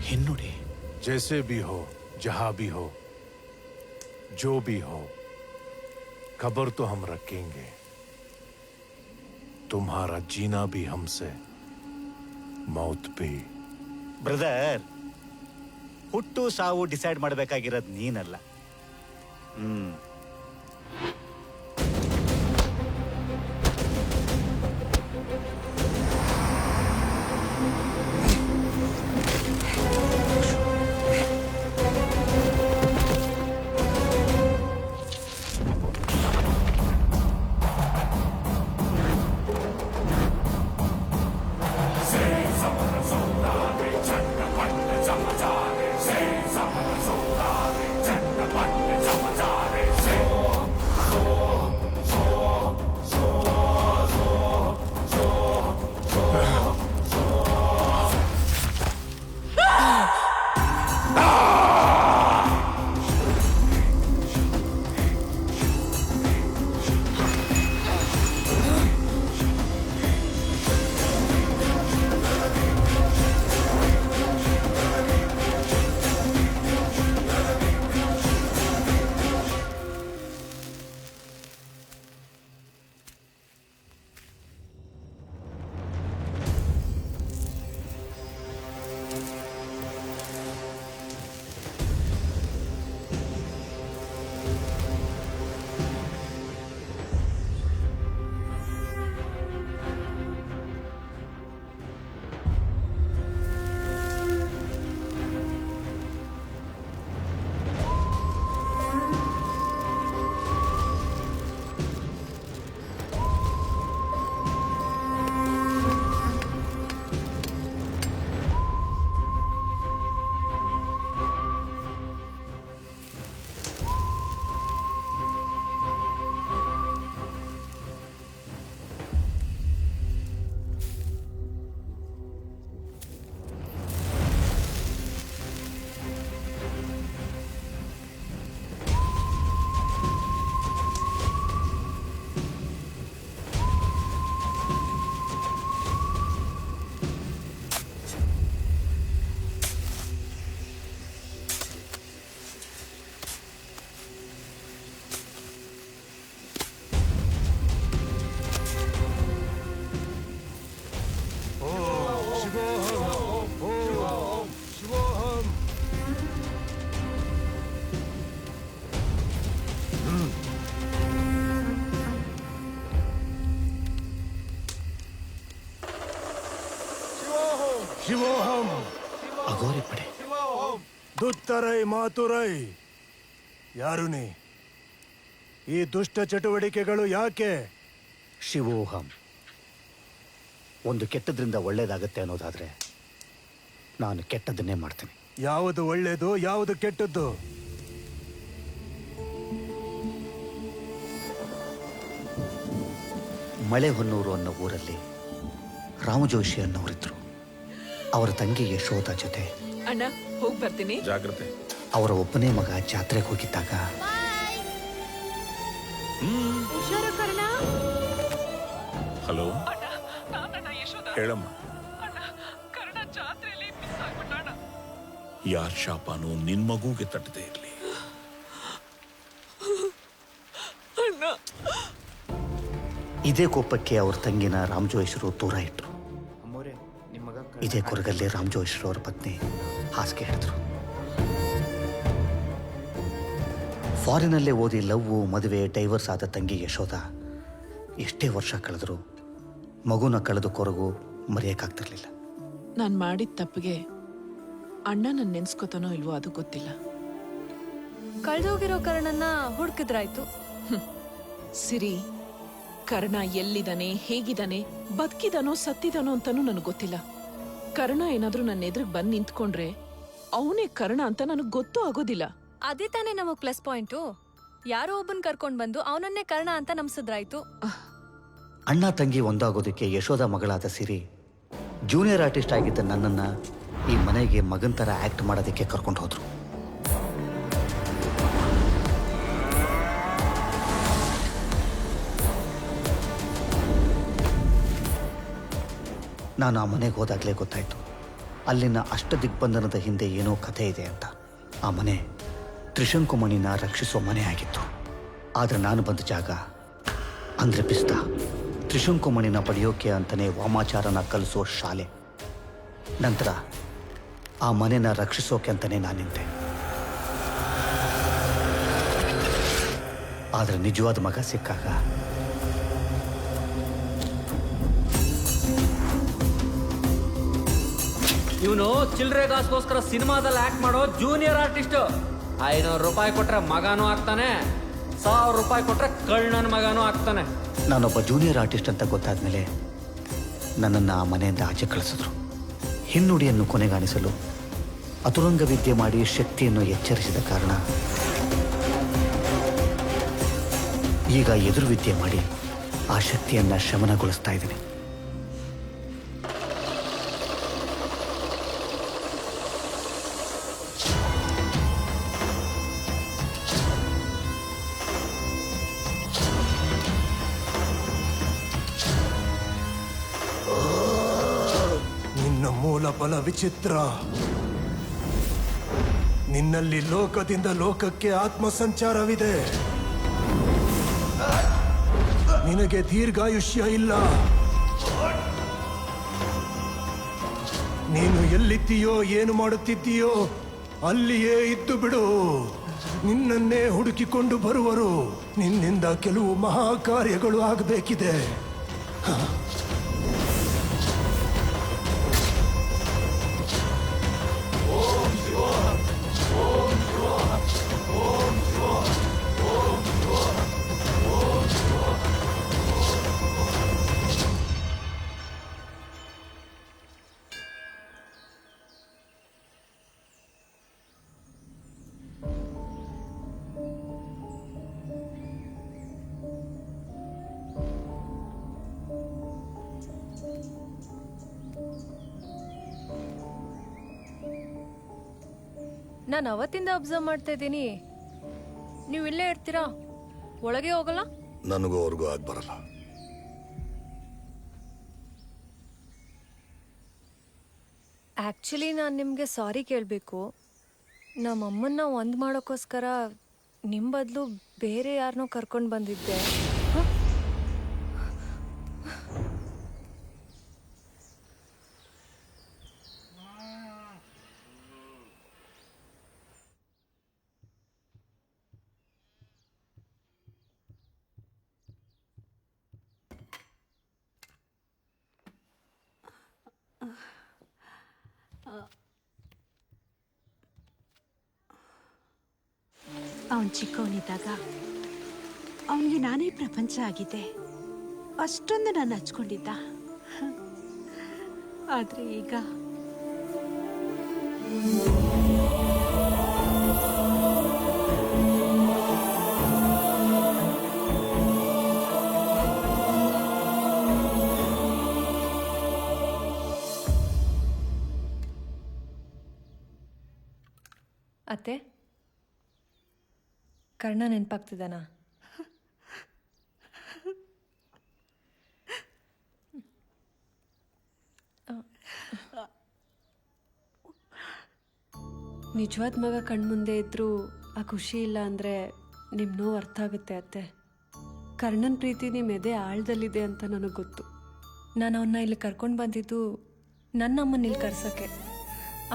ಹೆಣ್ಣುಡಿ जैसे भी हो, जहां भी हो, जो भी हो, खबर तो हम रखेंगे। तुम्हारा जीना भी हमसे, मौत भी। ಬ್ರದರ್, ಹುಟ್ಟು ಸಾವು ಡಿಸೈಡ್ ಮಾಡಬೇಕಾಗಿರೋದು ನೀನಲ್ಲ. ಶಿವೋಹಂ ಅಗೋರಿ ಪಡೆ. ದುತ್ತರೈ ಮಾತುರೈ. ಯಾರು ನೀ? ಈ ದುಷ್ಟ ಚಟುವಟಿಕೆಗಳು ಯಾಕೆ? ಶಿವೋಹಂ. ಒಂದು ಕೆಟ್ಟದ್ರಿಂದ ಒಳ್ಳೇದಾಗತ್ತೆ ಅನ್ನೋದಾದ್ರೆ ನಾನು ಕೆಟ್ಟದನ್ನೇ ಮಾಡ್ತೀನಿ. ಯಾವುದು ಒಳ್ಳೇದು, ಯಾವುದು ಕೆಟ್ಟದ್ದು? ಮಳೆಹೊನ್ನೂರು ಅನ್ನೋ ಊರಲ್ಲಿ ರಾಮಜೋಶಿ ಅನ್ನೋರಿದ್ರು. ಅವರ ತಂಗಿ ಯಶೋಧ ಜೊತೆ ಅಣ್ಣ ಹೋಗಿ ಬರ್ತೀನಿ. ಜಾಗ್ರತೆ. ಅವರ ಒಬ್ಬನೇ ಮಗ ಜಾತ್ರೆಗೆ ಹೋಗಿದ್ದಾಗ ಹಲೋ ಹೇಳಮ್ಮ. ಯಾರ ಶಾಪನೂ ನಿನ್ ಮಗುಗೆ ತಟ್ಟದೆ ಇರ್ಲಿ. ಇದೇ ಕೋಪಕ್ಕೆ ಅವ್ರ ತಂಗಿನ ರಾಮಜೋಯಿಸರು ದೂರ ಇಟ್ರು. ಇದೇ ಕೊರಗಲ್ಲಿ ರಾಮಜೋಯಿಸರು ಅವರ ಪತ್ನಿ ಹಾಸಿಗೆ ಹಿಡಿದ್ರು. ಫಾರಿನಲ್ಲೇ ಓದಿ ಲವ್ವು, ಮದುವೆ, ಡೈವರ್ಸ್ ಆದ ತಂಗಿ ಯಶೋಧ ಎಷ್ಟೇ ವರ್ಷ ಕಳೆದ್ರು ಮಗುನ ಕಳೆದು ಕೊರಗು ಮರೆಯಕ್ಕಾಗ್ತಿರ್ಲಿಲ್ಲ. ನಾನು ಮಾಡಿದ ತಪ್ಪಿಗೆ ಅಣ್ಣ ನನ್ನ ನೆನ್ಸ್ಕೊತಾನೋ ಇಲ್ವೋ ಅದು ಗೊತ್ತಿಲ್ಲ. ಕಳ್ದೋಗಿರೋ ಕರ್ಣನ್ನ ಹುಡುಕಿದ್ರಾಯ್ತು. ಸಿರಿ, ಕರ್ಣ ಎಲ್ಲಿದ್ದಾನೆ, ಹೇಗಿದ್ದಾನೆ, ಬದುಕಿದಾನೋ ಸತ್ತಿದಾನೋ ಅಂತಾನೂ ನನಗೆ ಗೊತ್ತಿಲ್ಲ. ಕರ್ಣ ಏನಾದ್ರೂ ನನ್ನ ಎದುರಿಗೆ ಬಂದು ನಿಂತ್ಕೊಂಡ್ರೆ ಅವನೇ ಕರ್ಣ ಅಂತ ನನಗೆ ಗೊತ್ತೂ ಆಗೋದಿಲ್ಲ. ಅದೇ ತಾನೇ ನಮಗ್ ಪ್ಲಸ್ ಪಾಯಿಂಟು. ಯಾರೋ ಒಬ್ಬನ್ ಕರ್ಕೊಂಡ್ ಬಂದು ಅವನನ್ನೇ ಕರ್ಣ ಅಂತ ನಂಬಿಸಿದ್ರಾಯ್ತು. ಅಣ್ಣ ತಂಗಿ ಒಂದಾಗೋದಕ್ಕೆ ಯಶೋಧ ಮಗಳಾದ ಸಿರಿ ಜೂನಿಯರ್ ಆರ್ಟಿಸ್ಟ್ ಆಗಿದ್ದ ನನ್ನನ್ನ ಈ ಮನೆಗೆ ಮಗನ್ ಥರ ಆಕ್ಟ್ ಮಾಡೋದಕ್ಕೆ ಕರ್ಕೊಂಡು ಹೋದ್ರು. ನಾನು ಆ ಮನೆಗೆ ಹೋದಾಗಲೇ ಗೊತ್ತಾಯ್ತು ಅಲ್ಲಿನ ಅಷ್ಟದಿಗ್ಬಂಧನದ ಹಿಂದೆ ಏನೋ ಕಥೆ ಇದೆ ಅಂತ. ಆ ಮನೆ ತ್ರಿಶಂಕುಮಣಿನ ರಕ್ಷಿಸೋ ಮನೆ ಆಗಿತ್ತು. ಆದರೆ ನಾನು ಬಂದ ಜಾಗ ಅಂದರೆ ಪಿಸ್ತಾ ತ್ರಿಶಂಕುಮಣಿನ ಪಡೆಯೋಕೆ ಅಂತಲೇ ವಾಮಾಚಾರನ ಕಲಿಸೋ ಶಾಲೆ. ನಂತರ ಆ ಮನೆನ ರಕ್ಷಿಸೋಕೆ ಅಂತಲೇ ನಾನು ನಿಂತೆ. ಆದರೆ ನಿಜವಾದ ಮಗ ಸಿಕ್ಕಾಗ ಇವನು ಚಿಲ್ಲರೆಗಾಸ್ಗೋಸ್ಕರ ಸಿನಿಮಾದಲ್ಲಿ ಆಕ್ಟ್ ಮಾಡೋ ಜೂನಿಯರ್ ಆರ್ಟಿಸ್ಟ್. 500 ರೂಪಾಯಿ ಕೊಟ್ರೆ ಮಗನೂ ಆಗ್ತಾನೆ, 1000 ರೂಪಾಯಿ ಕೊಟ್ರೆ ಕಳ್ಳನ ಮಗನೂ ಆಗ್ತಾನೆ. ನಾನೊಬ್ಬ ಜೂನಿಯರ್ ಆರ್ಟಿಸ್ಟ್ ಅಂತ ಗೊತ್ತಾದ್ಮೇಲೆ ನನ್ನನ್ನು ಆ ಮನೆಯಿಂದ ಆಚೆ ಕಳಿಸಿದ್ರು. ಹಿನ್ನುಡಿಯನ್ನು ಕೊನೆಗಾಣಿಸಲು ಅತುರಂಗ ವಿದ್ಯೆ ಮಾಡಿ ಶಕ್ತಿಯನ್ನು ಎಚ್ಚರಿಸಿದ ಕಾರಣ ಈಗ ಎದುರು ವಿದ್ಯೆ ಮಾಡಿ ಆ ಶಕ್ತಿಯನ್ನು ಶಮನಗೊಳಿಸ್ತಾ ಇದ್ದೀನಿ. ನಿನ್ನ ಮೂಲ ಬಲ ವಿಚಿತ್ರ. ನಿನ್ನಲ್ಲಿ ಲೋಕದಿಂದ ಲೋಕಕ್ಕೆ ಆತ್ಮ ಸಂಚಾರವಿದೆ. ನಿನಗೆ ದೀರ್ಘಾಯುಷ್ಯ ಇಲ್ಲ. ನೀನು ಎಲ್ಲಿದ್ದೀಯೋ ಏನು ಮಾಡುತ್ತಿದ್ದೀಯೋ ಅಲ್ಲಿಯೇ ಇದ್ದು ಬಿಡು. ನಿನ್ನನ್ನೇ ಹುಡುಕಿಕೊಂಡು ಬರುವರು. ನಿನ್ನಿಂದ ಕೆಲವು ಮಹಾ ಕಾರ್ಯಗಳು ಆಗಬೇಕಿದೆ. ನಾನು ಅವತ್ತಿಂದ ಅಬ್ಸರ್ವ್ ಮಾಡ್ತಾ ಇದ್ದೀನಿ. ನೀವು ಇಲ್ಲೇ ಇರ್ತೀರಾ, ಒಳಗೆ ಹೋಗಲ್ಲ? ನನಗೂ ಅವ್ರಿಗೂ ಆಗಿ ಬರಲ್ಲ. ಆ್ಯಕ್ಚುಲಿ ನಾನು ನಿಮಗೆ ಸಾರಿ ಕೇಳಬೇಕು. ನಮ್ಮಮ್ಮನ್ನ ಒಂದು ಮಾಡೋಕ್ಕೋಸ್ಕರ ನಿಮ್ಮ ಬದಲು ಬೇರೆ ಯಾರನ್ನೋ ಕರ್ಕೊಂಡು ಬಂದಿದ್ದೆ. ಅವನು ಚಿಕ್ಕವನಿದ್ದಾಗ ಅವನಿಗೆ ನಾನೇ ಪ್ರಪಂಚ ಆಗಿದೆ. ಅಷ್ಟೊಂದು ನಾನು ಹಚ್ಕೊಂಡಿದ್ದ. ಆದರೆ ಈಗ ಅತ್ತೆ, ಕರ್ಣ ನೆನಪಾಗ್ತಿದ್ದಾನಾ? ನಿಜವಾದ ಮಗ ಕಣ್ಮುಂದೆ ಇದ್ರೂ ಆ ಖುಷಿ ಇಲ್ಲ ಅಂದರೆ ನಿಮ್ಮ ನೋವು ಅರ್ಥ ಆಗುತ್ತೆ ಅತ್ತೆ. ಕರ್ಣನ ಪ್ರೀತಿ ನಿಮ್ಮ ಎದೆ ಆಳದಲ್ಲಿದೆ ಅಂತ ನನಗೆ ಗೊತ್ತು. ನಾನು ಅವನ್ನ ಇಲ್ಲಿ ಕರ್ಕೊಂಡು ಬಂದಿದ್ದು ನನ್ನ ಅಮ್ಮನ ಇಲ್ಲಿ ಕರ್ಸೋಕ್ಕೆ.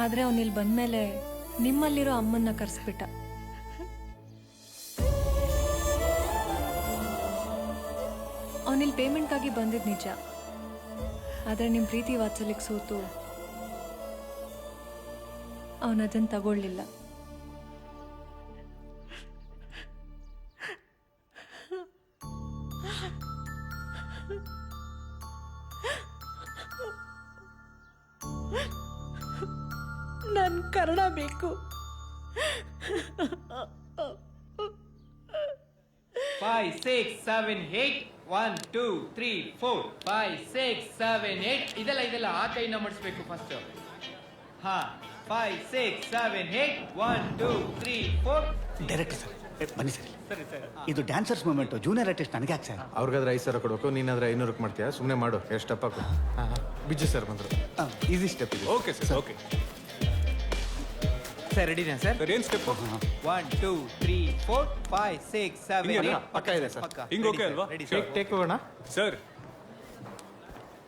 ಆದರೆ ಅವನು ಇಲ್ಲಿ ಬಂದಮೇಲೆ ನಿಮ್ಮಲ್ಲಿರೋ ಅಮ್ಮನ್ನ ಕರೆಸ್ಬಿಟ್ಟ. ಅವನಿಲ್ಲಿ ಪೇಮೆಂಟ್ಗಾಗಿ ಬಂದಿದ್ದು ನಿಜ. ಆದರೆ ನಿಮ್ಮ ಪ್ರೀತಿ ವಾತ್ಸಲ್ಯಕ್ಕೆ ಸೋತು ಅವನದನ್ನು ತಗೊಳ್ಳಿಲ್ಲ. ನನ್ ಕರ್ಣ ಬೇಕು. 5, 6, 7, 8 1, 2, 3, 4 5, 6, 7, 8 ಇದೆಲ್ಲ ಆ ಕೈನ ಮಾಡಿಸ್ಬೇಕು ಫಸ್ಟ್. ಹಾ 5, 6, 7, 8 1, 2, 3, 4. ಡೈರೆಕ್ಟ್ ಸರ್, ಬನ್ನಿ ಸರ್ ಇದು ಡ್ಯಾನ್ಸರ್ಸ್ ಮೂಮೆಂಟು ಜೂನಿಯರ್ ಆರ್ಟಿಸ್ಟ್ ನನಗೆ ಯಾಕೆ ಸರ್ ಅವ್ರಿಗಾದ್ರೆ 5,000 ಕೊಡ್ಬೇಕು, ನೀನಾದ್ರೆ 500 ಮಾಡ್ತೀಯಾ? ಸುಮ್ಮನೆ ಮಾಡು. ಎಷ್ಟು ಸ್ಟೆಪ್ ಹಾಕು. ಬಿಜ್ಜು ಸರ್ ಬಂದರು. ಈಸಿ ಸ್ಟೆಪ್ ಇದೆ. ಓಕೆ ಸರ್, ಓಕೆ ಸರ್ ರೆಡಿನಾ ಸರ್? ಏನ್ ಸ್ಟೆಪ್? 1 2 3 4 5 6 7 ಹಿಂಗೇನಾ? 8 ಪಕ್ಕ ಇದೆ ಸರ್. ಹಿಂಗ್ ಓಕೆ ಅಲ್ವಾ? ಟೇಕ್ ಹೋಗೋಣ ಸರ್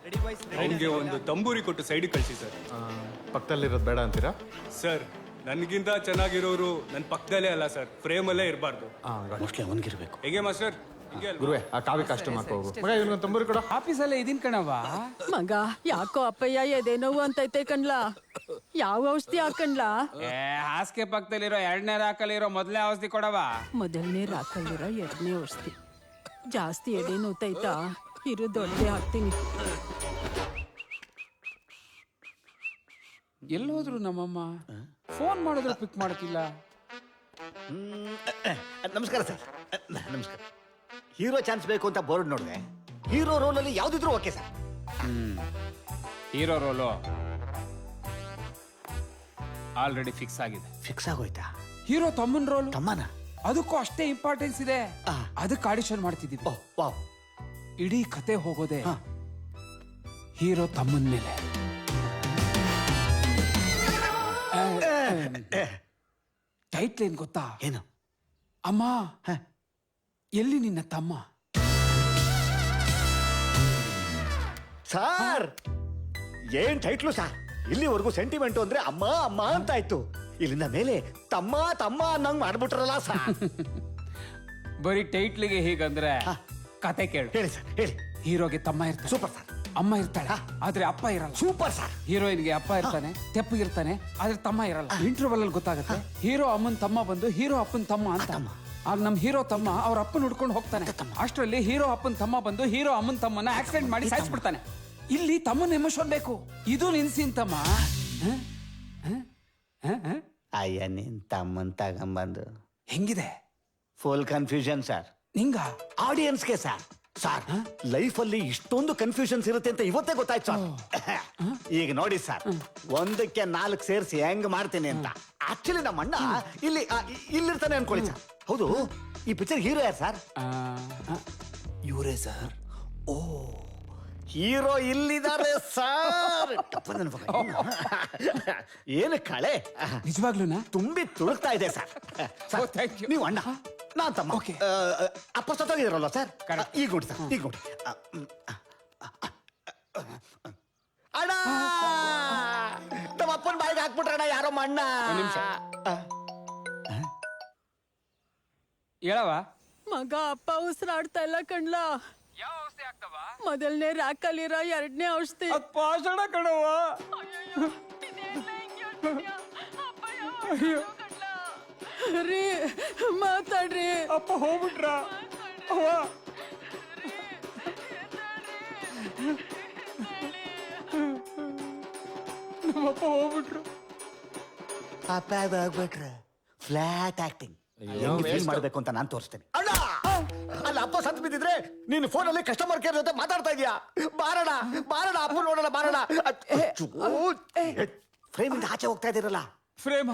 ರೆಡಿ ಬಾಯ್ಸ್ ಅವನಿಗೆ ಒಂದು ತಂಬೂರಿ ಕೊಟ್ಟು ಸೈಡ್ ಕಳಿಸಿ ಸರ್. ಪಕ್ಕದಲ್ಲಿರೋದು ಬೇಡ ಅಂತೀರಾ? ಸರ್ ನನಗಿಂತ ಚೆನ್ನಾಗಿರೋರು ನನ್ನ ಪಕ್ಕದಲ್ಲೇ ಅಲ್ಲ ಸರ್, ಫ್ರೇಮಲ್ಲೇ ಇರಬಾರ್ದು. ಮೋಸ್ಟ್ಲಿ ಅವನಿಗಿರ್ಬೇಕು. ಹೇಗೆ ಮಾಸ್ಟರ್? ಹಿಂಗೆ ಅಲ್ವಾ? ಗುರುವೆ ಆ ಕಾವಿ ಕಾಸ್ಟ್ಯೂಮ್ ಹಾಕೋ ಹೋಗು. ಮಗ ಇವನಿಗೊಂದು ತಂಬೂರಿ ಕೊಡು. ಆಫೀಸಲ್ಲೇ ಇದೀನ್ ಕಣವ. ಮಗ ಯಾಕೋ ಅಪ್ಪಯ್ಯ ಎದೆ ನೋವು ಅಂತೈತೆ ಕಣ್ಲಾ. ಯಾವ ಔಷಧಿ ಹಾಕಣ್ಲಾ? ಹಾಸಿಗೆ ಪಕ್ಕದಲ್ಲಿರೋ 2ನೇ ರಾಕಲ್ಲಿರೋ ಮೊದಲನೇ ಔಷಧಿ ಕೊಡವ. ಮೊದಲನೇ ರಾಕಲ್ಲಿರೋ 2ನೇ ಔಷಧಿ. ಜಾಸ್ತಿ ಎದೆ ನೋವ್ತೈತಾ? ಇರು ದೊಡ್ಡದೇ ಹಾಕ್ತೀನಿ. ಎಲ್ಲೋದ್ರು ನಮ್ಮಮ್ಮ? ಫೋನ್ ಮಾಡಿದ್ರು ಪಿಕ್ ಮಾಡಕ್ಕಿಲ್ಲ. ನಮಸ್ಕಾರ ಸರ್. ನಮಸ್ಕಾರ. ಹೀರೋ ಚಾನ್ಸ್ ಬೇಕು ಅಂತ ಬೋರ್ಡ್ ನೋಡಿದೆ. ಹೀರೋ ರೋಲಲ್ಲಿ ಯಾವ್ದಿದ್ರು okay sir. Hero role already fix ಆಗಿದೆ. ಫಿಕ್ಸ್ ಆಗೋಯ್ತಾ? ಹೀರೋ ತಮ್ಮನ್ ರೋಲ್ ತಮ್ಮನ? ಅದಕ್ಕೂ ಅಷ್ಟೇ ಇಂಪಾರ್ಟೆನ್ಸ್ ಇದೆ. ಆ. ಅದಕ್ಕೆ ಆಡಿಷನ್ ಮಾಡ್ತಿದ್ದೀವಿ. Oh wow. ಇಡೀ ಕತೆ ಹೋಗೋದೆ ಹೀರೋ ತಮ್ಮನ ಮೇಲೆ. ಟೈಟ್ಲ್ ಏನ್ ಗೊತ್ತಾ? ಏನು? ಅಮ್ಮ ಎಲ್ಲಿ ನಿನ್ನ ತಮ್ಮ? ಸರ್ ಏನ್ ಟೈಟ್ಲು ಸರ್? ಇಲ್ಲಿವರೆಗೂ ಸೆಂಟಿಮೆಂಟ್ ಅಂದ್ರೆ ಅಮ್ಮ ಅಮ್ಮ ಅಂತ ಆಯ್ತು. ಇಲ್ಲಿಂದ ಮೇಲೆ ತಮ್ಮ ತಮ್ಮ ಅನ್ನಂಗ್ ಮಾಡ್ಬಿಟ್ರಲ್ಲ ಸರ್. ಬರೀ ಟೈಟ್ಲಿಗೆ ಹೀಗಂದ್ರೆ ಕತೆ ಕೇಳು. ಹೇಳಿ ಸರ್, ಹೇಳಿ. ಹೀರೋಗೆ ತಮ್ಮ ಇರ್ತಾನೆ, ಸೂಪರ್ ಸರ್. ಅಮ್ಮ ಇರ್ತಾಳೆ, ಆದ್ರೆ ಅಪ್ಪ ಇರಲ್ಲ. Super sir. ಹೀರೋಯಿನ್ಗೆ ಅಪ್ಪ ಇರ್ತಾನೆ, ತೆಪ್ಪಗಿರ್ತಾನೆ, ಆದ್ರೆ ತಮ್ಮ ಇರಲ್ಲ. ಇಂಟರ್ವಲ್ ಅಲ್ಲಿ ಗೊತ್ತಾಗುತ್ತೆ ಹೀರೋ ಅಮ್ಮನ್ ತಮ್ಮ ಬಂದು ಹೀರೋ ಅಪ್ಪನ್ ತಮ್ಮ ಅಂತ. ಆಗ ನಮ್ ಹೀರೋ ತಮ್ಮ ಅವ್ರ ಅಪ್ಪನ ಹುಡ್ಕೊಂಡು ಹೋಗ್ತಾನೆ. ಅಷ್ಟರಲ್ಲಿ ಹೀರೋ ಅಪ್ಪನ್ ತಮ್ಮ ಬಂದು ಹೀರೋ ಅಮ್ಮನ್ ತಮ್ಮನ ಆಕ್ಸಿಡೆಂಟ್ ಮಾಡಿ ಸಾಯಿಸ್ಬಿಡ್ತಾನೆ. ಇಲ್ಲಿ ತಮ್ಮನ ಎಮೋಷನ್ ಬೇಕು. ಇದು ನಿನ್ಸಿನ್ ತಮ್ಮ. ಅಯ್ಯ ನಿನ್ ತಮ್ಮನ್ ತಗೊಂಬಂದು ಹೆಂಗಿದೆ? Full confusion sir. ನಿಂಗ ಆಡಿಯನ್ಸ್ಗೆ ಸರ್. ಸರ್ ಲೈಫ್ ಅಲ್ಲಿ ಇಷ್ಟೊಂದು ಕನ್ಫ್ಯೂಷನ್ಸ್ ಇರುತ್ತೆ ಅಂತ ಇವತ್ತೇ ಗೊತ್ತಾಯ್ತು ಸರ್. ಈಗ ನೋಡಿ ಸರ್, 1ಕ್ಕೆ 4 ಸೇರಿಸಿ ಹೆಂಗ್ ಮಾಡ್ತೀನಿ ಅಂತ. ಆಕ್ಚುಲಿ ನಮ್ಮ ಅಣ್ಣ ಇಲ್ಲಿರ್ತಾನೆ ಅನ್ಕೊಳ್ಳಿ ಸರ್. ಹೌದು, ಈ ಪಿಕ್ಚರ್ ಹೀರೋ ಯಾರು ಸರ್? ಇವರೇ ಸರ್. ಓ, ಹೀರೋ ಇಲ್ಲಿದ್ದಾರೆ ಸರ್. ಏನು ಕಳೆ ನಿಜವಾಗ್ಲೂನಾ? ತುಂಬಿ ತುಳುಕ್ತಾ ಇದೆ ಸರ್. thank you. ನೀವು ಅಣ್ಣ, ನಾನ್ ತಮ್ಮ. Okay. ಅಪ್ಪ ಸತ್ತೋಗಿದಾರಲ್ಲ ಸರ್. ಈಗ ನೋಡಿ ಸರ್, ಈಗ ನೋಡಿ. ಅಣ್ಣ, ನಮ್ಮ ಅಪ್ಪನ ಬಾಯಿಗೆ ಹಾಕ್ಬಿಟ್ರಣ್ಣ ಯಾರೋ ಅಣ್ಣ. ಹೇಳವ. ಮಗ ಅಪ್ಪ ಉಸಿರಾಡ್ತಾ ಇಲ್ಲ ಕಣ್ಲಾ. ಯಾವ ಔಷಧಿ ಆಗ್ತವ? ಮೊದಲನೇ ರಾಕಲ್ಲಿರೋ 2ನೇ ಔಷಧಿ. ಪಾಷಣ ಕಣವ. ರೀ ಮಾತಾಡ್ರಿ. ಅಪ್ಪ ಹೋಗ್ಬಿಟ್ರ? ನಮ್ಮಪ್ಪ ಹೋಗ್ಬಿಟ್ರು. ಅಪ್ಪ ಹೋಗ್ಬಿಟ್ರೆ ಫ್ಲಾಟ್ ಆಕ್ಟಿಂಗ್ ಮಾಡ್ಬೇಕು ಅಂತ ನಾನು ತೋರಿಸ್ತೇನೆ. ಅಣ್ಣ, ಅಲ್ಲ ಅಪ್ಪ ಸತ್ ಬಿದ್ದಿದ್ರೆ ನೀನು ಫೋನಲ್ಲಿ ಕಸ್ಟಮರ್ ಕೇರ್ ಜೊತೆ ಮಾತಾಡ್ತಾ ಇದೀಯಾ? ಬಾರಣ ಬಾರಣ, ಅಪ್ಪ ನೋಡೋಣ ಬಾರಣ. ಫ್ರೇಮ್ ಇಂದ ಆಚೆ ಹೋಗ್ತಾ ಇದೀರಲ್ಲ. ಫ್ರೇಮ್?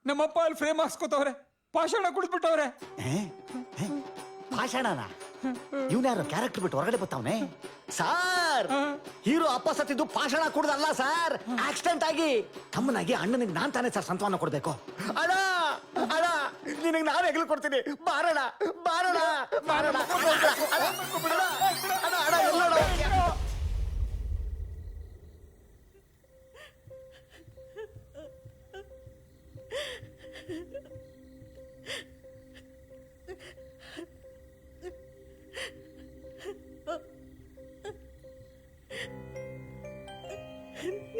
ನಮ್ಮಪ್ಪ ಅಲ್ಲಿ ಫ್ರೇಮ್ ಹಾಕ್ಸ್ಕೊತವ್ರೆ, ಪಾಷಾಣ ಕುಡ್ದ್ಬಿಟ್ಟವ್ರೆ. ಭಾಷಣನ ಇವನ್ಯಾರು ಕ್ಯಾರೆಕ್ಟರ್ ಬಿಟ್ಟು ಹೊರಗಡೆ ಬರ್ತಾವನೆ ಸಾರ್. ಹೀರೋ ಅಪ್ಪ ಸತ್ತಿದ್ದು ಪಾಷಾಣ ಕುಡ್ದಲ್ಲ ಸರ್, ಆಕ್ಸಿಡೆಂಟ್ ಆಗಿ. ತಮ್ಮನಾಗಿ ಅಣ್ಣನಿಗೆ ನಾನ್ ತಾನೇ ಸರ್ ಸಂತಾನ ಕೊಡ್ಬೇಕು. ಅಣ್ಣ ಅಣ್ಣ, ನಿನಗೆ ನಾನು ಹೆಗ್ಲು ಕೊಡ್ತೀನಿ. ಬಾರಣ ಬಾರಣ ಬಾರಣ. ಅಣ್ಣ ಎಲ್ಲೋಡ.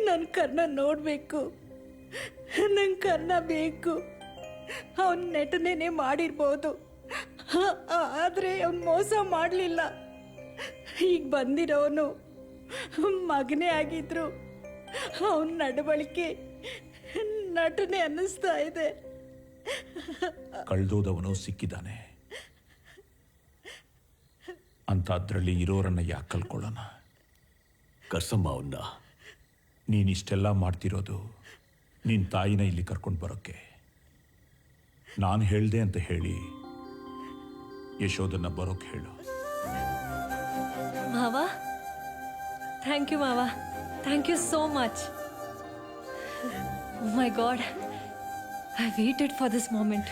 ನನ್ನ ಕರ್ಣ ನೋಡ್ಬೇಕು, ನನ್ ಕರ್ಣ ಬೇಕು. ಅವನ್ ನಟನೆನೇ ಮಾಡಿರ್ಬೋದು, ಆದ್ರೆ ಅವನ್ ಮೋಸ ಮಾಡಲಿಲ್ಲ. ಈಗ ಬಂದಿರೋನು ಮಗನೇ ಆಗಿದ್ರು ಅವನ ನಡವಳಿಕೆ ನಟನೆ ಅನ್ನಿಸ್ತಾ ಇದೆ. ಕಳ್ದೋದವನು ಸಿಕ್ಕಿದ್ದಾನೆ ಅಂತ ಅದ್ರಲ್ಲಿ ಇರೋರನ್ನ ಯಾಕೆ ಕಲ್ಕೊಳ್ಳೋಣ? ಕರ್ಸಮ್ಮ ಅವನ್ನ. ನೀನಿಷ್ಟೆಲ್ಲ ಮಾಡ್ತಿರೋದು ನಿನ್ನ ತಾಯಿನ ಇಲ್ಲಿ ಕರ್ಕೊಂಡು ಬರೋಕ್ಕೆ. ನಾನು ಹೇಳ್ದೆ ಅಂತ ಹೇಳಿ ಯಶೋದನ್ನ ಬರೋಕ್ ಹೇಳು. ಮಾವ, ಥ್ಯಾಂಕ್ ಯು ಮಾವ, thank you so much. My god, I waited for this moment.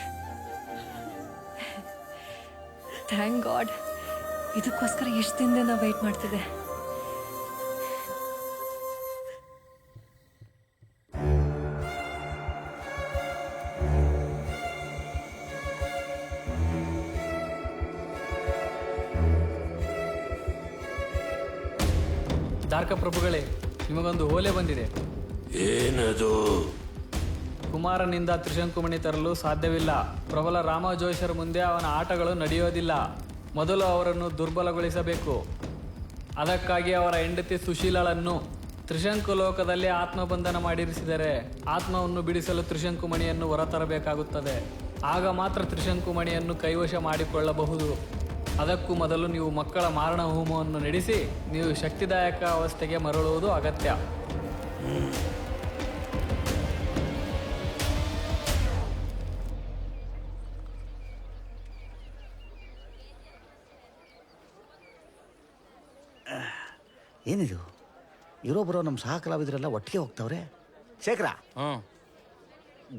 Thank god. ಇದಕ್ಕೋಸ್ಕರ ಎಷ್ಟು ದಿನದಿಂದ ನಾವು ವೆಯ್ಟ್ ಮಾಡ್ತಿದ್ದೆ. ದಾರ್ಕ ಪ್ರಭುಗಳೇ, ನಿಮಗೊಂದು ಓಲೆ ಬಂದಿದೆ. ಏನದು? ಕುಮಾರನಿಂದ ತ್ರಿಶಂಕುಮಣಿ ತರಲು ಸಾಧ್ಯವಿಲ್ಲ. ಪ್ರಬಲ ರಾಮ ಜೋಯಿಸರ ಮುಂದೆ ಅವನ ಆಟಗಳು ನಡೆಯೋದಿಲ್ಲ. ಮೊದಲು ಅವರನ್ನು ದುರ್ಬಲಗೊಳಿಸಬೇಕು. ಅದಕ್ಕಾಗಿ ಅವರ ಹೆಂಡತಿ ಸುಶೀಲಳನ್ನು ತ್ರಿಶಂಕು ಲೋಕದಲ್ಲಿ ಆತ್ಮಬಂಧನ ಮಾಡಿರಿಸಿದರೆ ಆತ್ಮವನ್ನು ಬಿಡಿಸಲು ತ್ರಿಶಂಕುಮಣಿಯನ್ನು ಹೊರತರಬೇಕಾಗುತ್ತದೆ. ಆಗ ಮಾತ್ರ ತ್ರಿಶಂಕುಮಣಿಯನ್ನು ಕೈವಶ ಮಾಡಿಕೊಳ್ಳಬಹುದು. ಅದಕ್ಕೂ ಮೊದಲು ನೀವು ಮಕ್ಕಳ ಮಾರಣ ಹೋಮವನ್ನು ನಡೆಸಿ ನೀವು ಶಕ್ತಿದಾಯಕ ಅವಸ್ಥೆಗೆ ಮರಳುವುದು ಅಗತ್ಯ. ಏನಿದು? ಇರೋ ಬರೋ ನಮ್ಮ ಸಹ ಕಲಾವಿದರೆಲ್ಲ ಒಟ್ಟಿಗೆ ಹೋಗ್ತಾವ್ರೆ. ಶೇಖರ,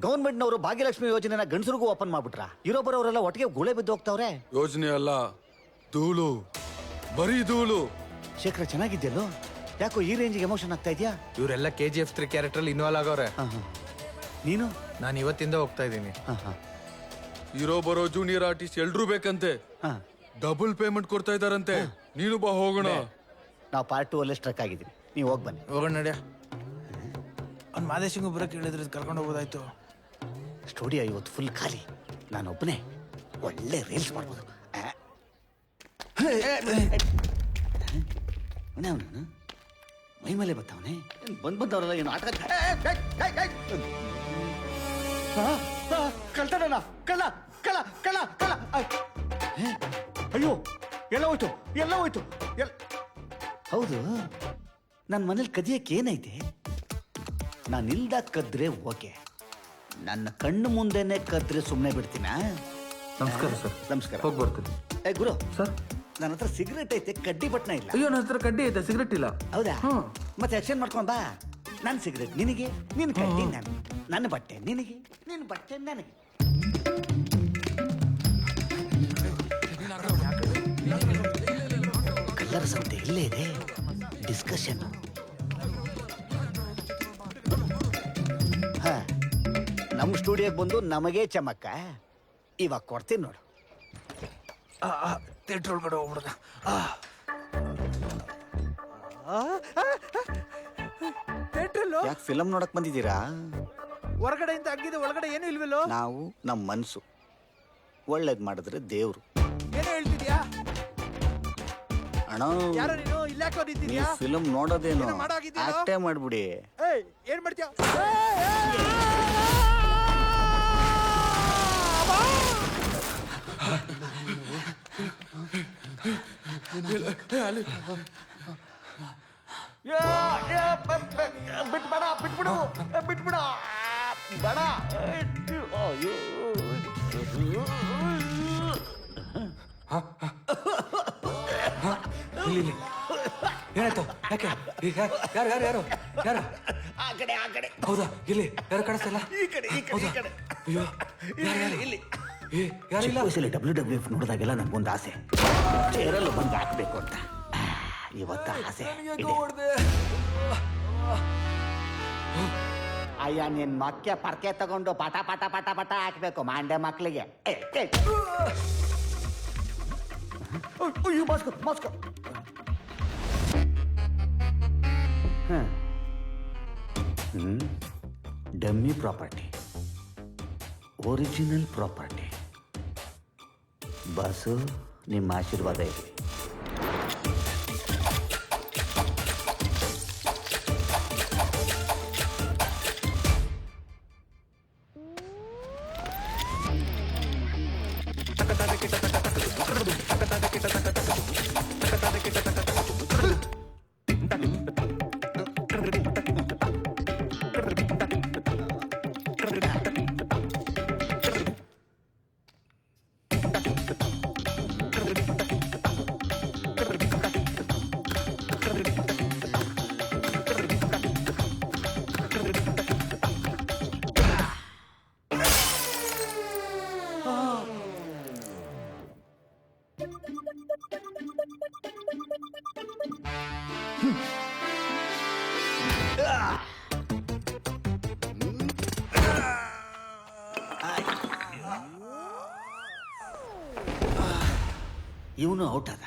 ಗೌರ್ಮೆಂಟ್ನವರು ಭಾಗ್ಯಲಕ್ಷ್ಮಿ ಯೋಜನೆನ ಗಂಡಸರಿಗೂ ಓಪನ್ ಮಾಡ್ಬಿಟ್ರ? ಇರೋ ಬರೋರೆಲ್ಲ ಒಟ್ಟಿಗೆ ಗುಳೆ ಬಿದ್ದು ಹೋಗ್ತಾವ್ರೆ. ಯೋಜನೆ ಅಲ್ಲ, ಧೂಳು, ಬರೀ ಧೂಳು. ಶೇಖರ, ಚೆನ್ನಾಗಿದ್ಯಲ್ಲೋ? ಯಾಕೋ ಈ ರೇಂಜಿಗೆ ಎಮೋಷನ್ ಆಗ್ತಾ ಇದೆಯಾ? ಇವರೆಲ್ಲ KGF 3 ಕ್ಯಾರೆಕ್ಟರ್ ಇನ್ವಾಲ್ವ್ ಆಗವ್ರೆ. ನೀನು? ನಾನು ಇವತ್ತಿಂದ ಹೋಗ್ತಾ ಇದ್ದೀನಿ. ಇರೋ ಬರೋ ಜೂನಿಯರ್ ಆರ್ಟಿಸ್ಟ್ ಎಲ್ರೂ ಬೇಕಂತೆ. ಡಬಲ್ ಪೇಮೆಂಟ್ ಕೊಡ್ತಾ ಇದಾರಂತೆ. ನೀನು ಬಾ, ಹೋಗೋಣ. ನಾವು ಪಾರ್ಟ್ 2 ಅಲ್ಲೇ ಸ್ಟ್ರಕ್ ಆಗಿದ್ದೀವಿ. ನೀವು ಹೋಗಿ ಬನ್ನಿ. ಹೋಗೋಣ ನಡ್ಯ. ಅವ್ನು ಮಾದೇಶಿಂಗು ಬರೋಕೆ ಹೇಳಿದ್ರೆ ಕರ್ಕೊಂಡು ಹೋಗೋದಾಯ್ತು. ಸ್ಟುಡಿಯೋ ಇವತ್ತು ಫುಲ್ ಖಾಲಿ. ನಾನೊಬ್ಬನೇ ಒಳ್ಳೆ ರೀಲ್ಸ್ ಮಾಡ್ಬೋದು. ಅವನು ಮೈ ಮೇಲೆ ಬರ್ತಾವನೆ. ಬಂದವರೆಲ್ಲ ಏನು ಆಟ ಕಳ್ತಾನ. ಕಳ್ಳ ಕಳ್ಳ ಕಳ್ಳ ಕಳ್ಳ. ಅಯ್ಯೋ, ಎಲ್ಲ ಹೋಯ್ತು, ಎಲ್ಲ ಹೋಯ್ತು. ಹೌದು, ನನ್ನ ಮನೇಲಿ ಕದಿಯಕ್ಕೆ ಏನೈತೆ? ನಾನು ಇಲ್ದ ಕದ್ರೆ ಓಕೆ, ನನ್ನ ಕಣ್ಣು ಮುಂದೆನೆ ಕದ್ರೆ ಸುಮ್ಮನೆ ಬಿಡ್ತೀನ? ನಮಸ್ಕಾರ ಸರ್. ನಮಸ್ಕಾರ. ಹೋಗಿ ಬರ್ತೀನಿ. ಏ ಗುರು, ಸರ್, ನನ್ನ ಹತ್ರ ಸಿಗರೇಟ್ ಐತೆ, ಕಡ್ಡಿ ಬಟ್ನ ಇಲ್ಲ. ಅಯ್ಯೋ, ನನ್ನ ಹತ್ರ ಕಡ್ಡಿ ಐತೆ, ಸಿಗರೆಟ್ ಇಲ್ಲ. ಹೌದಾ? ಮತ್ತೆ ಎಕ್ಸ್ಚೇಂಜ್ ಮಾಡ್ಕೊಂಡ್ ಬಾ. ನನ್ನ ಸಿಗರೇಟ್ ನಿನಗೆ, ನಿನ್ನ ಕಡ್ಡಿ ನನಗೆ, ನನ್ನ ಬಟ್ಟೆ ನಿನಗೆ, ನಿನ್ನ ಬಟ್ಟೆ ನನಗೆ. ಕಲ್ಲರ ಸಂತೆ ಇಲ್ಲೇ ಇದೆ. ಡಿಸ್ಕಷನ್. ಹಾ, ನಮ್ಮ ಸ್ಟುಡಿಯೋಗೆ ಬಂದು ನಮಗೇ ಚಮಕ್ಕ. ಇವಾಗ ಕೊಡ್ತೀನಿ ನೋಡು. ಥಿಯೇಟರ್ ಒಳಗಡೆ ಹೋಗ್ಬಿಡೋಣ. ಯಾಕೆ ಫಿಲಮ್ ನೋಡಕ್ ಬಂದಿದ್ದೀರಾ? ಹೊರಗಡೆಯಿಂದ ಅಗ್ಗಿದೆ, ಒಳಗಡೆ ಏನು ಇಲ್ವಲ್ಲೋ? ನಾವು ನಮ್ಮ ಮನಸ್ಸು ಒಳ್ಳೇದ್ ಮಾಡಿದ್ರೆ ದೇವ್ರು. ಏನೋ ಹೇಳ್ತಿದ್ಯಾ ಅಣ್ಣ? ಯಾರೋ ನೀನು ಇಲ್ಲಾಕೋ ನಿಂತಿದ್ಯಾ? ನೀವು ಫಿಲಮ್ ನೋಡೋದೇನು, ಏನೋ ಮಾಡಾಗಿದ್ದೀನೋ? ಆಕ್ಟೇ ಮಾಡ್ಬಿಡಿ. ಏಯ್, ಏನ್ ಮಾಡ್ತೀಯ? ಬಿಟ್ಬೇಡ, ಬಿಟ್ಬಿಡು, ಬಿಟ್ಬಿಡ ಬೇಡ. ಏನಾಯ್ತು? ಯಾಕೆ? ಯಾರು ಯಾರು ಯಾರು ಯಾರು? ಆ ಕಡೆ, ಆ ಕಡೆ. ಹೌದಾ? ಇಲ್ಲಿ ಯಾರು ಕಾಣಿಸ್ತಿಲ್ಲ? ಈ ಕಡೆ, ಈ ಕಡೆ, ಈ ಕಡೆ. ಅಯ್ಯೋ, ಯಾರು ಇಲ್ಲಿ? ಯಾರಿಲ್ಲ? ವಯಸ್ಸಲ್ಲಿ WWF ನೋಡಿದಾಗೆಲ್ಲ ನನಗೊಂದು ಆಸೆ, ಚೇರಲ್ಲೂ ಬಂದು ಹಾಕ್ಬೇಕು ಅಂತ. ಇವತ್ತ ಆಸೆ ಇದೆ. ಅಯ್ಯ, ನಿನ್ ಮಕ್ಕೆ ಪರ್ಕೆ ತಗೊಂಡು ಪಟ ಪಟ ಪಟ ಪಟ ಹಾಕ್ಬೇಕು ಮಂಡ್ಯ ಮಕ್ಳಿಗೆ. Moscow. Dummy property, original property. Boss, ನಿಮ್ಮ ಆಶೀರ್ವಾದ ಇರಲಿ. ಇವನು ಔಟ್ ಅದ.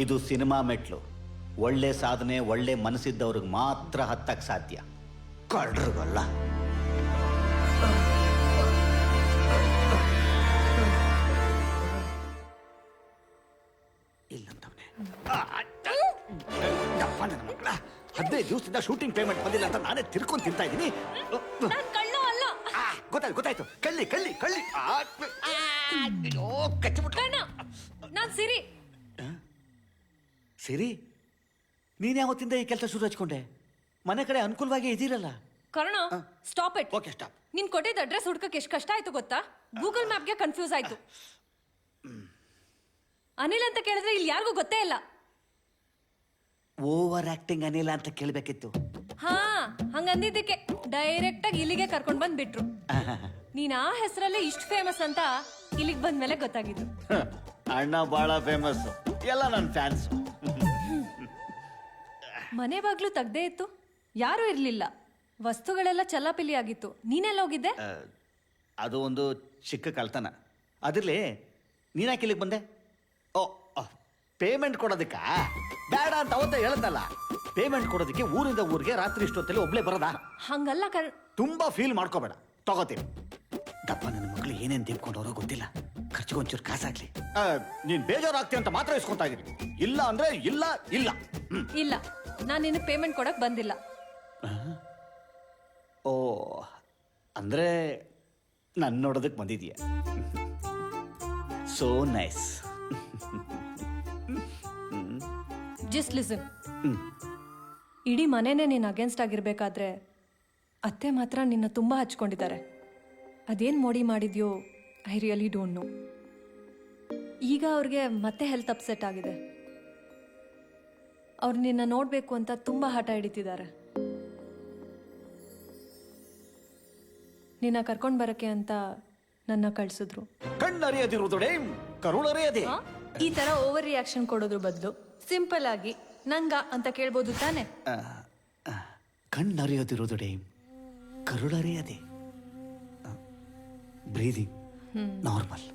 ಇದು ಸಿನಿಮಾ ಮೆಟ್ಲು. ಒಳ್ಳೆ ಸಾಧನೆ ಒಳ್ಳೆ ಮನಸ್ಸಿದ್ದವ್ರಿಗೆ ಮಾತ್ರ ಹತ್ತಕ್ಕೆ ಸಾಧ್ಯ, ಕಳ್ರಿಗಲ್ಲ. ಇಲ್ಲಂತವನೇ 15 ದಿವಸದಿಂದ ಶೂಟಿಂಗ್ ಪೇಮೆಂಟ್ ಬಂದಿಲ್ಲ ಅಂತ ನಾನೇ ತಿರ್ಕೊಂಡು ತಿಂತಾ ಇದ್ದೀನಿ. ಗೊತ್ತಾಯ್ತು. ಕಳ್ಳಿ ಕಳ್ಳಿ ಕಳ್ಳಿ. ನಾನ್ ಸಿರಿ. ಸಿರಿ, ನೀನ್ ಯಾವತ್ತಿಂದ ಈ ಕೆಲಸ ಶುರು ಹಚ್ಕೊಂಡೆ? ಮನೆ ಕಡೆ ಅನುಕೂಲವಾಗಿ ಇದೀರಲ್ಲ. Karna, stop it. Okay, stop. ನೀನ್ ಕೊಟ್ಟಿದ್ದ ಅಡ್ರೆಸ್ ಹುಡ್ಕಕ್ಕೆ ಎಷ್ಟು ಕಷ್ಟ ಆಯ್ತು ಗೊತ್ತಾ? ಗೂಗಲ್ ಮ್ಯಾಪ್ಗೆ ಕನ್ಫ್ಯೂಸ್ ಆಯ್ತು. ಅನಿಲ್ ಅಂತ ಕೇಳಿದ್ರೆ ಇಲ್ಲಿ ಯಾರಿಗೂ ಗೊತ್ತೇ ಇಲ್ಲ. ಓವರ್ ಆಕ್ಟಿಂಗ್ ಅನಿಲ ಅಂತ ಕೇಳಬೇಕಿತ್ತು. ಹಾ, ಹಂಗಂದಿದ್ದಕ್ಕೆ ಡೈರೆಕ್ಟ್ ಆಗಿ ಇಲ್ಲಿಗೆ ಕರ್ಕೊಂಡ್ ಬಂದ್ ಬಿಟ್ರು. ನೀನ್ ಆ ಹೆಸರಲ್ಲೇ ಇಷ್ಟು ಫೇಮಸ್ ಅಂತ ಇಲ್ಲಿಗೆ ಬಂದ್ಮೇಲೆ ಗೊತ್ತಾಗಿದ್ದು. ಅಣ್ಣ ಬಹಳ ಫೇಮಸ್, ಎಲ್ಲ ನನ್ನ ಫ್ಯಾನ್ಸ್. ಮನೆ ಬಾಗ್ಲು ತೆಗ್ದೇ ಇತ್ತು, ಯಾರೂ ಇರ್ಲಿಲ್ಲ, ವಸ್ತುಗಳೆಲ್ಲ ಚಲ್ಲಾಪಿಲ್ಲಿ ಆಗಿತ್ತು. ನೀನೆಲ್ಲ ಹೋಗಿದ್ದೆ? ಅದು ಒಂದು ಚಿಕ್ಕ ಕಳ್ತನ. ಅದ್ರಲ್ಲಿ ನೀನ್ಯಾಕೆ ಇಲ್ಲಿಗೆ ಬಂದೆ? ಓ, ಪೇಮೆಂಟ್ ಕೊಡೋದಕ್ಕ? ಬೇಡ ಅಂತ ಅವತ್ತೇ ಹೇಳದ್ನಲ್ಲ. ಪೇಮೆಂಟ್ ಕೊಡೋದಕ್ಕೆ ಊರಿಂದ ಊರಿಗೆ ರಾತ್ರಿ ಇಷ್ಟೊತ್ತಲ್ಲಿ ಒಬ್ಳೆ ಬರೋದಾ? ಹಂಗಲ್ಲ ತುಂಬಾ ಫೀಲ್ ಮಾಡ್ಕೋಬೇಡ, ತಗೋತೀವಿ. ದಪ್ಪ ನನ್ನ ಮಗಳು ಏನೇನು ತಿಳ್ಕೊಂಡವ್ರೋ ಗೊತ್ತಿಲ್ಲ. ಖರ್ಚಿಗೆ ಒಂಚೂರು ಕಾಸಾಗ್ಲಿ. ನೀನ್ ಬೇಜಾರಾಗ್ತಿ ಅಂತ ಮಾತ್ರ ಇಸ್ಕೊಂತಾ ಇದೀನಿ. ಇಲ್ಲ ಅಂದ್ರೆ ಇಲ್ಲ ಇಲ್ಲ. ಇಲ್ಲ, ನಾನು ನಿನ್ನ ಪೇಮೆಂಟ್ ಕೊಡಕ್ ಬಂದಿಲ್ಲ. ಓ, ಅಂದ್ರೆ ನನ್ನ ನೋಡೋದಕ್ಕೆ ಬಂದಿದೀಯ. So nice. Just listen. ಇಡೀ ಮನೆನೇ ನೀನು ಅಗೇನ್ಸ್ಟ್ ಆಗಿರ್ಬೇಕಾದ್ರೆ ಅತ್ತೆ ಮಾತ್ರ ನಿನ್ನ ತುಂಬಾ ಹಚ್ಕೊಂಡಿದ್ದಾರೆ. ಅದೇನು ಮೋಡಿ ಮಾಡಿದ್ಯೋ ಐ ರಿಯಲಿ ಡೋಂಟ್ ನೋ. ಈಗ ಅವ್ರಿಗೆ ಮತ್ತೆ ಹೆಲ್ತ್ ಅಪ್ಸೆಟ್ ಆಗಿದೆ. ಅವ್ರು ನಿನ್ನ ನೋಡಬೇಕು ಅಂತ ತುಂಬಾ ಹಠ ಹಿಡಿತಿದ್ದಾರೆ. ನಿನ್ನ ಕರ್ಕೊಂಡು ಬರಕ್ಕೆ ಅಂತ ನನ್ನ ಕಳ್ಸಿದ್ರು. ಕಣ್ಣರಿಯದಿರುವುದೊಡೆ ಕರುಳರಿಯದೆ. ಈ ತರ ಓವರ್ ರಿಯಾಕ್ಷನ್ ಕೊಡೋದ್ರ ಬದಲು ಸಿಂಪಲ್ ಆಗಿ ನಂಗ ಅಂತ ಕೇಳ್ಬೋದು ತಾನೆ? ಕಣ್ಣರಿಯದಿರುವುದೊಡೆ ಕರುಳರಿಯದೆ. Breathing normal.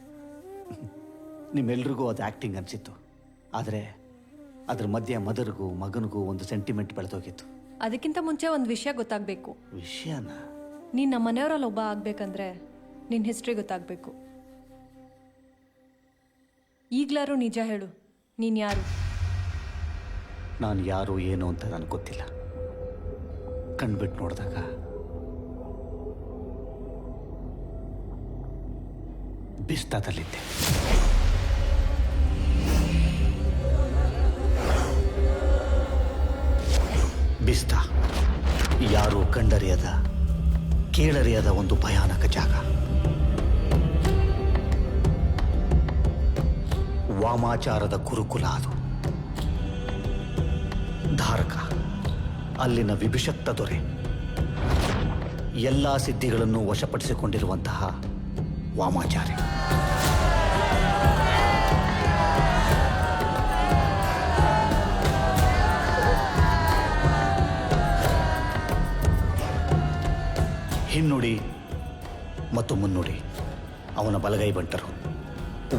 ನಿಮ್ಮೆಲ್ರಿಗೂ ಅದು ಆಕ್ಟಿಂಗ್ ಅನ್ಸಿತ್ತು. ಆದರೆ ಅದ್ರ ಮಧ್ಯೆ ಮದರ್ಗೂ ಮಗನಿಗೂ ಒಂದು ಸೆಂಟಿಮೆಂಟ್ ಬೆಳೆದೋಗಿತ್ತು. ಅದಕ್ಕಿಂತ ಮುಂಚೆ ಒಂದು ವಿಷಯ ಗೊತ್ತಾಗಬೇಕು. ವಿಷಯನ? ನೀನು ನಮ್ಮ ಮನೆಯವರಲ್ಲಿ ಒಬ್ಬ ಆಗ್ಬೇಕಂದ್ರೆ ನಿನ್ನ ಹಿಸ್ಟ್ರಿ ಗೊತ್ತಾಗಬೇಕು. ಈಗ್ಲಾರು ನಿಜ ಹೇಳು, ನೀನು ಯಾರು? ನಾನು ಯಾರು ಏನು ಅಂತ ನನಗೆ ಗೊತ್ತಿಲ್ಲ. ಕಣ್ಬಿಟ್ಟು ನೋಡಿದಾಗ ಬಿಸ್ತಾದಲ್ಲಿದ್ದೆ. ಬಿಸ್ತಾ ಯಾರು ಕಂಡರಿಯದ ಕೇಳರಿಯದ ಒಂದು ಭಯಾನಕ ಜಾಗ. ವಾಮಾಚಾರದ ಗುರುಕುಲ ಅದು. ಧಾರಕ ಅಲ್ಲಿನ ವಿಭಿಷಕ್ತ ದೊರೆ. ಎಲ್ಲ ಸಿದ್ಧಿಗಳನ್ನು ವಶಪಡಿಸಿಕೊಂಡಿರುವಂತಹ ವಾಮಾಚಾರಿ. ಹಿನ್ನುಡಿ ಮತ್ತು ಮುನ್ನುಡಿ ಅವನ ಬಲಗೈ ಬಂಟರು.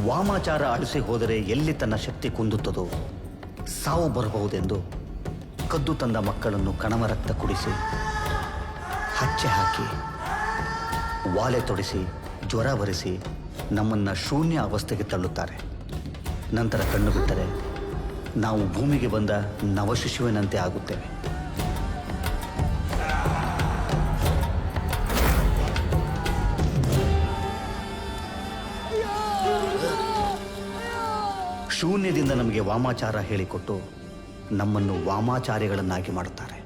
ವಾಮಾಚಾರ ಅಳಿಸಿ ಹೋದರೆ ಎಲ್ಲಿ ತನ್ನ ಶಕ್ತಿ ಕುಂದುತ್ತದೋ ಸಾವು ಬರಬಹುದೆಂದು ಕದ್ದು ತಂದ ಮಕ್ಕಳನ್ನು ಕಣಮ ರಕ್ತ ಕುಡಿಸಿ ಹಚ್ಚೆ ಹಾಕಿ ವಾಲೆ ತೊಡಿಸಿ ಜ್ವರ ಬರಿಸಿ ನಮ್ಮನ್ನು ಶೂನ್ಯ ಅವಸ್ಥೆಗೆ ತಳ್ಳುತ್ತಾರೆ. ನಂತರ ಕಣ್ಣು ಬಿಟ್ಟರೆ ನಾವು ಭೂಮಿಗೆ ಬಂದ ನವಶಿಶುವಿನಂತೆ ಆಗುತ್ತೇವೆ. ಶೂನ್ಯದಿಂದ ನಮಗೆ ವಾಮಾಚಾರ ಹೇಳಿಕೊಟ್ಟು ನಮ್ಮನ್ನು ವಾಮಾಚಾರಿಗಳನ್ನಾಗಿ ಮಾಡುತ್ತಾರೆ.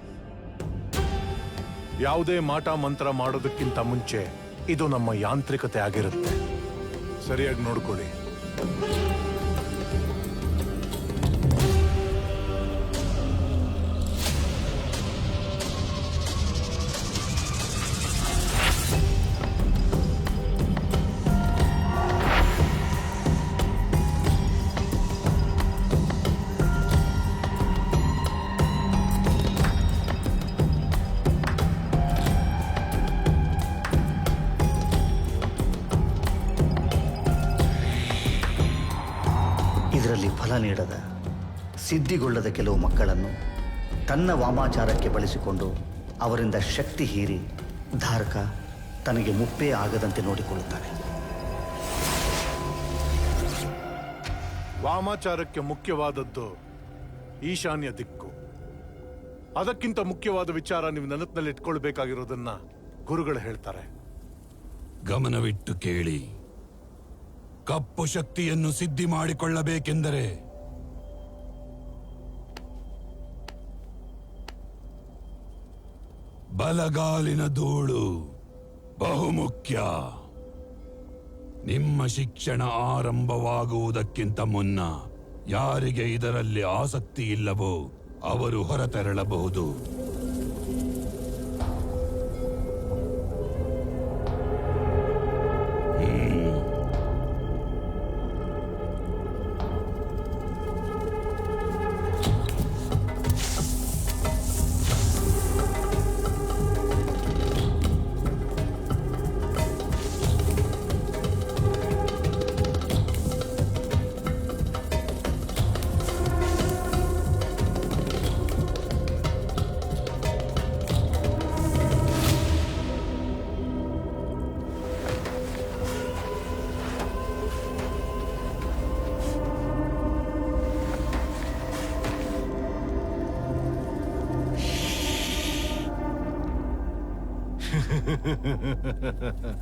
ಯಾವುದೇ ಮಾಟ ಮಂತ್ರ ಮಾಡೋದಕ್ಕಿಂತ ಮುಂಚೆ ಇದು ನಮ್ಮ ಯಾಂತ್ರಿಕತೆ ಆಗಿರುತ್ತೆ. ಸರಿಯಾಗಿ ನೋಡ್ಕೊಳ್ಳಿ. ನೀಡದ ಸಿದ್ಧಿಗೊಳ್ಳದ ಕೆಲವು ಮಕ್ಕಳನ್ನು ತನ್ನ ವಾಮಾಚಾರಕ್ಕೆ ಬಳಸಿಕೊಂಡು ಅವರಿಂದ ಶಕ್ತಿ ಹೀರಿ ಧಾರಕ ತನಗೆ ಮುಪ್ಪೇ ಆಗದಂತೆ ನೋಡಿಕೊಳ್ಳುತ್ತಾನೆ. ವಾಮಾಚಾರಕ್ಕೆ ಮುಖ್ಯವಾದದ್ದು ಈಶಾನ್ಯ ದಿಕ್ಕು. ಅದಕ್ಕಿಂತ ಮುಖ್ಯವಾದ ವಿಚಾರ ನೀವು ನೆನಪಿನಲ್ಲಿ ಇಟ್ಕೊಳ್ಬೇಕಾಗಿರೋದನ್ನ ಗುರುಗಳು ಹೇಳ್ತಾರೆ. ಗಮನವಿಟ್ಟು ಕೇಳಿ. ಕಪ್ಪು ಶಕ್ತಿಯನ್ನು ಸಿದ್ಧಿ ಮಾಡಿಕೊಳ್ಳಬೇಕೆಂದರೆ ಬಲಗಾಲಿನ ಧೂಳು ಬಹುಮುಖ್ಯ. ನಿಮ್ಮ ಶಿಕ್ಷಣ ಆರಂಭವಾಗುವುದಕ್ಕಿಂತ ಮುನ್ನ ಯಾರಿಗೆ ಇದರಲ್ಲಿ ಆಸಕ್ತಿ ಇಲ್ಲವೋ ಅವರು ಹೊರತೆರಳಬಹುದು.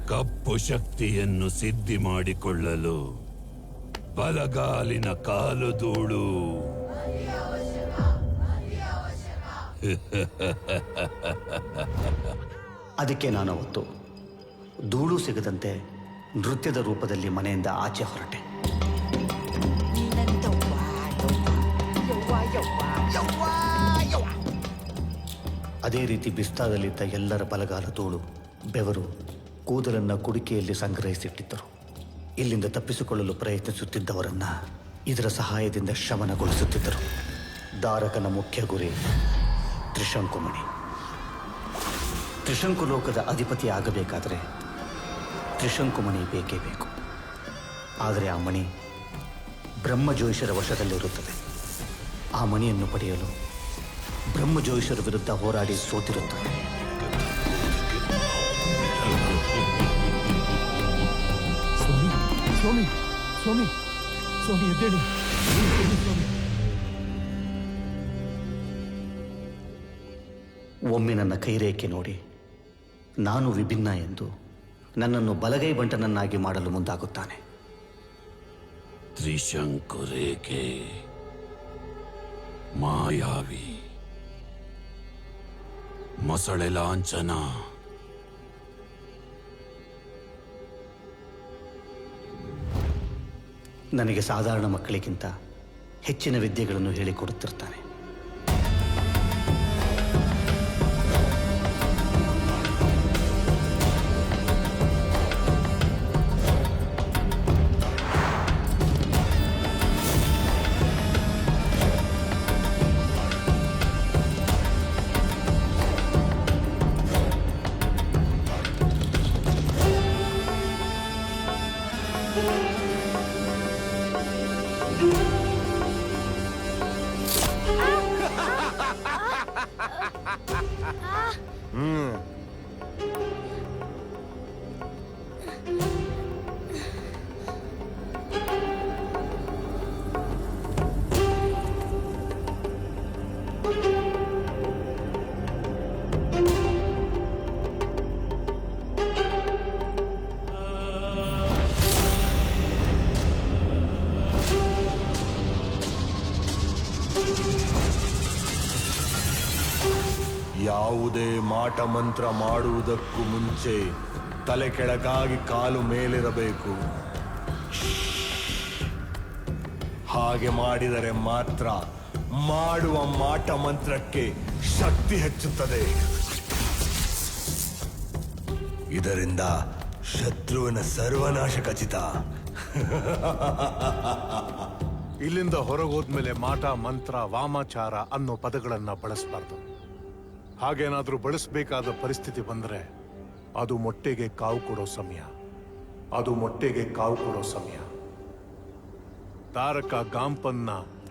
ಕಪ್ಪು ಶಕ್ತಿಯನ್ನು ಸಿದ್ಧಿ ಮಾಡಿಕೊಳ್ಳಲು ಬಲಗಾಲಿನ ಕಾಲು ಧೂಳು. ಅದಕ್ಕೆ ನಾನು ಅವತ್ತು ಧೂಳು ಸಿಗದಂತೆ ನೃತ್ಯದ ರೂಪದಲ್ಲಿ ಮನೆಯಿಂದ ಆಚೆ ಹೊರಟೆ. ಅದೇ ರೀತಿ ಬಿಸ್ತಾದಲ್ಲಿದ್ದ ಎಲ್ಲರ ಬಲಗಾಲ ಧೂಳು, ಬೆವರು, ಕೂದಲನ್ನ ಕುಡಿಕೆಯಲ್ಲಿ ಸಂಗ್ರಹಿಸಿಟ್ಟಿದ್ದರು. ಇಲ್ಲಿಂದ ತಪ್ಪಿಸಿಕೊಳ್ಳಲು ಪ್ರಯತ್ನಿಸುತ್ತಿದ್ದವರನ್ನ ಇದರ ಸಹಾಯದಿಂದ ಶಮನಗೊಳಿಸುತ್ತಿದ್ದರು. ಧಾರಕನ ಮುಖ್ಯ ಗುರಿ ತ್ರಿಶಂಕುಮಣಿ. ತ್ರಿಶಂಕು ಲೋಕದ ಅಧಿಪತಿ ಆಗಬೇಕಾದರೆ ತ್ರಿಶಂಕುಮಣಿ ಬೇಕೇ ಬೇಕು. ಆದರೆ ಆ ಮಣಿ ಬ್ರಹ್ಮಜೋಯಿಷರ ವಶದಲ್ಲಿರುತ್ತದೆ. ಆ ಮಣಿಯನ್ನು ಪಡೆಯಲು ಬ್ರಹ್ಮಜೋಯಿಷರ ವಿರುದ್ಧ ಹೋರಾಡಿ ಸೋತಿರುತ್ತದೆ. ಸ್ವಾಮಿ ಸ್ವಾಮಿ ಸ್ವಾಮಿ ಎದ್ದೇಳಿ. ಒಮ್ಮೆ ನನ್ನ ಕೈರೇಖೆ ನೋಡಿ ನಾನು ವಿಭಿನ್ನ ಎಂದು ನನ್ನನ್ನು ಬಲಗೈ ಬಂಟನನ್ನಾಗಿ ಮಾಡಲು ಮುಂದಾಗುತ್ತಾನೆ. ತ್ರಿಶಂಕು ರೇಖೆ ಮಾಯಾವಿ, ಮೊಸಳೆ ಲಾಂಛನ. ನನಗೆ ಸಾಧಾರಣ ಮಕ್ಕಳಿಗಿಂತ ಹೆಚ್ಚಿನ ವಿದ್ಯೆಗಳನ್ನು ಹೇಳಿಕೊಡುತ್ತಿರ್ತಾನೆ. ಯಾವುದೇ ಮಾಟ ಮಂತ್ರ ಮಾಡುವುದಕ್ಕೂ ಮುಂಚೆ ತಲೆ ಕೆಳಗಾಗಿ ಕಾಲು ಮೇಲಿರಬೇಕು. ಹಾಗೆ ಮಾಡಿದರೆ ಮಾತ್ರ ಮಾಡುವ ಮಾಟ ಮಂತ್ರಕ್ಕೆ ಶಕ್ತಿ ಹೆಚ್ಚುತ್ತದೆ. ಇದರಿಂದ ಶತ್ರುವಿನ ಸರ್ವನಾಶ ಖಚಿತ. ಇಲ್ಲಿಂದ ಹೊರಗೋದ್ಮೇಲೆ ಮಾಟ ಮಂತ್ರ ವಾಮಾಚಾರ ಅನ್ನೋ ಪದಗಳನ್ನ ಬಳಸಬಾರ್ದು. ಹಾಗೇನಾದ್ರೂ ಬಳಸಬೇಕಾದ ಪರಿಸ್ಥಿತಿ ಬಂದ್ರೆ ಅದು ಮೊಟ್ಟೆಗೆ ಕಾವು ಕೊಡೋ ಸಮಯ. ಧಾರಕ ಗಾಂಪನ್ನ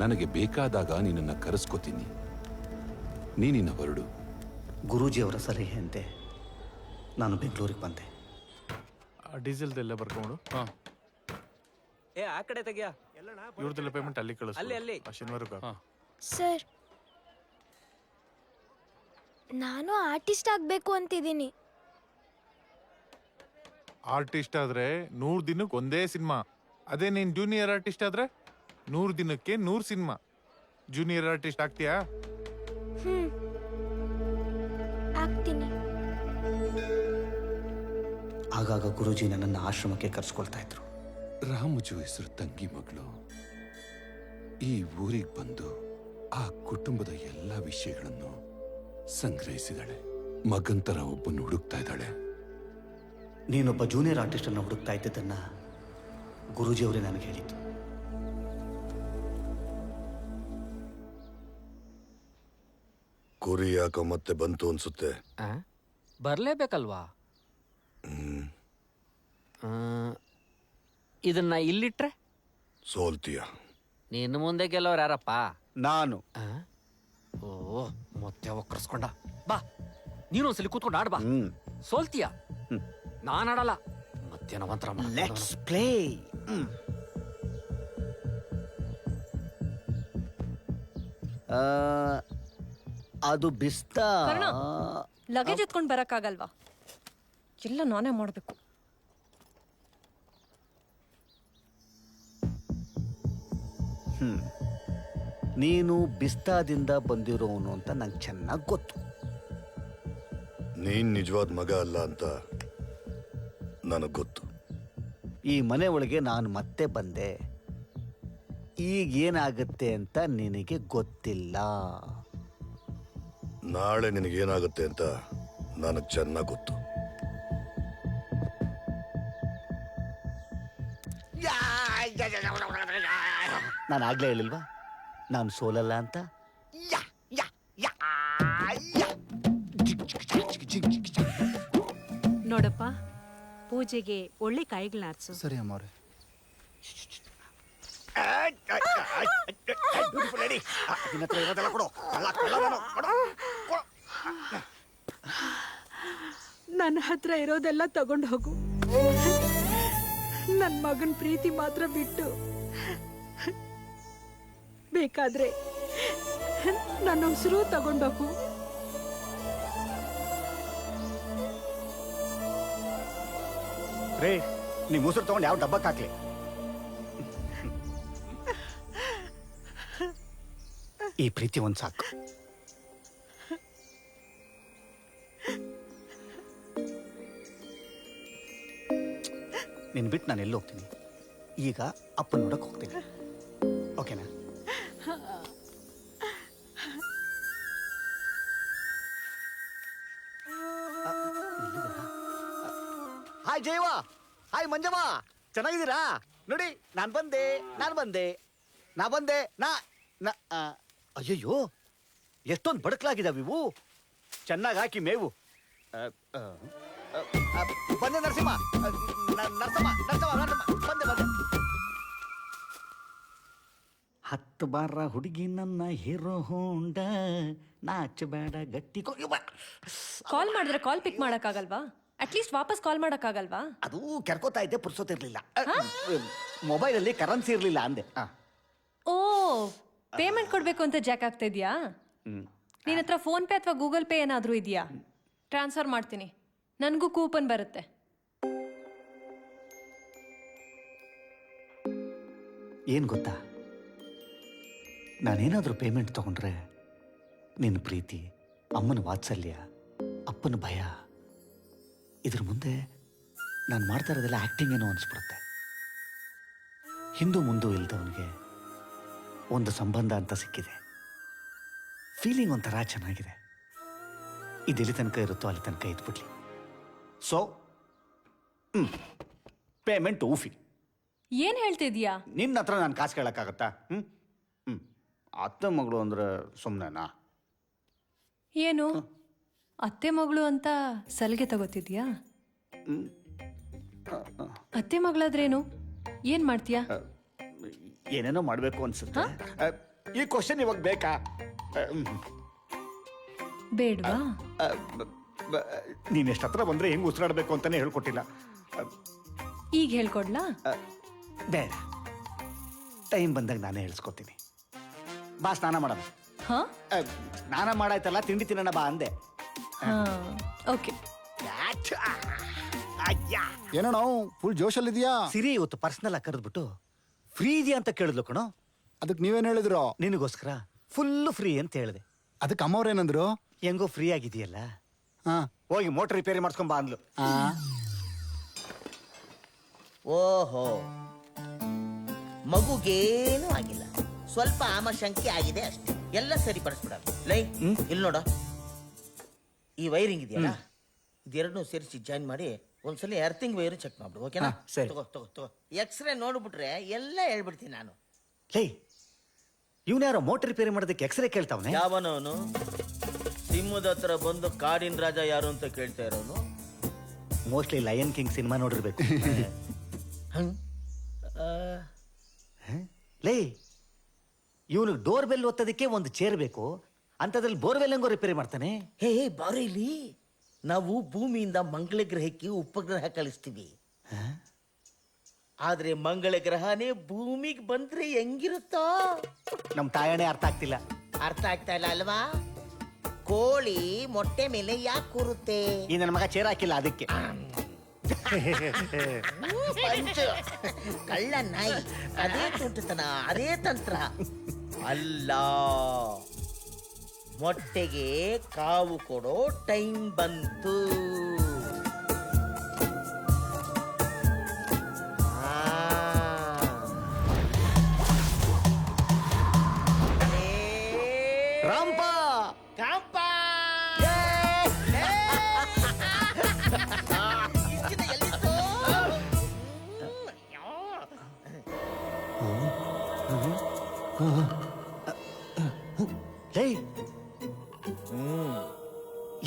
ನನಗೆ ಬೇಕಾದಾಗ ನಿನ್ನನ್ನು ಕರೆಸ್ಕೋತೀನಿ. ನೀನಿನ್ನ ಹೊರಡು. ಗುರೂಜಿಯವರ ಸಲಹೆಯಂತೆ ನಾನು ಬೆಂಗಳೂರಿಗೆ ಬಂದೆ. ಡೀಸೆಲ್ದೆಲ್ಲ ಬರ್ಕೊಂಡು ಏ ಆ ಕಡೆ ತೆಗಿಯಾ, ಇವ್ರದೆಲ್ಲ ಪೇಮೆಂಟ್ ಅಲ್ಲಿ ಕಳಿಸ್. ಅಲ್ಲಿ ಶನಿವಾರಕ್ಕೆ. ಸರ್, ನಾನು ಆರ್ಟಿಸ್ಟ್ ಆಗಬೇಕು ಅಂತಿದ್ದೀನಿ. ಆರ್ಟಿಸ್ಟ್ ಆದ್ರೆ 100 ದಿನಕ್ಕೆ ಒಂದೇ ಸಿನಿಮಾ. ಅದೇ ನೀನ್ ಜೂನಿಯರ್ ಆರ್ಟಿಸ್ಟ್ ಆದ್ರೆ 100 ದಿನಕ್ಕೆ 100 ಸಿನಿಮಾ. Junior artist ಆಗ್ತೀಯಾ? ಆಗ್ತೀನಿ. ಆಗಾಗ ಗುರೂಜಿ ನನ್ನನ್ನು ಆಶ್ರಮಕ್ಕೆ ಕರೆಸ್ಕೊಳ್ತಾ ಇದ್ರು. ರಾಮುಜು ಹೆಸರು ತಂಗಿ ಮಗಳು ಈ ಊರಿಗೆ ಬಂದು ಆ ಕುಟುಂಬದ ಎಲ್ಲ ವಿಷಯಗಳನ್ನು ಸಂಗ್ರಹಿಸಿದಾಳೆ. ಮಗಂತರ ಒಬ್ಬನ್ನು ಹುಡುಕ್ತಾ ಇದ್ದಾಳೆ. ನೀನೊಬ್ಬ ಜೂನಿಯರ್ ಆರ್ಟಿಸ್ಟನ್ನು ಹುಡುಕ್ತಾ ಇದ್ದದನ್ನ ಗುರೂಜಿಯವರೇ ನನಗೆ ಹೇಳಿದ್ದು. ಕುರಿ ಯಾಕೋ ಮತ್ತೆ ಬಂತು ಅನ್ಸುತ್ತೆ. ಬರ್ಲೇಬೇಕಲ್ವಾ? ಇದನ್ನ ಇಲ್ಲಿಟ್ರೆ ಸೋಲ್ತೀಯ. ನಿನ್ನ ಮುಂದೆ ಗೆಲ್ಲೋರು ಯಾರಪ್ಪ? ನಾನು. ಓ ಮತ್ತೆ ಕರ್ಸ್ಕೊಂಡ. ಬಾ, ನೀನೊಂದ್ಸಲಿ ಕೂತ್ಕೊಂಡು ಆಡ್ಬಾ. ಸೋಲ್ತೀಯ, ನಾನು ಆಡಲ್ಲ. ಮತ್ತೇನೋ ಮಂತ್ರ. Let's play. ಅದು ಬಿಸ್ತಾ. ಲಗೇಜ್ ಎತ್ಕೊಂಡು ಬರಕ್ಕಾಗಲ್ವಾ? ಎಲ್ಲ ನಾನೇ ಮಾಡಬೇಕು. ನೀನು ಬಿಸ್ತಾದಿಂದ ಬಂದಿರೋನು ಅಂತ ನಂಗೆ ಚೆನ್ನಾಗಿ ಗೊತ್ತು. ನೀನ್ ನಿಜವಾದ ಮಗ ಅಲ್ಲ ಅಂತ ನನಗೆ ಗೊತ್ತು. ಈ ಮನೆ ಒಳಗೆ ನಾನು ಮತ್ತೆ ಬಂದೆ. ಈಗೇನಾಗುತ್ತೆ ಅಂತ ನಿನಗೆ ಗೊತ್ತಿಲ್ಲ. ನಾಳೆ ನಿನಗೇನಾಗುತ್ತೆ ಅಂತ ನನಗೆ ಚೆನ್ನಾಗಿ ಗೊತ್ತು. ನಾನು ಆಗ್ಲೇ ಹೇಳಿಲ್ವಾ ನಾನು ಸೋಲಲ್ಲ ಅಂತ? ನೋಡಪ್ಪ, ಪೂಜೆಗೆ ಒಳ್ಳೆ ಕಾಯಿಗಳನ್ನ ಆರ್ಸು. ಸರಿ ಅಮ್ಮವ್ರೆ. ನನ್ನ ಹತ್ರ ಇರೋದೆಲ್ಲ ತಗೊಂಡು ಹೋಗು. ನನ್ನ ಮಗನ ಪ್ರೀತಿ ಮಾತ್ರ ಬಿಟ್ಟು, ಬೇಕಾದ್ರೆ ನನ್ನ ಉಸಿರು ತಗೊಂಡೋಗು. ರೇ, ನೀವು ಉಸಿರು ತಗೊಂಡು ಯಾವ ಡಬ್ಬಕ್ಕೆ ಹಾಕ್ಲಿ? ಈ ಪ್ರೀತಿ ಒಂದು ಸಾಕು. ನಿನ್ ಬಿಟ್ಟು ನಾನು ಎಲ್ಲಿ ಹೋಗ್ತೀನಿ? ಈಗ ಅಪ್ಪನ ನೋಡಕ್ ಹೋಗ್ತೀನಿ. ಓಕೆನಾ? ಹಾಯ್ ಜಯವ, ಹಾಯ್ ಮಂಜವ್ವ, ಚೆನ್ನಾಗಿದ್ದೀರಾ? ನೋಡಿ ನಾನು ಬಂದೆ. ಅಯ್ಯಯ್ಯೋ, ಎಷ್ಟೊಂದು ಬಡಕಲಾಗಿದ್ದಾವೆ ಇವು. ಚೆನ್ನಾಗಿ ಹಾಕಿ ಮೇವು. ಬಂದೆ ನರಸಿಂಹ, ಬಂದೆ. 10 ಬಾರ ಹುಡುಗಿ ನನ್ನ ಹೀರೋ ಹೋಂಡ, ನಾಚಬೇಡ ಗಟ್ಟಿ. ಕಾಲ್ ಮಾಡಿದ್ರೆ ಕಾಲ್ ಪಿಕ್ ಮಾಡಕ್ಕಾಗಲ್ವಾ? ಅಟ್ಲೀಸ್ಟ್ ವಾಪಸ್ ಕಾಲ್ ಮಾಡಕ್ಕಾಗಲ್ವಾ? ಅದು ಕೆರ್ಕೋತಾ ಇದ್ದೆ, ಪುರ್ಸೋತಿರ್ಲಿಲ್ಲ. ಮೊಬೈಲಲ್ಲಿ ಕರೆನ್ಸಿ ಇರಲಿಲ್ಲ ಅಂದೆ. ಓ, ಪೇಮೆಂಟ್ ಕೊಡ್ಬೇಕು ಅಂತ ಜಾಕ್ ಆಗ್ತಾ ಇದೆಯಾ? ನಿನ್ನ ಹತ್ರ ಫೋನ್ ಪೇ ಅಥವಾ ಗೂಗಲ್ ಪೇ ಏನಾದರೂ ಇದೆಯಾ? ಟ್ರಾನ್ಸ್ಫರ್ ಮಾಡ್ತೀನಿ, ನನಗೂ ಕೂಪನ್ ಬರುತ್ತೆ. ಏನು ಗೊತ್ತಾ, ನಾನೇನಾದರೂ ಪೇಮೆಂಟ್ ತಗೊಂಡ್ರೆ ನಿನ್ನ ಪ್ರೀತಿ, ಅಮ್ಮನ ವಾತ್ಸಲ್ಯ, ಅಪ್ಪನ ಭಯ, ಇದ್ರ ಮುಂದೆ ನಾನು ಮಾಡ್ತಾ ಇರೋದೆಲ್ಲ ಆ್ಯಕ್ಟಿಂಗ್ ಏನೋ ಅನಿಸ್ಬಿಡುತ್ತೆ. ಹಿಂದೂ ಮುಂದೂ ಇಲ್ದವನಿಗೆ ಒಂದು ಸಂಬಂಧ ಅಂತ ಸಿಕ್ಕಿದೆ. ಫೀಲಿಂಗ್ ಒಂಥರ ಚೆನ್ನಾಗಿದೆ. ಇದೆಲ್ಲಿ ತನಕ ಇರುತ್ತೋ ಅಲ್ಲಿ ತನಕ ಇದ್ಬಿಡ್ಲಿ. So payment ಊಫಿ. ಏನು ಹೇಳ್ತಿದ್ಯಾ? ನಿನ್ನ ಹತ್ರ ನಾನು ಕಾಸು ಕೇಳೋಕ್ಕಾಗತ್ತಾ? ಅತ್ತೆ ಮಗಳು ಅಂದ್ರೆ ಸುಮ್ಮನೆನಾ? ಏನು ಅತ್ತೆ ಮಗಳು ಅಂತ ಸಲಿಗೆ ತಗೋತಿದ್ಯಾ? ಅತ್ತೆ ಮಗಳಾದ್ರೇನು? ಏನ್ ಮಾಡ್ತೀಯಾ? ಏನೇನೋ ಮಾಡಬೇಕು ಅನ್ಸುತ್ತೆ. ಈ ಕ್ವಶನ್ ಇವಾಗ ಬೇಕಾ? ಬೇಡ್ವಾ? ನೀನ್ ಎಷ್ಟು ಹತ್ರ ಬಂದ್ರೆ ಹೆಂಗ್ ಉಸಿರಾಡ್ಬೇಕು ಅಂತಾನೆ ಹೇಳ್ಕೊಟ್ಟಿಲ್ಲ. ಈಗ ಹೇಳ್ಕೊಡ್ಲಾ? ಬೇಡ, ಟೈಮ್ ಬಂದಾಗ ನಾನೇ ಹೇಳ್ಸ್ಕೊತೀನಿ. ಬಾ ಸ್ನಾನ ಮಾಡೋಣ. ಹಾ, ಸ್ನಾನ ಮಾಡಾಯ್ತಲ್ಲ, ತಿಂಡಿ ತಿನ್ನೋಣ ಬಾ ಅಂದೆ. ಓಕೆ. ಏನೋ ಫುಲ್ ಜೋಶಲ್ಲಿ ಇದೆಯಾ? ಸಿರಿ ಇವತ್ತು ಪರ್ಸನಲ್ ಆಗಿ ಕರೆದ್ಬಿಟ್ಟು ಫ್ರೀ ಇದೆಯಾ ಅಂತ ಕೇಳಿದ್ಲು ಕಣೋ. ಅದಕ್ಕೆ ನೀವೇನ್ ಹೇಳಿದ್ರು? ನಿನಗೋಸ್ಕರ ಫುಲ್ ಫ್ರೀ ಅಂತ ಹೇಳಿದೆ. ಅದಕ್ಕೆ ಅಮ್ಮವ್ರೇನಂದ್ರು? ಹೆಂಗೋ ಫ್ರೀ ಆಗಿದೆಯಲ್ಲ, ಹೋಗಿ ಮೋಟರ್ ರಿಪೇರಿ ಮಾಡಿಸ್ಕೊಂಬ ಅಂದ್ಲು. ಓಹೋ, ಮಗುಗೇನೂ ಆಗಿಲ್ಲ, ಸ್ವಲ್ಪ ಆಮಶಂಕೆ ಆಗಿದೆ ಅಷ್ಟೇ. ಎಲ್ಲ ಸರಿಪಡಿಸ್ಬಿಡ. ಲೈ ಇಲ್ಲಿ ನೋಡ, ಈ ವೈರಿಂಗ್ ಇದೆಯಲ್ಲ, ಇದೆರಡನ್ನೂ ಸೇರಿಸಿ ಜಾಯಿನ್ ಮಾಡಿ ಒಂದ್ಸಲ ಎರ್ತಿಂಗ್ ವೈರ್ ಚೆಕ್ ಮಾಡ್ಬಿಡು. ಓಕೆನಾ? ಸರಿ. ತಗೋ. ಎಕ್ಸ್ರೇ ನೋಡ್ಬಿಟ್ರೆ ಎಲ್ಲ ಹೇಳ್ಬಿಡ್ತೀನಿ ನಾನು. ಲೇ, ಇವನ್ಯಾರೋ ಮೋಟರ್ ರಿಪೇರಿ ಮಾಡೋದಕ್ಕೆ ಎಕ್ಸ್ರೇ ಕೇಳ್ತಾವನೆ. ಯಾವನವನು? ಸಿಂಹದ ಹತ್ರ ಬಂದು ಕಾಡಿನ ರಾಜ ಯಾರು ಅಂತ ಕೇಳ್ತಾ ಇರೋನು. ಮೋಸ್ಟ್ಲಿ ಲಯನ್ ಕಿಂಗ್ ಸಿನಿಮಾ ನೋಡಿರ್ಬೇಕು. ಲೇ, ಇವನು ಡೋರ್ ಬೆಲ್ ಒತ್ತೋದಕ್ಕೆ ಒಂದು ಚೇರ್ ಬೇಕು, ಅಂತದ್ರಲ್ಲಿ ಬೋರ್ವೆಲ್ ಹೆಂಗೋ ರಿಪೇರಿ ಮಾಡ್ತಾನೆ. ಹೇ ಬಾರಿ ಇಲ್ಲಿ, ನಾವು ಭೂಮಿಯಿಂದ ಮಂಗಳ ಗ್ರಹಕ್ಕೆ ಉಪಗ್ರಹ ಕಳಿಸ್ತೀವಿ. ಆದ್ರೆ ಮಂಗಳ ಗ್ರಹನೇ ಭೂಮಿಗೆ ಬಂದ್ರೆ ಹೆಂಗಿರುತ್ತೋ ನಮ್ ತಾಯಣೆ ಅರ್ಥ ಆಗ್ತಿಲ್ಲ. ಅರ್ಥ ಆಗ್ತಾ ಇಲ್ಲ ಅಲ್ವಾ? ಕೋಳಿ ಮೊಟ್ಟೆ ಮೇಲೆ ಯಾಕೆ ಕೂರುತ್ತೆ? ಈ ನನ್ನ ಮಗ ಚೇರ್ ಹಾಕಿಲ್ಲ ಅದಕ್ಕೆ. ಪಂಚು, ಕಳ್ಳ ನಾಯಿ, ಅದೇ ತುಂಟತನ, ಅದೇ ತಂತ್ರ ಅಲ್ಲ. ಮೊಟ್ಟೆಗೆ ಕಾವು ಕೊಡೋ ಟೈಮ್ ಬಂತು. ರಾಂಪ ಕಾಂಪ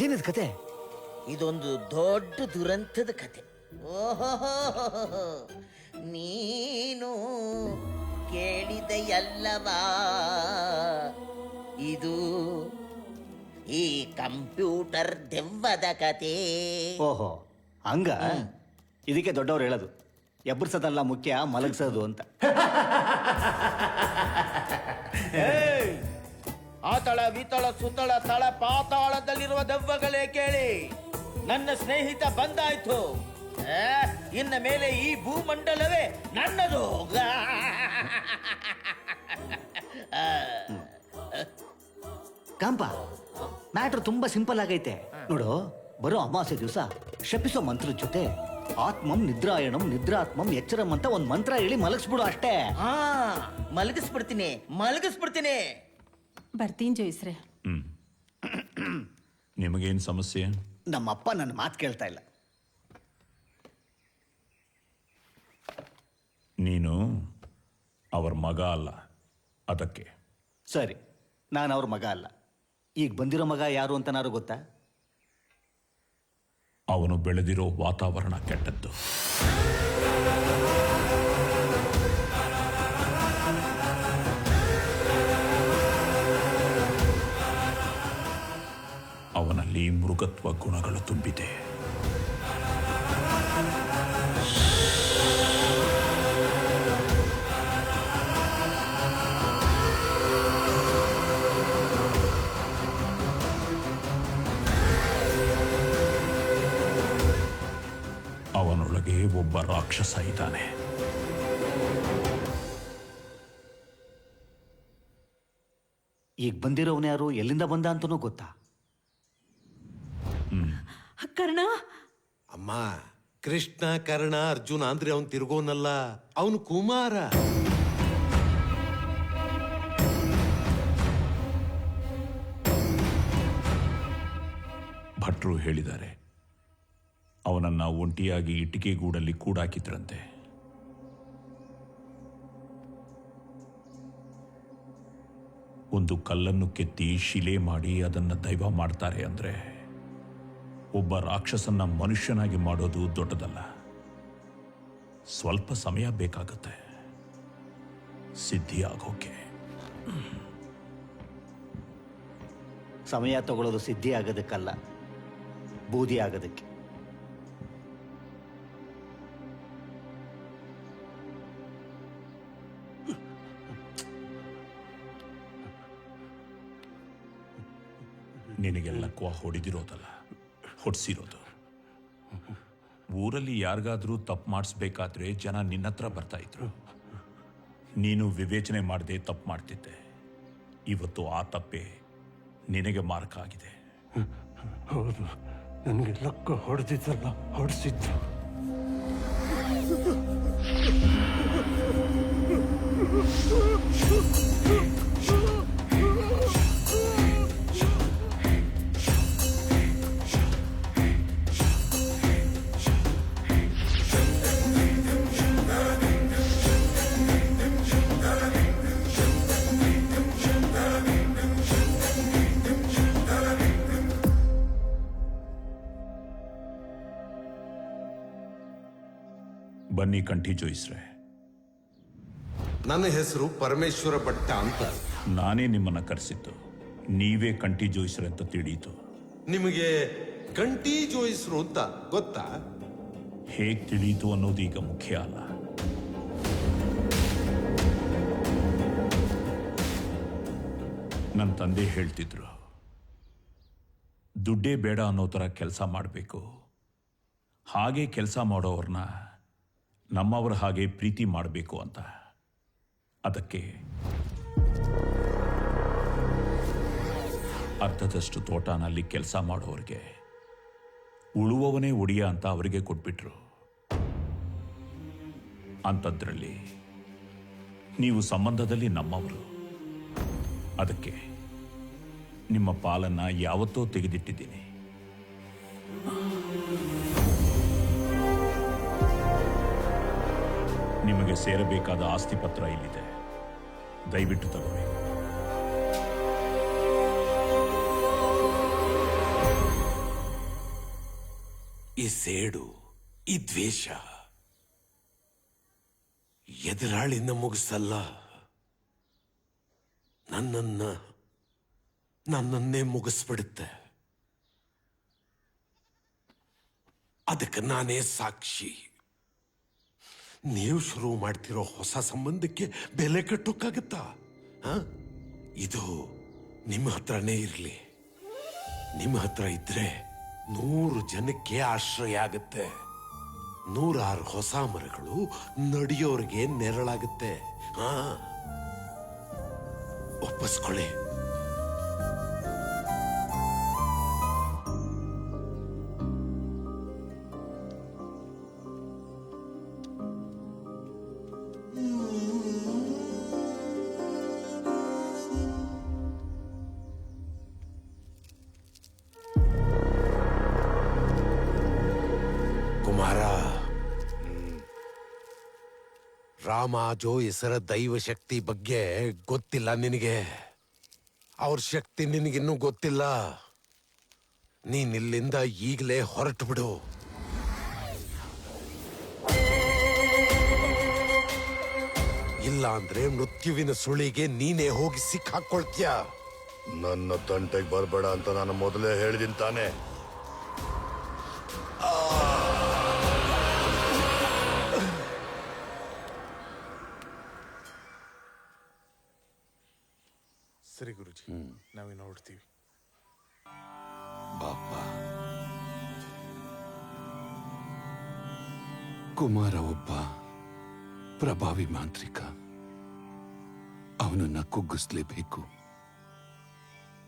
ಏನಿದ್ ಕತೆ? ಇದೊಂದು ದೊಡ್ಡ ದುರಂತದ ಕತೆ. ಓಹೋ, ನೀನು ಕೇಳಿದೆಯಲ್ಲವಾ, ಇದು ಈ ಕಂಪ್ಯೂಟರ್ ದೆವ್ವದ ಕತೆ. ಓಹೋ, ಹಂಗ? ಇದಕ್ಕೆ ದೊಡ್ಡವ್ರು ಹೇಳೋದು ಎಬ್ಬರ್ಸೋದಲ್ಲ ಮುಖ್ಯ, ಮಲಗಿಸೋದು ಅಂತ. ಆತಳ ವಿತಳ ಸುತಳ ತಳ ಪಾತಾಳದಲ್ಲಿರುವ ದೆವ್ವಗಳೇ ಕೇಳಿ, ನನ್ನ ಸ್ನೇಹಿತ ಬಂದಾಯ್ತು. ಇನ್ನ ಮೇಲೆ ಈ ಭೂಮಂಡಲವೇ ನನ್ನದು. ಕಾಂಪ, ಮ್ಯಾಟ್ರ್ ತುಂಬಾ ಸಿಂಪಲ್ ಆಗೈತೆ ನೋಡು. ಬರೋ ಅಮಾವಾಸ್ಯೆ ದಿವಸ ಶಪಿಸೋ ಮಂತ್ರದ ಜೊತೆ ಆತ್ಮಂ ನಿದ್ರಾಯಣಂ ನಿದ್ರಾತ್ಮಂ ಎಚ್ಚರಂ ಅಂತ ಒಂದ್ ಮಂತ್ರ ಹೇಳಿ ಮಲಗಿಸ್ಬಿಡು ಅಷ್ಟೇ. ಮಲಗಿಸ್ಬಿಡ್ತೀನಿ. ಬರ್ತೀನಿ ಜೋಯಿಸ್ರೆ. ನಿಮಗೇನು ಸಮಸ್ಯೆ? ನಮ್ಮಪ್ಪ ನನ್ನ ಮಾತು ಕೇಳ್ತಾ ಇಲ್ಲ. ನೀನು ಅವ್ರ ಮಗ ಅಲ್ಲ, ಅದಕ್ಕೆ. ಸರಿ, ನಾನು ಅವ್ರ ಮಗ ಅಲ್ಲ. ಈಗ ಬಂದಿರೋ ಮಗ ಯಾರು ಅಂತನಾರು ಗೊತ್ತಾ? ಅವನು ಬೆಳೆದಿರೋ ವಾತಾವರಣ ಕೆಟ್ಟದ್ದು. ಅವನಲ್ಲಿ ಮೃಗತ್ವ ಗುಣಗಳು ತುಂಬಿದೆ. ಅವನೊಳಗೆ ಒಬ್ಬ ರಾಕ್ಷಸ ಇದ್ದಾನೆ. ಈಗ ಬಂದಿರೋವನು ಯಾರು, ಎಲ್ಲಿಂದ ಬಂದ ಅಂತನೂ ಗೊತ್ತಾ? ಕರ್ಣ. ಅಮ್ಮ, ಕೃಷ್ಣ ಕರ್ಣ ಅರ್ಜುನ ಅಂದ್ರೆ ಅವನ್ ತಿರ್ಗೋನಲ್ಲ, ಅವನು ಕುಮಾರ. ಭಟ್ರು ಹೇಳಿದ್ದಾರೆ, ಅವನನ್ನ ಒಂಟಿಯಾಗಿ ಇಟ್ಟಿಗೆ ಗೂಡಲ್ಲಿ ಕೂಡಾಕಿದ್ರಂತೆ. ಒಂದು ಕಲ್ಲನ್ನು ಕೆತ್ತಿ ಶಿಲೆ ಮಾಡಿ ಅದನ್ನ ದೈವ ಮಾಡ್ತಾರೆ ಅಂದ್ರೆ, ಒಬ್ಬ ರಾಕ್ಷಸನ್ನ ಮನುಷ್ಯನಾಗಿ ಮಾಡೋದು ದೊಡ್ಡದಲ್ಲ. ಸ್ವಲ್ಪ ಸಮಯ ಬೇಕಾಗುತ್ತೆ ಸಿದ್ಧಿ ಆಗೋಕೆ. ಸಮಯ ತಗೊಳ್ಳೋದು ಸಿದ್ಧಿ ಆಗೋದಕ್ಕಲ್ಲ, ಬೂದಿ ಆಗೋದಕ್ಕೆ. ನಿನಗೆಲ್ಲ ಹೊಡೆದಿರೋದಲ್ಲ, ಹೊಡ್ಸಿರೋದು. ಊರಲ್ಲಿ ಯಾರಿಗಾದ್ರೂ ತಪ್ಪು ಮಾಡಿಸ್ಬೇಕಾದ್ರೆ ಜನ ನಿನ್ನ ಹತ್ರ ಬರ್ತಾ ಇದ್ರು. ನೀನು ವಿವೇಚನೆ ಮಾಡದೆ ತಪ್ಪು ಮಾಡ್ತಿದ್ದೆ. ಇವತ್ತು ಆ ತಪ್ಪೇ ನಿನಗೆ ಮಾರ್ಕ ಆಗಿದೆ. ಹೌದು, ನನಗೆ ಲಕ್ಕ ಹೊಡೆದಿದ್ದಲ್ಲ, ಹೊಡೆಸಿದ್ರು. ಬನ್ನಿ ಕಂಠಿ ಜೋಯಿಸ್ರೆ. ನನ್ನ ಹೆಸರು ಪರಮೇಶ್ವರ ಭಟ್ಟ ಅಂತ. ನಾನೇ ನಿಮ್ಮನ್ನ ಕರೆಸಿದ್ದು. ನೀವೇ ಕಂಠಿ ಜೋಯಿಸ್ರೆ ಅಂತ ತಿಳಿಯಿತು. ನಿಮಗೆ ಕಂಠಿ ಜೋಯಿಸ್ರು ಅಂತ ಗೊತ್ತಾ? ಹೇಗ್ ತಿಳಿಯಿತು ಅನ್ನೋದು ಈಗ ಮುಖ್ಯ ಅಲ್ಲ. ನನ್ನ ತಂದೆ ಹೇಳ್ತಿದ್ರು, ದುಡ್ಡೇ ಬೇಡ ಅನ್ನೋ ಥರ ಕೆಲಸ ಮಾಡಬೇಕು. ಹಾಗೆ ಕೆಲಸ ಮಾಡೋವ್ರನ್ನ ನಮ್ಮವ್ರ ಹಾಗೆ ಪ್ರೀತಿ ಮಾಡಬೇಕು ಅಂತ. ಅದಕ್ಕೆ ಅರ್ಧದಷ್ಟು ತೋಟನಲ್ಲಿ ಕೆಲಸ ಮಾಡೋರಿಗೆ ಉಳುವವನೇ ಒಡಿಯ ಅಂತ ಅವರಿಗೆ ಕೊಟ್ಬಿಟ್ರು. ಅಂಥದ್ರಲ್ಲಿ ನೀವು ಸಂಬಂಧದಲ್ಲಿ ನಮ್ಮವರು. ಅದಕ್ಕೆ ನಿಮ್ಮ ಪಾಲನ್ನ ಯಾವತ್ತೋ ತೆಗೆದಿಟ್ಟಿದ್ದೀನಿ. ನಿಮಗೆ ಸೇರಬೇಕಾದ ಆಸ್ತಿ ಪತ್ರ ಇಲ್ಲಿದೆ, ದಯವಿಟ್ಟು ತಗೊಳ್ಳಿ. ಈ ಸೇಡು, ಈ ದ್ವೇಷ ಎದುರಾಳಿನ ಮುಗಿಸಲ್ಲ, ನನ್ನನ್ನೇ ಮುಗಿಸ್ಬಿಡುತ್ತೆ. ಅದಕ್ಕೆ ನಾನೇ ಸಾಕ್ಷಿ. ನೀವು ಶುರು ಮಾಡ್ತಿರೋ ಹೊಸ ಸಂಬಂಧಕ್ಕೆ ಬೆಲೆ ಕಟ್ಟೋಕ್ಕಾಗತ್ತಾ? ಇದು ನಿಮ್ಮ ಹತ್ರನೇ ಇರಲಿ. ನಿಮ್ಮ ಹತ್ರ ಇದ್ರೆ 100 ಜನಕ್ಕೆ ಆಶ್ರಯ ಆಗುತ್ತೆ. 106 ಹೊಸ ಮರಗಳು ನಡೆಯೋರಿಗೆ ನೆರಳಾಗುತ್ತೆ. ಒಪ್ಪಿಸ್ಕೊಳ್ಳಿ. ರಾಮ ಜೋಯಿಸರ ದೈವ ಶಕ್ತಿ ಬಗ್ಗೆ ಗೊತ್ತಿಲ್ಲ ನಿನಗೆ. ಅವ್ರ ಶಕ್ತಿ ನಿನಗಿನ್ನೂ ಗೊತ್ತಿಲ್ಲ. ನೀನಿಲ್ಲಿಂದ ಈಗಲೇ ಹೊರಟು ಬಿಡು. ಇಲ್ಲ ಅಂದ್ರೆ ಮೃತ್ಯುವಿನ ಸುಳಿಗೆ ನೀನೇ ಹೋಗಿ ಸಿಕ್ಕಾಕೊಳ್ತೀಯ. ನನ್ನ ತಂಟೆಗೆ ಬರಬೇಡ ಅಂತ ನಾನು ಮೊದಲೇ ಹೇಳಿದ್ದೀನಿ ತಾನೆ. ಸರಿ ಗುರುಜಿ, ನಾವಿನ್ನು ಹೊರಡ್ತೀವಿ. ಬಾಪ, ಕುಮಾರ ಒಬ್ಬ ಪ್ರಭಾವಿ ಮಾಂತ್ರಿಕ. ಅವನನ್ನ ಕುಗ್ಗಿಸ್ಲೇಬೇಕು.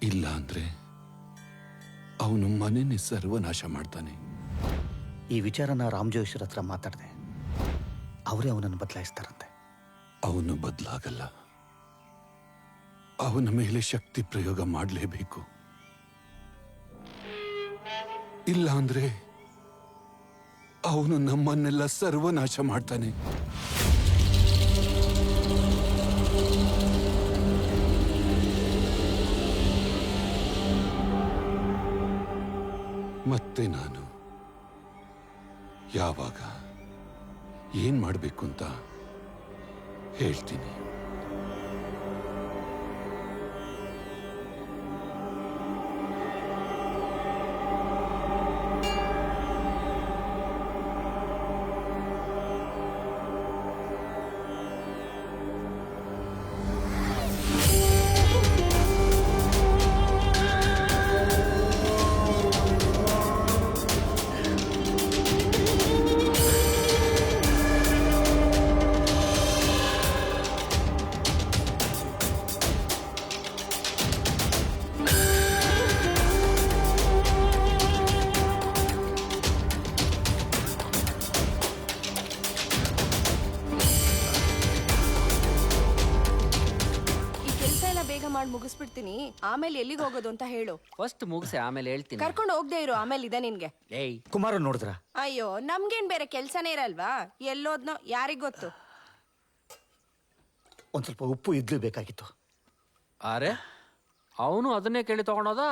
ಇಲ್ಲ ಅಂದ್ರೆ ಅವನು ಮನೆನೇ ಸರ್ವನಾಶ ಮಾಡ್ತಾನೆ. ಈ ವಿಚಾರನ ರಾಮ್ ಜೋಯಿಸ್ರ ಹತ್ರ ಮಾತಾಡಿದೆ. ಅವರೇ ಅವನನ್ನು ಬದಲಾಯಿಸ್ತಾರಂತೆ. ಅವನು ಬದಲಾಗಲ್ಲ. ಅವನ ಮೇಲೆ ಶಕ್ತಿ ಪ್ರಯೋಗ ಮಾಡಲೇಬೇಕು. ಇಲ್ಲ ಅಂದ್ರೆ ಅವನು ನಮ್ಮನ್ನೆಲ್ಲ ಸರ್ವನಾಶ ಮಾಡ್ತಾನೆ. ಮತ್ತೆ ನಾನು ಯಾವಾಗ ಏನ್ ಮಾಡಬೇಕು ಅಂತ ಹೇಳ್ತೀನಿ. ಮುಗಿಸ್ಬಿಡ್ತೀನಿ, ಆಮೇಲೆ ಎಲ್ಲಿಗೆ ಹೋಗೋದು ಅಂತ ಹೇಳು. ಫಸ್ಟ್ ಮುಗಿಸಿ ಆಮೇಲೆ ಹೇಳ್ತೀನಿ. ಕರ್ಕೊಂಡು ಹೋಗದೆ ಇರು, ಆಮೇಲೆ ಇದೆ ನಿನ್ಗೆ. ಏಯ್ ಕುಮಾರ ನೋಡಿದ್ರ? ಅಯ್ಯೋ, ನಮ್ಗೇನ್ ಬೇರೆ ಕೆಲ್ಸನೇ ಇರಲ್ವಾ? ಎಲ್ಲೋದ್ನೋ ಯಾರಿಗ್ ಗೊತ್ತು. ಒಂದ್ ಸ್ವಲ್ಪ ಉಪ್ಪು ಇದ್ಲು ಬೇಕಾಗಿತ್ತು. ಅರೆ ಅವನು ಅದನ್ನೇ ಕೇಳಿ ತಗೊಂಡೋದ.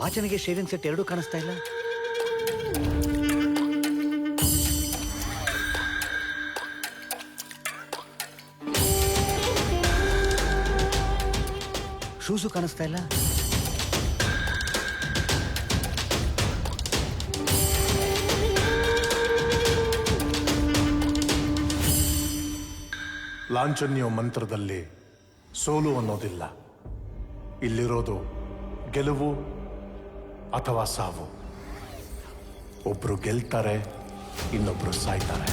ಬಾಚನಿಗೆ ಶೇವಿಂಗ್ ಸೆಟ್ ಎರಡೂ ಕಾಣಿಸ್ತಾ ಇಲ್ಲ. ಶೂಸು ಕಾಣಿಸ್ತಾ ಇಲ್ಲ. ಲಾಂಛನ್ಯ ಮಂತ್ರದಲ್ಲಿ ಸೋಲು ಅನ್ನೋದಿಲ್ಲ. ಇಲ್ಲಿರೋದು ಗೆಲುವು ಅಥವಾ ಸಾವು. ಒಬ್ರು ಗೆಲ್ತಾರೆ, ಇನ್ನೊಬ್ರು ಸಾಯ್ತಾರೆ.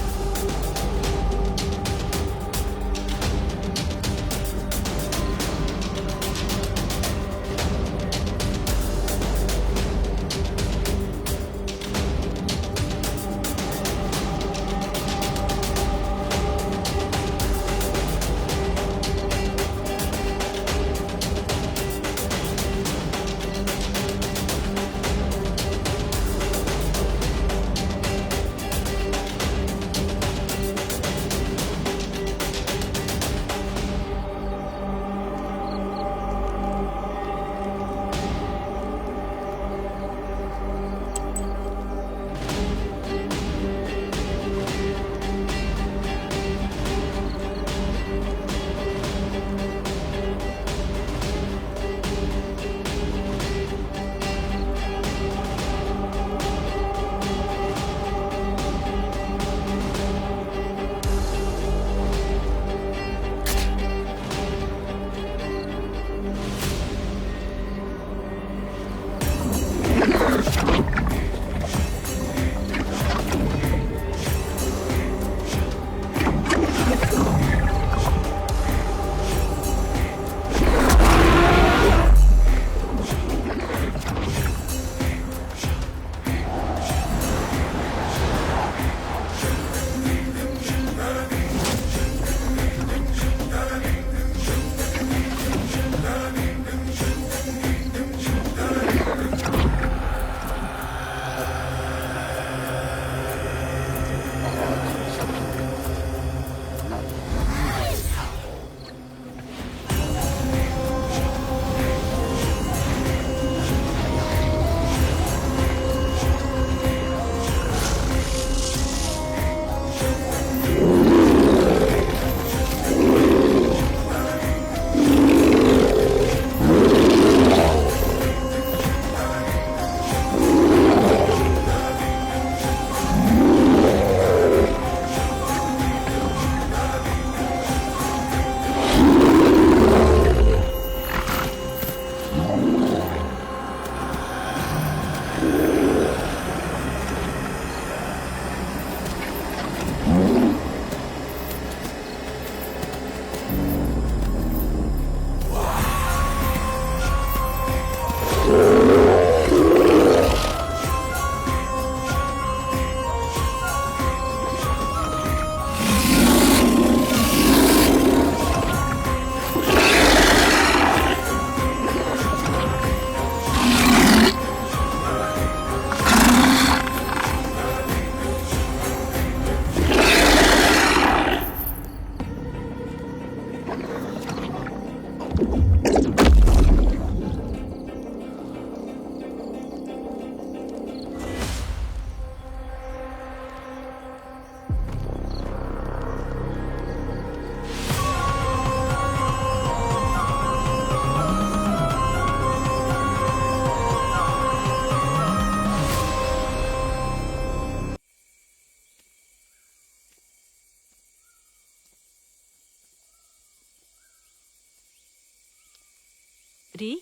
ರೀ,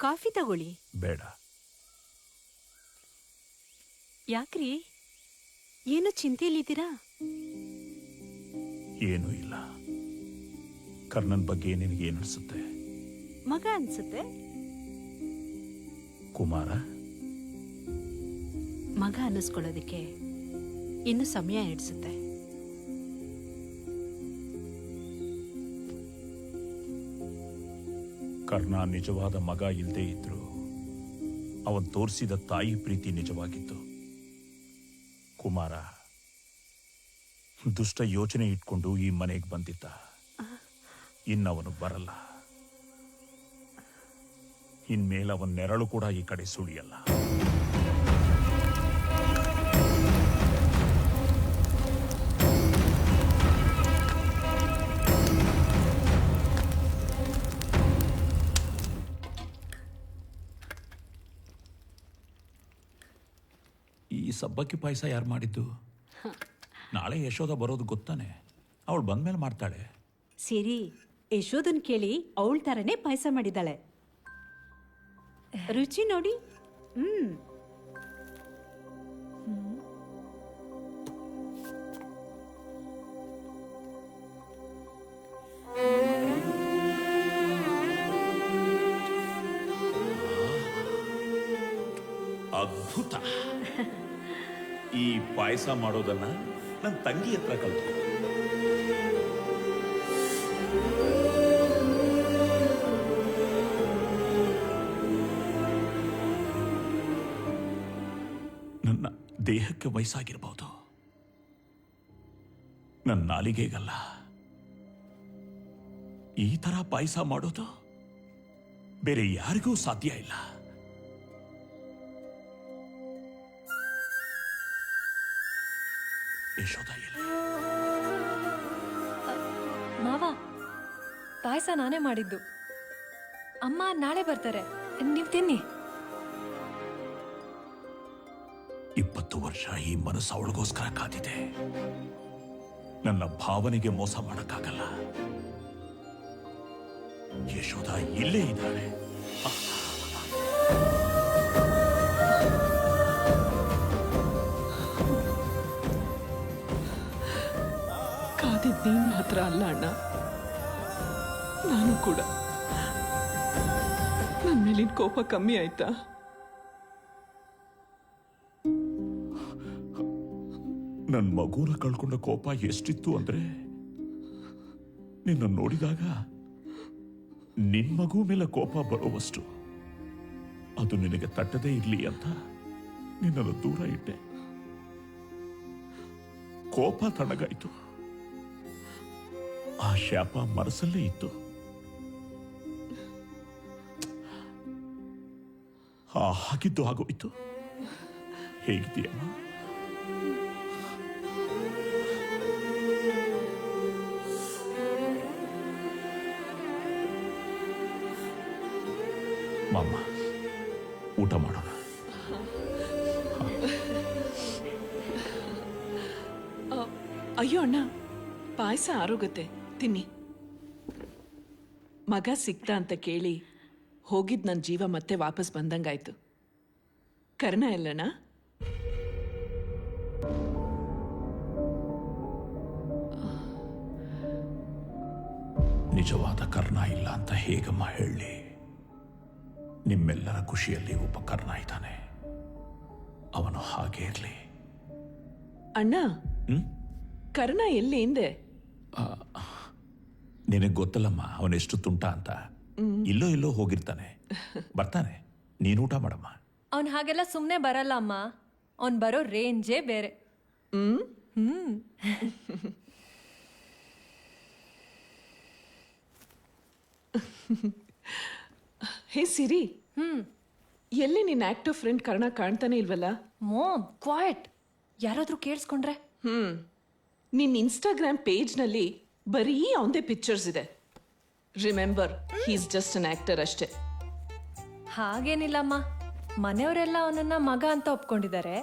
ಕಾಫಿ ತಗೊಳ್ಳಿ. ಬೇಡ. ಯಾಕ್ರಿ, ಏನು ಚಿಂತೆಯಲ್ಲಿದ್ದೀರಾ? ಏನೂ ಇಲ್ಲ. ಕರ್ಣನ್ ಬಗ್ಗೆ ನಿನಗೆ ಏನು ಅನಿಸುತ್ತೆ? ಮಗ ಅನ್ಸುತ್ತೆ. ಕುಮಾರ ಮಗ ಅನ್ನಿಸ್ಕೊಳ್ಳೋದಕ್ಕೆ ಇನ್ನು ಸಮಯ ಹಿಡಿಸುತ್ತೆ. ಕರ್ಣ ನಿಜವಾದ ಮಗ ಇಲ್ಲದೆ ಇದ್ರು ಅವನ್ ತೋರಿಸಿದ ತಾಯಿ ಪ್ರೀತಿ ನಿಜವಾಗಿತ್ತು. ಕುಮಾರ ದುಷ್ಟ ಯೋಚನೆ ಇಟ್ಕೊಂಡು ಈ ಮನೆಗೆ ಬಂದಿದ್ದ. ಇನ್ನವನು ಬರಲ್ಲ. ಇನ್ಮೇಲೆ ಅವನ ನೆರಳು ಕೂಡ ಈ ಕಡೆ ಸುಳಿಯಲ್ಲ. ಈ ಸಬ್ಬಕ್ಕಿ ಪಾಯಸ ಯಾರು ಮಾಡಿದ್ದು? ನಾಳೆ ಯಶೋಧ ಬರೋದು ಗೊತ್ತಾನೆ. ಅವಳು ಬಂದ್ಮೇಲೆ ಮಾಡ್ತಾಳೆ. ಸಿರಿ ಯಶೋದನ್ ಕೇಳಿ ಅವಳ ಥರನೇ ಪಾಯಸ ಮಾಡಿದ್ದಾಳೆ. ರುಚಿ ನೋಡಿ. ಅದ್ಭುತ. ಈ ಪಾಯಸ ಮಾಡೋದನ್ನ ನನ್ನ ತಂಗಿ ಹತ್ರ ಕಲ್ತು. ನನ್ನ ದೇಹಕ್ಕೆ ವಯಸ್ಸಾಗಿರ್ಬಹುದು, ನನ್ನ ನಾಲಿಗೆಗಲ್ಲ. ಈ ತರ ಪಾಯಸ ಮಾಡೋದು ಬೇರೆ ಯಾರಿಗೂ ಸಾಧ್ಯ ಇಲ್ಲ. ಯಶೋಧ ಎಲ್ಲಿ? ಮಾವ, ಪಾಯಸ ನಾನೇ ಮಾಡಿದ್ದು. ಅಮ್ಮ ನಾಳೆ ಬರ್ತಾರೆ, ನೀವು ತಿನ್ನಿ. 20 ವರ್ಷ ಈ ಮನಸ್ಸು ಅವಳಿಗೋಸ್ಕರ ಕಾದಿದೆ. ನನ್ನ ಭಾವನೆಗೆ ಮೋಸ ಮಾಡಕ್ಕಾಗಲ್ಲ. ಯಶೋಧ ಇಲ್ಲೇ ಇದ್ದಾಳೆ. ಕಾದಿದ್ ನೀನ್ ಮಾತ್ರ ಅಲ್ಲ ಅಣ್ಣ, ನಾನು ಕೂಡ. ನನ್ನ ಮೇಲಿನ ಕೋಪ ಕಮ್ಮಿ ಆಯ್ತಾ? ನನ್ನ ಮಗುನ ಕಳ್ಕೊಂಡ ಕೋಪ ಎಷ್ಟಿತ್ತು ಅಂದ್ರೆ, ನಿನ್ನ ನೋಡಿದಾಗ ನಿನ್ ಮಗು ಮೇಲೆ ಕೋಪ ಬರುವಷ್ಟು. ಅದು ನಿನಗೆ ತಟ್ಟದೇ ಇರ್ಲಿ ಅಂತ ನಿನ್ನನ್ನು ದೂರ ಇಟ್ಟೆ. ಕೋಪ ತಣ್ಣಗಾಯ್ತು. ಆ ಶಾಪ ಮನಸ್ಸಲ್ಲೇ ಇತ್ತು. ಹಾಗಿದ್ದು ಆಗೋಯ್ತು. ಹೇಗಿದೆಯಮ್ಮ? ಮಾಮ, ಊಟ ಮಾಡೋಣ. ಅಯ್ಯೋ ಅಣ್ಣ, ಪಾಯಸ ಆರೋಗುತ್ತೆ, ತಿನ್ನಿ. ಮಗ ಸಿಕ್ತಾ ಅಂತ ಕೇಳಿ ಹೋಗಿದ್ ನನ್ನ ಜೀವ ಮತ್ತೆ ವಾಪಸ್ ಬಂದಂಗಾಯ್ತು. ಕರ್ಣ ಎಲ್ಲಣ್ಣ? ನಿಜವಾದ ಕರ್ಣ ಇಲ್ಲ ಅಂತ ಹೇಗಮ್ಮ ಹೇಳಿ? ನಿಮ್ಮೆಲ್ಲರ ಖುಷಿಯಲ್ಲಿ ಒಬ್ಬ ಕರ್ಣ ಇದ್ದಾನೆ. ಅವನು ಹಾಗೆ ಇರಲಿ. ಅಣ್ಣ, ಕರ್ಣ ಎಲ್ಲಿ ಹಿಂದೆ? ನಿನಗೆ ಗೊತ್ತಲ್ಲಮ್ಮ ಅವನೆಷ್ಟು ತುಂಟ ಅಂತ. ಇಲ್ಲೋ ಇಲ್ಲೋ ಹೋಗಿರ್ತಾನೆ, ಬರ್ತಾನೆ. ನೀನು ಊಟ ಮಾಡಮ್ಮ. ಅವನ್ ಹಾಗೆಲ್ಲ ಸುಮ್ಮನೆ ಬರಲ್ಲ ಅಮ್ಮ. ಅವನ್ ಬರೋ ರೇಂಜೇ ಬೇರೆ. ಹೇ ಸಿರಿ, ಎಲ್ಲಿ ನಿನ್ನ ಆಕ್ಟಿವ್ ಫ್ರೆಂಡ್ ಕರ್ಣ ಕಾಣ್ತಾನೆ ಇಲ್ವಲ್ಲ? Mom, quiet. ಯಾರಾದ್ರೂ ಕೇಳಿಸ್ಕೊಂಡ್ರೆ? ನಿನ್ನ ಇನ್ಸ್ಟಾಗ್ರಾಮ್ ಪೇಜ್ನಲ್ಲಿ ಬರೀ ಅವಂದೇ ಪಿಕ್ಚರ್ಸ್ ಇದೆ. Remember, he is just an actor ಅಷ್ಟೇ. ಹಾಗೇನಿಲ್ಲಮ್ಮ. ಮನೆಯವರೆಲ್ಲ ಅವನನ್ನ ಮಗ ಅಂತ ಒಪ್ಕೊಂಡಿದ್ದಾರೆ.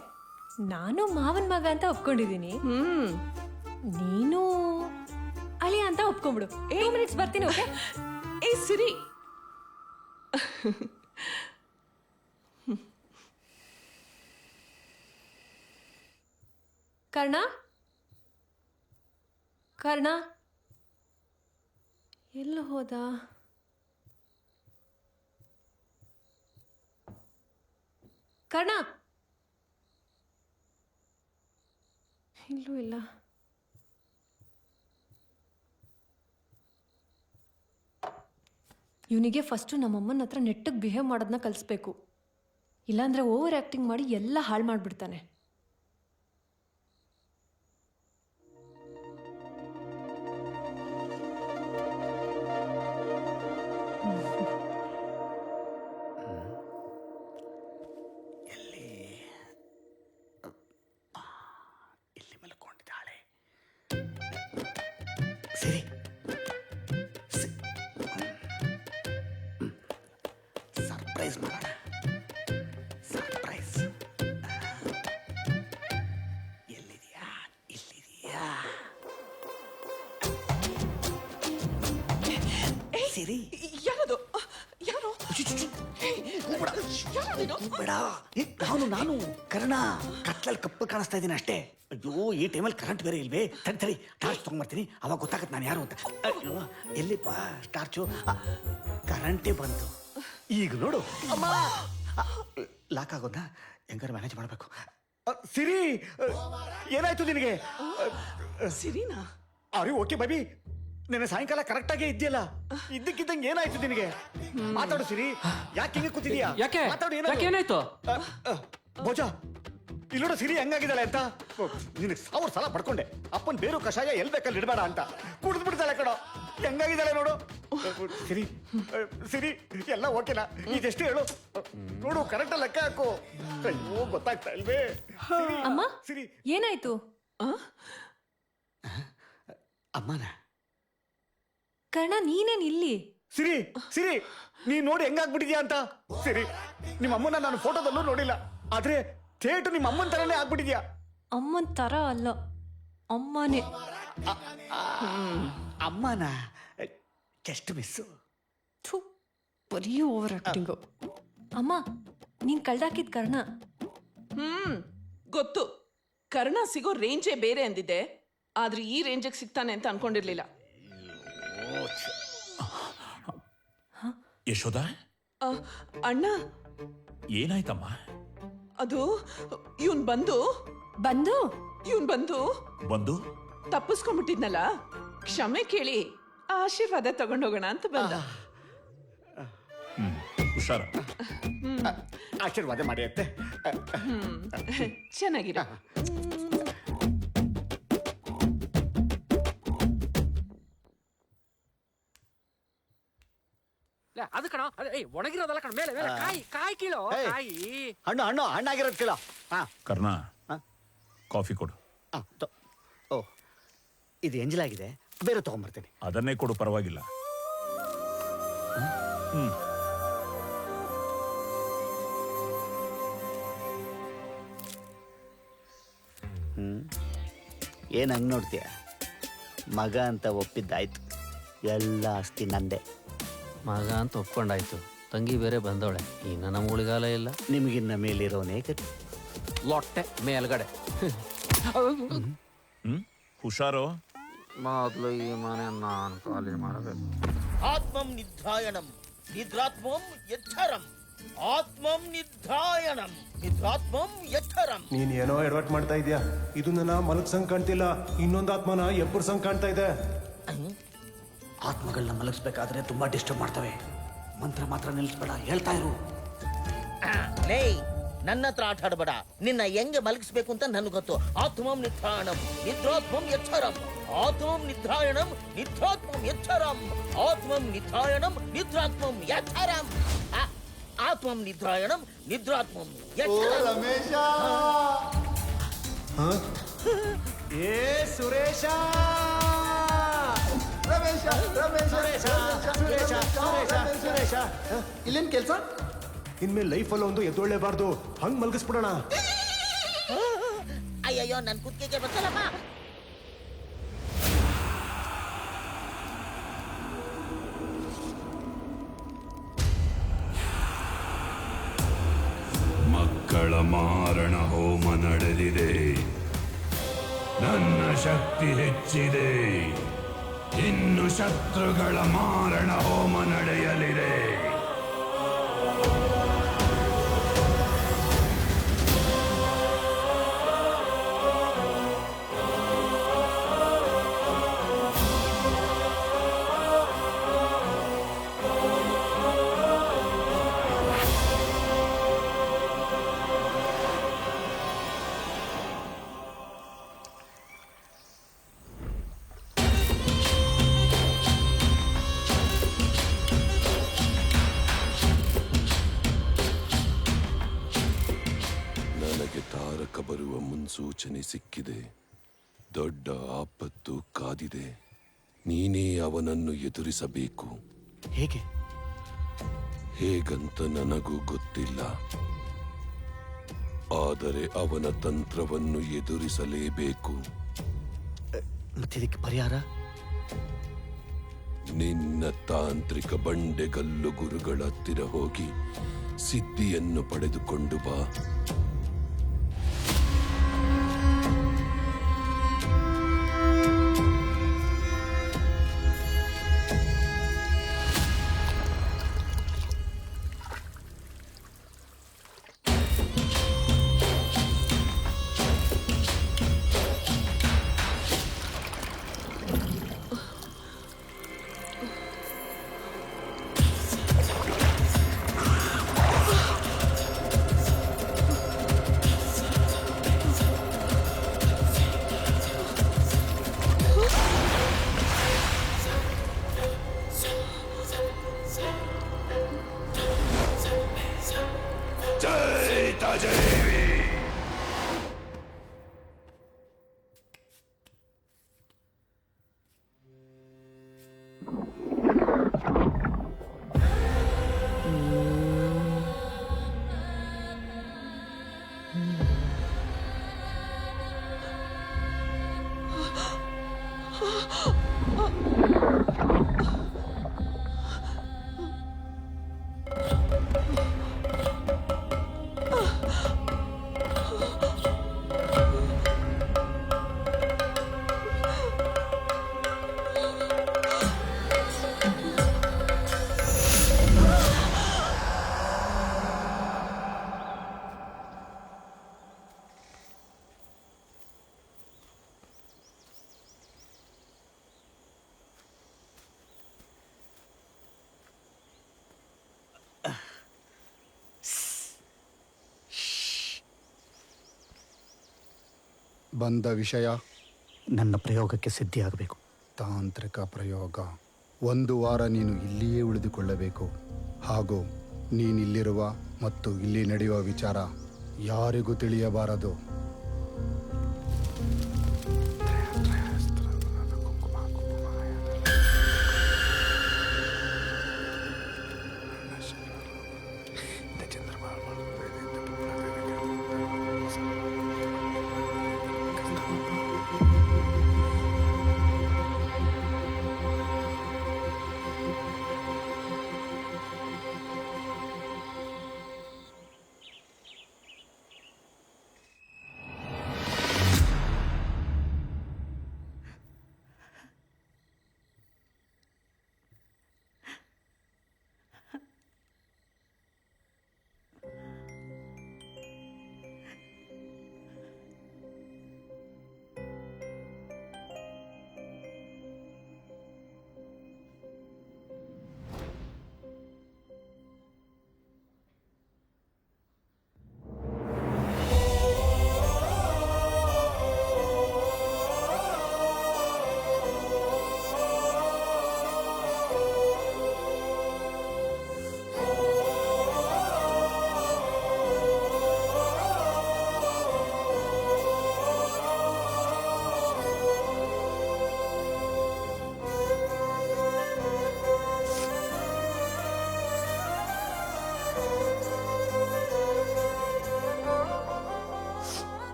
ನಾನು ಮಾವನ್ ಮಗ ಅಂತ ಒಪ್ಕೊಂಡಿದ್ದೀನಿ. ನೀನು ಅಳಿಯ ಅಂತ ಒಪ್ಕೊಂಡ್ಬಿಡು. 2 ಮಿನಿಟ್ಸ್ ಬರ್ತೀನಿ. ಓಕೆ? ಏ ಸಿರಿ, ಕರ್ಣ, ಕರ್ಣ ಎಲ್ಲ ಹೋದ? ಕರ್ಣ, ಇಲ್ಲೂ ಇಲ್ಲ. ಇವನಿಗೆ ಫಸ್ಟು ನಮ್ಮಮ್ಮನ ಹತ್ರ ನೆಟ್ಟಗೆ ಬಿಹೇವ್ ಮಾಡೋದನ್ನ ಕಲಿಸ್ಬೇಕು. ಇಲ್ಲಾಂದರೆ ಓವರ್ ಆ್ಯಕ್ಟಿಂಗ್ ಮಾಡಿ ಎಲ್ಲ ಹಾಳು ಮಾಡಿಬಿಡ್ತಾನೆ. ಸರಿ ಸರ್ಪ್ರೈಸ್ ಮಾಡೋಣ. ಸರ್ಪ್ರೈಸ್ ಎಲ್ಲಿದೆಯಾ? ಇಲ್ಲಿದೆಯಾ? ಸಿರಿ ಯಾರದು? ಯಾರು? ಬೇಡ, ನಾನು ಕರ್ಣ. ಕತ್ಲಲ್ಲಿ ಕಪ್ಪು ಕಾಣಿಸ್ತಾ ಇದ್ದೀನಿ ಅಷ್ಟೇ. ಅಯ್ಯೋ, ಈ ಟೈಮಲ್ಲಿ ಕರೆಂಟ್ ಬೇರೆ ಇಲ್ವೇ? ತಡಿ ಟಾರ್ಚ್ ತಗೊಂಡ್ಬರ್ತೀನಿ, ಅವಾಗ ಗೊತ್ತಾಗತ್ತೆ ನಾನು ಯಾರು ಅಂತ. ಅಯ್ಯೋ, ಎಲ್ಲಿಪ್ಪ ಟಾರ್ಚು? ಕರೆಂಟೇ ಬಂತು. ಈಗ ನೋಡು. ಲಾಕ್ ಆಗೋದನ್ನ ಹೆಂಗಾರು ಮ್ಯಾನೇಜ್ ಮಾಡಬೇಕು. ಸಿರಿ, ಏನಾಯ್ತು ನಿನಗೆ? ಸಿರಿನಾ? ಅರೆ ಓಕೆ ಬೇಬಿ, ನಿನ್ನೆ ಸಾಯಂಕಾಲ ಕರೆಕ್ಟಾಗೇ ಇದೆಯಲ್ಲ. ಇದ್ದಕ್ಕಿದ್ದಂಗೆ ಏನಾಯ್ತು ನಿನಗೆ? ಮಾತಾಡು ಸಿರಿ, ಯಾಕೆ ಹಿಂಗೆ ಕೂತಿದ್ಯಾ? ಯಾಕೆ? ಮಾತಾಡು. ಏನಾಯ್ತು? ಭೋಜ, ಇಲ್ಲೋಡ ಸಿರಿ ಹೆಂಗಾಗಿದ್ದಾಳೆ ಅಂತ. ನಿನಗೆ 1000 ಸಲ ಪಡ್ಕೊಂಡೆ, ಅಪ್ಪನ್ ಬೇರು ಕಷಾಯ ಎಲ್ ಬೇಕಲ್ಲಿ ಇಡಬೇಡ ಅಂತ. ಕುಡಿದು ಬಿಡ್ತಾಳೆ ಕಣೋ. ಹೆಂಗಾಗಿದ್ದಾಳೆ ನೋಡು. ಸಿರಿ ಸಿರಿ, ಎಲ್ಲ ಓಕೆನಾ? ಇದೆಷ್ಟು ಹೇಳು ನೋಡು, ಕರೆಕ್ಟ್ ಲೆಕ್ಕ ಹಾಕು. ಅಯ್ಯೋ, ಗೊತ್ತಾಗ್ತಾ ಇಲ್ವೇ? ಅಮ್ಮ, ಸಿರಿ ಏನಾಯ್ತು? ಅಮ್ಮನ ಕರ್ಣ, ನೀನೇನ್ ಇಲ್ಲಿ? ಸಿರಿ ಸಿರಿ, ನೀನ್ ನೋಡಿ ಹೆಂಗಾಗ್ಬಿಟ್ಟಿದ್ಯಾ ಅಂತ. ಸಿರಿ, ನಿಮ್ಮ ಅಮ್ಮನ ನಾನು ಫೋಟೋದಲ್ಲೂ ನೋಡಿಲ್ಲ, ಆದ್ರೆ ಥೇಟು ನಿಮ್ಮ ಅಮ್ಮನ ತರನೇ ಆಗ್ಬಿಟ್ಟಿದ್ಯಾ. ಅಮ್ಮನ್ ತರ ಅಲ್ಲ, ಅಮ್ಮನೇ. ಅಮ್ಮನ ಜಸ್ಟ್ ಮಿಸ್ಸು. ಬರೀ ಓವರ್ ಆಕ್ಟಿಂಗು. ಅಮ್ಮ, ನೀನ್ ಕಳ್ದಾಕಿದ್ ಕರ್ಣ. ಗೊತ್ತು. ಕರ್ಣ ಸಿಗೋ ರೇಂಜೇ ಬೇರೆ ಅಂದಿದ್ದೆ, ಆದ್ರೆ ಈ ರೇಂಜಿಗೆ ಸಿಗ್ತಾನೆ ಅಂತ ಅನ್ಕೊಂಡಿರ್ಲಿಲ್ಲ. ಯಶೋದ, ಅಣ್ಣ, ಏನಾಯ್ತಮ್ಮ? ಅದು ಇವನ್ ಬಂದು ತಪ್ಪಿಸ್ಕೊಂಡ್ಬಿಟ್ಟಿದ್ನಲ್ಲ, ಕ್ಷಮೆ ಕೇಳಿ ಆಶೀರ್ವಾದ ತಗೊಂಡೋಗೋಣ ಅಂತ ಬಂದ. ಹುಷಾರ. ಆಶೀರ್ವಾದ ಮಾಡಿ ಅತ್ತೆ. ಚೆನ್ನಾಗಿರ. ಅದು ಕಣ, ಒಣಗಿರೋದಲ್ಲ ಕಣ, ಮೇಲೆ ಮೇಲೆ ಕಾಯಿ ಕೀಳೋ. ಕಾಯಿ ಹಣ್ಣಾಗಿರೋದು ಕೀಳೋ. ಕರ್ಣ, ಕಾಫಿ ಕೊಡು. ಓ, ಇದು ಎಂಜಲಾಗಿದೆ, ಬೇರೆ ತಗೊಂಡ್ಬರ್ತೇನೆ. ಅದನ್ನೇ ಕೊಡು, ಪರವಾಗಿಲ್ಲ. ಏನು ಹಂಗೆ ನೋಡ್ತೀಯ? ಮಗ ಅಂತ ಒಪ್ಪಿದ್ದಾಯ್ತು, ಎಲ್ಲ ಆಸ್ತಿ ನಂದೆ. ಮಗ ಅಂತ ಒಪ್ಕೊಂಡಾಯ್ತು, ತಂಗಿ ಬೇರೆ ಬಂದವಳೆ, ಇನ್ನು ನಮ್ಮ ಉಳಿಗಾಲ ಇಲ್ಲ. ನಿಮಗಿನ್ನ ಮೇಲಿರೋನೇ ಗತಿ. ಲೊಟ್ಟೆ ಮೇಲ್ಗಡೆ. ಹುಷಾರು. ಮೊದಲು ಈ ಮನೆ ನಾನು ಖಾಲಿ ಮಾಡಬೇಕು. ಆತ್ಮಂ ನಿಧ್ರಾಯಣಂ ನಿದ್ರಾತ್ಮಂ ಯಚ್ಛರಂ. ಆತ್ಮಂ ನಿಧ್ರಾಯಣಂ ನಿದ್ರಾತ್ಮಂ ಯಚ್ಛರಂ. ನೀನ್ ಏನೋ ಎಡವಟ್ ಮಾಡ್ತಾ ಇದ್ಯಾ. ಇದು ನನ್ನ ಮಲಗ್ಸಂಗ್ ಕಾಣ್ತಿಲ್ಲ, ಇನ್ನೊಂದು ಆತ್ಮನ ಎಬ್ಬರ್ಸಂಗ್ ಕಾಣ್ತಾ ಇದೆ. ಆತ್ಮಗಳನ್ನ ಮಲಗಿಸ್ಬೇಕಾದ್ರೆ ತುಂಬಾ ಡಿಸ್ಟರ್ಬ್ ಮಾಡ್ತವೆ. ಮಂತ್ರ ಮಾತ್ರ ನಿಲ್ಲಿಸ್ಬೇಡ, ಹೇಳ್ತಾ ಇರು. ಲೇ, ನನ್ನ ಹತ್ರ ಆಟ ಆಡಬೇಡ. ನಿನ್ನ ಹೆಂಗೆ ಮಲಗಿಸ್ಬೇಕು ಅಂತ ನನ್ಗೆ ಗೊತ್ತು. ಆತ್ಮಂ ನಿಧ್ರಾಯಣಂ ನಿದ್ರಾತ್ಮಂ ಯಚ್ಛರಂ. ಆತ್ಮಂ ನಿಧ್ರಾಯಣಂ ನಿದ್ರಾತ್ಮಂ ಯಚ್ಛರಂ. ಆತ್ಮಂ ನಿಧ್ರಾಯಣಂ ನಿದ್ರಾತ್ಮಂ ಯಚ್ಛರಂ. ಆತ್ಮಂ ನಿಧ್ರಾಯಣಂ ನಿದ್ರಾತ್ಮಂ ಯಚ್ಛರಂ. ರಮೇಶ, ಏ ಸುರೇಶ, ಇಲ್ಲೇನ್ ಕೆಲ್ಸ? ಇನ್ಮೇಲೆ ಲೈಫಲ್ಲಿ ಒಂದು ಎದ್ದೊಳ್ಳೇಬಾರ್ದು, ಹಂಗ್ ಮಲ್ಗಿಸ್ಬಿಡೋಣ. ಅಯ್ಯಯ್ಯೋ, ನನ್ ಕುತ್ತಿಗೆ ಬರ್ತಲ್ಲಮ್ಮ. ಮಕ್ಕಳ ಮಾರಣ ಹೋಮ ನಡೆದಿದೆ, ನನ್ನ ಶಕ್ತಿ ಹೆಚ್ಚಿದೆ. ಇನ್ನು ಶತ್ರುಗಳ ಮಾರಣ ಹೋಮ ನಡೆಯಲಿದೆ. ಸಿಕ್ಕಿದೆ. ದೊಡ್ಡ ಆಪತ್ತು ಕಾದಿದೆ. ನೀನೇ ಅವನನ್ನು ಎದುರಿಸಬೇಕು. ಹೇಗೆ? ಹೇಗಂತ ನನಗೂ ಗೊತ್ತಿಲ್ಲ. ಆದರೆ ಅವನ ತಂತ್ರವನ್ನು ಎದುರಿಸಲೇಬೇಕು. ಮತ್ತಿದಕ್ಕೆ ಪರಿಹಾರ? ನಿನ್ನ ತಾಂತ್ರಿಕ ಬಂಡೆಗಲ್ಲು ಗುರುಗಳ ಹತ್ತಿರ ಹೋಗಿ ಸಿದ್ಧಿಯನ್ನು ಪಡೆದುಕೊಂಡು ಬಾ. ಬಂದ ವಿಷಯ ನನ್ನ ಪ್ರಯೋಗಕ್ಕೆ ಸಿದ್ಧಿಯಾಗಬೇಕು. ತಾಂತ್ರಿಕ ಪ್ರಯೋಗ. 1 ವಾರ ನೀನು ಇಲ್ಲಿಯೇ ಉಳಿದುಕೊಳ್ಳಬೇಕು. ಹಾಗೂ ನೀನಿಲ್ಲಿರುವ ಮತ್ತು ಇಲ್ಲಿ ನಡೆಯುವ ವಿಚಾರ ಯಾರಿಗೂ ತಿಳಿಯಬಾರದು.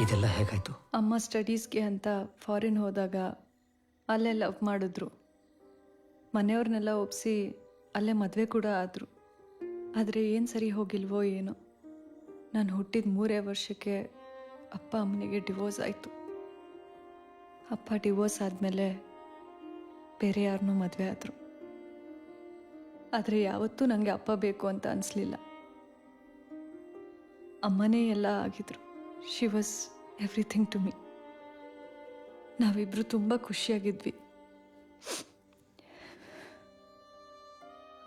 ಇದೆಲ್ಲ ಹೇಗಾಯ್ತು? ಅಮ್ಮ ಸ್ಟಡೀಸ್ಗೆ ಅಂತ ಫಾರಿನ್ ಹೋದಾಗ ಅಲ್ಲೇ ಲವ್ ಮಾಡಿದ್ರು. ಮನೆಯವ್ರನ್ನೆಲ್ಲ ಒಪ್ಪಿಸಿ ಅಲ್ಲೇ ಮದುವೆ ಕೂಡ ಆದರು. ಆದರೆ ಏನು ಸರಿ ಹೋಗಿಲ್ವೋ ಏನೋ, ನಾನು ಹುಟ್ಟಿದ 3 ವರ್ಷಕ್ಕೆ ಅಪ್ಪ ಅಮ್ಮನಿಗೆ ಡಿವೋರ್ಸ್ ಆಯಿತು. ಅಪ್ಪ ಡಿವೋರ್ಸ್ ಆದಮೇಲೆ ಬೇರೆ ಯಾರನ್ನೂ ಮದುವೆ ಆದರು. ಆದರೆ ಯಾವತ್ತೂ ನನಗೆ ಅಪ್ಪ ಬೇಕು ಅಂತ ಅನಿಸ್ಲಿಲ್ಲ. ಅಮ್ಮನೇ ಎಲ್ಲ ಆಗಿದ್ರು. She was everything to me. ನಾವಿಬ್ಬರು ತುಂಬ ಖುಷಿಯಾಗಿದ್ವಿ.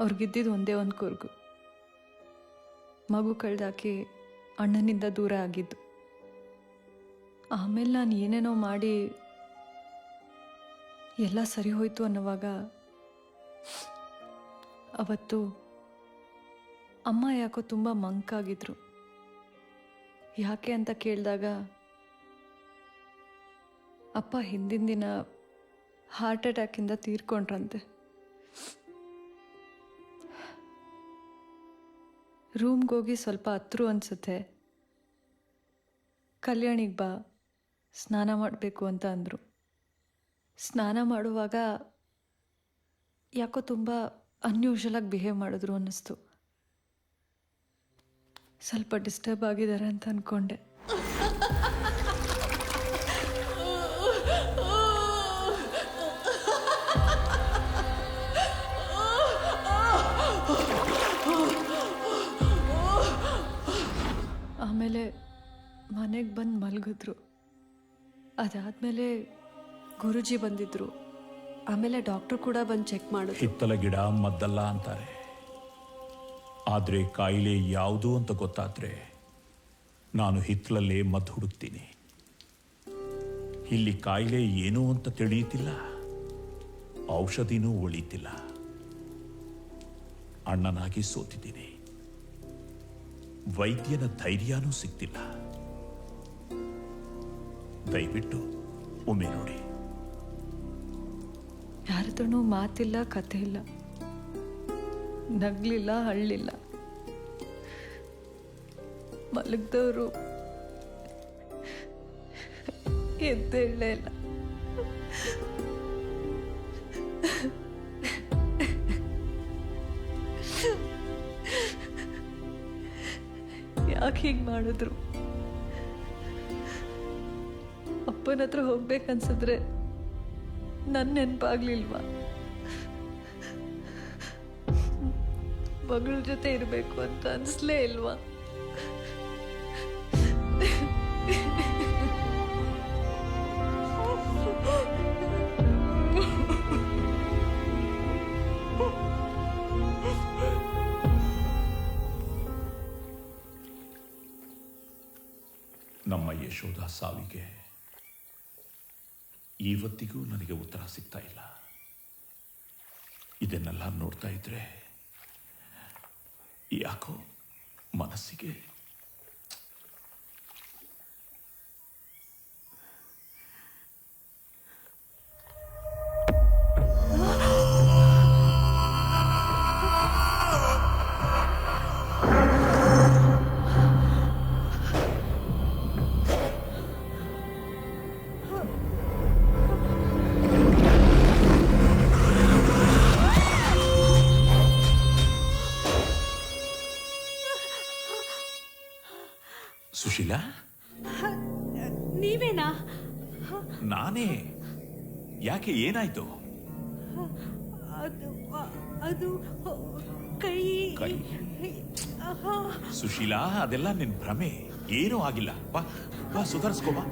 ಅವ್ರಿಗಿದ್ದಿದ್ದು ಒಂದೇ ಒಂದು ಕೊರಗು, ಮಗು ಕಳೆದಾಕಿ ಅಣ್ಣನಿಂದ ದೂರ ಆಗಿದ್ದು. ಆಮೇಲೆ ನಾನು ಏನೇನೋ ಮಾಡಿ ಎಲ್ಲ ಸರಿ ಹೋಯ್ತು ಅನ್ನೋವಾಗ ಅವತ್ತು ಅಮ್ಮ ಯಾಕೋ ತುಂಬ ಮಂಕಾಗಿದ್ರು. ಯಾಕೆ ಅಂತ ಕೇಳಿದಾಗ ಅಪ್ಪ ಹಿಂದಿನ ದಿನ ಹಾರ್ಟ್ ಅಟ್ಯಾಕಿಂದ ತೀರ್ಕೊಂಡ್ರಂತೆ. ರೂಮ್ಗೆ ಹೋಗಿ ಸ್ವಲ್ಪ ಹತ್ರು ಅನಿಸುತ್ತೆ, ಕಲ್ಯಾಣಿಗೆ ಬಾ ಸ್ನಾನ ಮಾಡಬೇಕು ಅಂತ ಅಂದರು. ಸ್ನಾನ ಮಾಡುವಾಗ ಯಾಕೋ ತುಂಬ ಅನ್ಯೂಶಲಾಗಿ ಬಿಹೇವ್ ಮಾಡಿದ್ರು ಅನ್ನಿಸ್ತು. ಸ್ವಲ್ಪ ಡಿಸ್ಟರ್ಬ್ ಆಗಿದ್ದಾರೆ ಅಂತ ಅಂದ್ಕೊಂಡೆ. ಆಮೇಲೆ ಮನೆಗೆ ಬಂದು ಮಲಗಿದ್ರು. ಅದಾದಮೇಲೆ ಗುರುಜಿ ಬಂದಿದ್ರು. ಆಮೇಲೆ ಡಾಕ್ಟ್ರು ಕೂಡ ಬಂದು ಚೆಕ್ ಮಾಡಿದ್ರು. ಹಿತ್ತಲ ಗಿಡ ಮದ್ದಲ್ಲ ಅಂತಾರೆ, ಆದರೆ ಕಾಯಿಲೆ ಯಾವುದು ಅಂತ ಗೊತ್ತಾದ್ರೆ ನಾನು ಹಿತ್ತಲಲ್ಲೇ ಮದ್ದು ಹುಡುಕ್ತೀನಿ. ಇಲ್ಲಿ ಕಾಯಿಲೆ ಏನು ಅಂತ ತಿಳಿಯುತ್ತಿಲ್ಲ, ಔಷಧಿನೂ ಉಳಿತಿಲ್ಲ. ಅಣ್ಣನಾಗಿ ಸೋತಿದ್ದೀನಿ, ವೈದ್ಯನ ಧೈರ್ಯನೂ ಸಿಗ್ತಿಲ್ಲ. ದಯವಿಟ್ಟು ಒಮ್ಮೆ ನೋಡಿ. ಯಾರದೂ ಮಾತಿಲ್ಲ, ಕತೆ ಇಲ್ಲ, ನಗ್ಲಿಲ್ಲ, ಅಳ್ಳಿಲ್ಲ. ಮಲಗ್ದವರು ಎದ್ದೇಳಲೇ ಇಲ್ಲ. ಯಾಕೆ ಹೀಗೆ ಮಾಡಿದ್ರು? ಅಪ್ಪನ ಹತ್ರ ಹೋಗ್ಬೇಕನ್ಸಿದ್ರೆ ನನ್ನ ನೆನಪಾಗ್ಲಿಲ್ವಾ? ಮಗಳ ಜೊತೆ ಇರಬೇಕು ಅಂತ ಅನ್ಸ್ಲೇ ಇಲ್ವಾ? ನಮ್ಮ ಯಶೋಧ ಸಾವಿಗೆ ಇವತ್ತಿಗೂ ನನಗೆ ಉತ್ತರ ಸಿಗ್ತಾ ಇಲ್ಲ. ಇದನ್ನೆಲ್ಲ ನೋಡ್ತಾ ಇದ್ರೆ ಯಾಕೋ ಮನಸ್ಸಿಗೆ ಸುಶೀಲಾ, ನೀವೇನಾ? ನಾನೇ. ಯಾಕೆ, ಏನಾಯ್ತು? ಅದು ಕೈ. ಸುಶೀಲಾ, ಅದೆಲ್ಲ ನಿನ್ ಭ್ರಮೆ, ಏನೂ ಆಗಿಲ್ಲ. ಬಾ ಬಾ, ಸುಧಾರಿಸ್ಕೋ ಬಾ.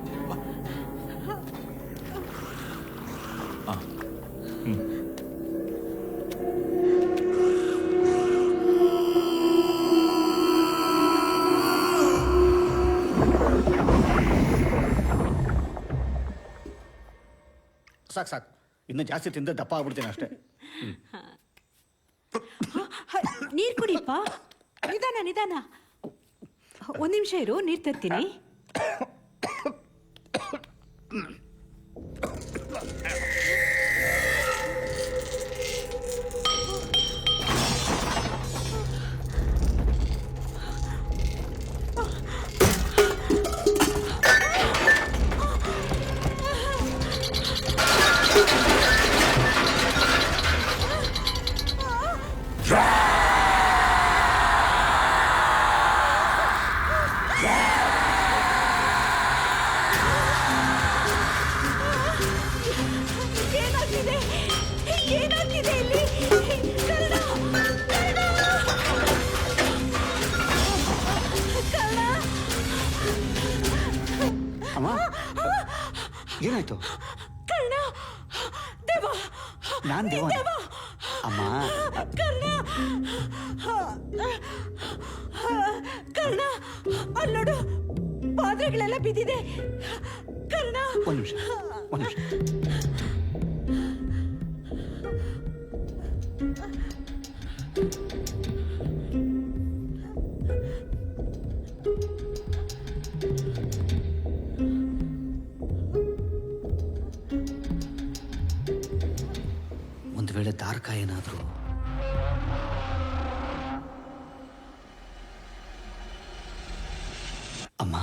ಸಾಕು ಸಾಕು, ಇನ್ನು ಜಾಸ್ತಿ ತಿಂದ ದಪ್ಪ ಆಗ್ಬಿಡ್ತೀನಿ ಅಷ್ಟೇ. ನೀರು ಕುಡಿಯಪ್ಪ. ನಿಧಾನ ನಿಧಾನ, ಒಂದು ನಿಮಿಷ ಇರು, ನೀರು ತರ್ತೀನಿ. ಏನಾಯ್ತು? ಕರ್ಣ, ದೇವ, ನಾನ್ ದೇವ ಅಮ್ಮ. ಕರ್ಣ, ಅಲ್ಲೋಡು, ಪಾತ್ರೆಗಳೆಲ್ಲ ಬಿದ್ದಿದೆ. ಕರ್ಣ, ಒಂದು ನಿಮಿಷ, ಒಂದು ನಿಮಿಷ. ಒಂದು ವೇಳೆ ದಾರ್ಕ ಏನಾದರೂ ಅಮ್ಮ,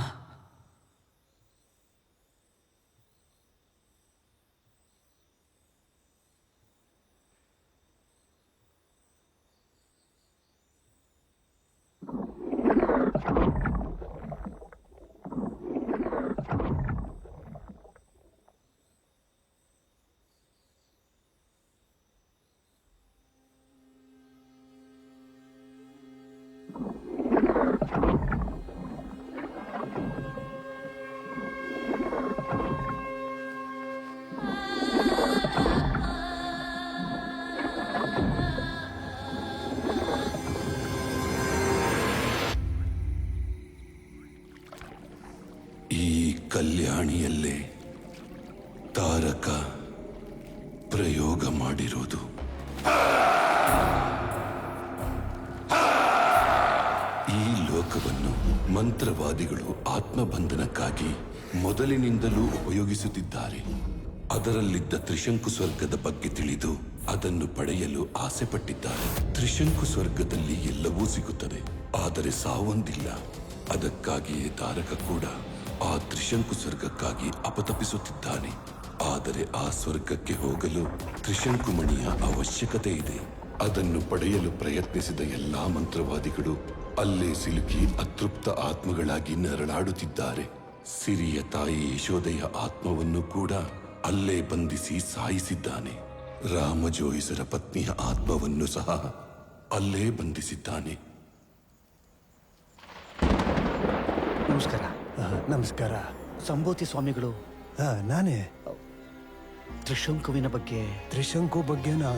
ಕಲ್ಯಾಣಿಯಲ್ಲೇ ತಾರಕ ಪ್ರಯೋಗ ಮಾಡಿರೋದು. ಈ ಲೋಕವನ್ನು ಮಂತ್ರವಾದಿಗಳು ಆತ್ಮಬಂಧನಕ್ಕಾಗಿ ಮೊದಲಿನಿಂದಲೂ ಉಪಯೋಗಿಸುತ್ತಿದ್ದಾರೆ. ಅದರಲ್ಲಿದ್ದ ತ್ರಿಶಂಕು ಸ್ವರ್ಗದ ಬಗ್ಗೆ ತಿಳಿದು ಅದನ್ನು ಪಡೆಯಲು ಆಸೆ ಪಟ್ಟಿದ್ದಾರೆ. ತ್ರಿಶಂಕು ಸ್ವರ್ಗದಲ್ಲಿ ಎಲ್ಲವೂ ಸಿಗುತ್ತದೆ, ಆದರೆ ಸಾವೊಂದಿಲ್ಲ. ಅದಕ್ಕಾಗಿಯೇ ತಾರಕ ಕೂಡ ಆ ತ್ರಿಶಂಕು ಸ್ವರ್ಗಕ್ಕಾಗಿ ಅಪತಪಿಸುತ್ತಿದ್ದಾನೆ. ಆದರೆ ಆ ಸ್ವರ್ಗಕ್ಕೆ ಹೋಗಲು ತ್ರಿಶಂಕುಮಣಿಯ ಅವಶ್ಯಕತೆ ಇದೆ. ಅದನ್ನು ಪಡೆಯಲು ಪ್ರಯತ್ನಿಸಿದ ಎಲ್ಲಾ ಮಂತ್ರವಾದಿಗಳು ಅಲ್ಲೇ ಸಿಲುಕಿ ಅತೃಪ್ತ ಆತ್ಮಗಳಾಗಿ ನರಳಾಡುತ್ತಿದ್ದಾರೆ. ಸಿರಿಯ ತಾಯಿ ಯಶೋದೆಯ ಆತ್ಮವನ್ನು ಕೂಡ ಅಲ್ಲೇ ಬಂಧಿಸಿ ಸಾಯಿಸಿದ್ದಾನೆ. ರಾಮಜೋಯಿಸರ ಪತ್ನಿಯ ಆತ್ಮವನ್ನು ಸಹ ಅಲ್ಲೇ ಬಂಧಿಸಿದ್ದಾನೆ. ನಮಸ್ಕಾರ. ನಮಸ್ಕಾರ. ಸಂಬೋತಿ ಸ್ವಾಮಿಗಳು? ನಾನೇ. ತ್ರಿಶಂಕುವಿನ ಬಗ್ಗೆ? ತ್ರಿಶಂಕು ಬಗ್ಗೆನಾ?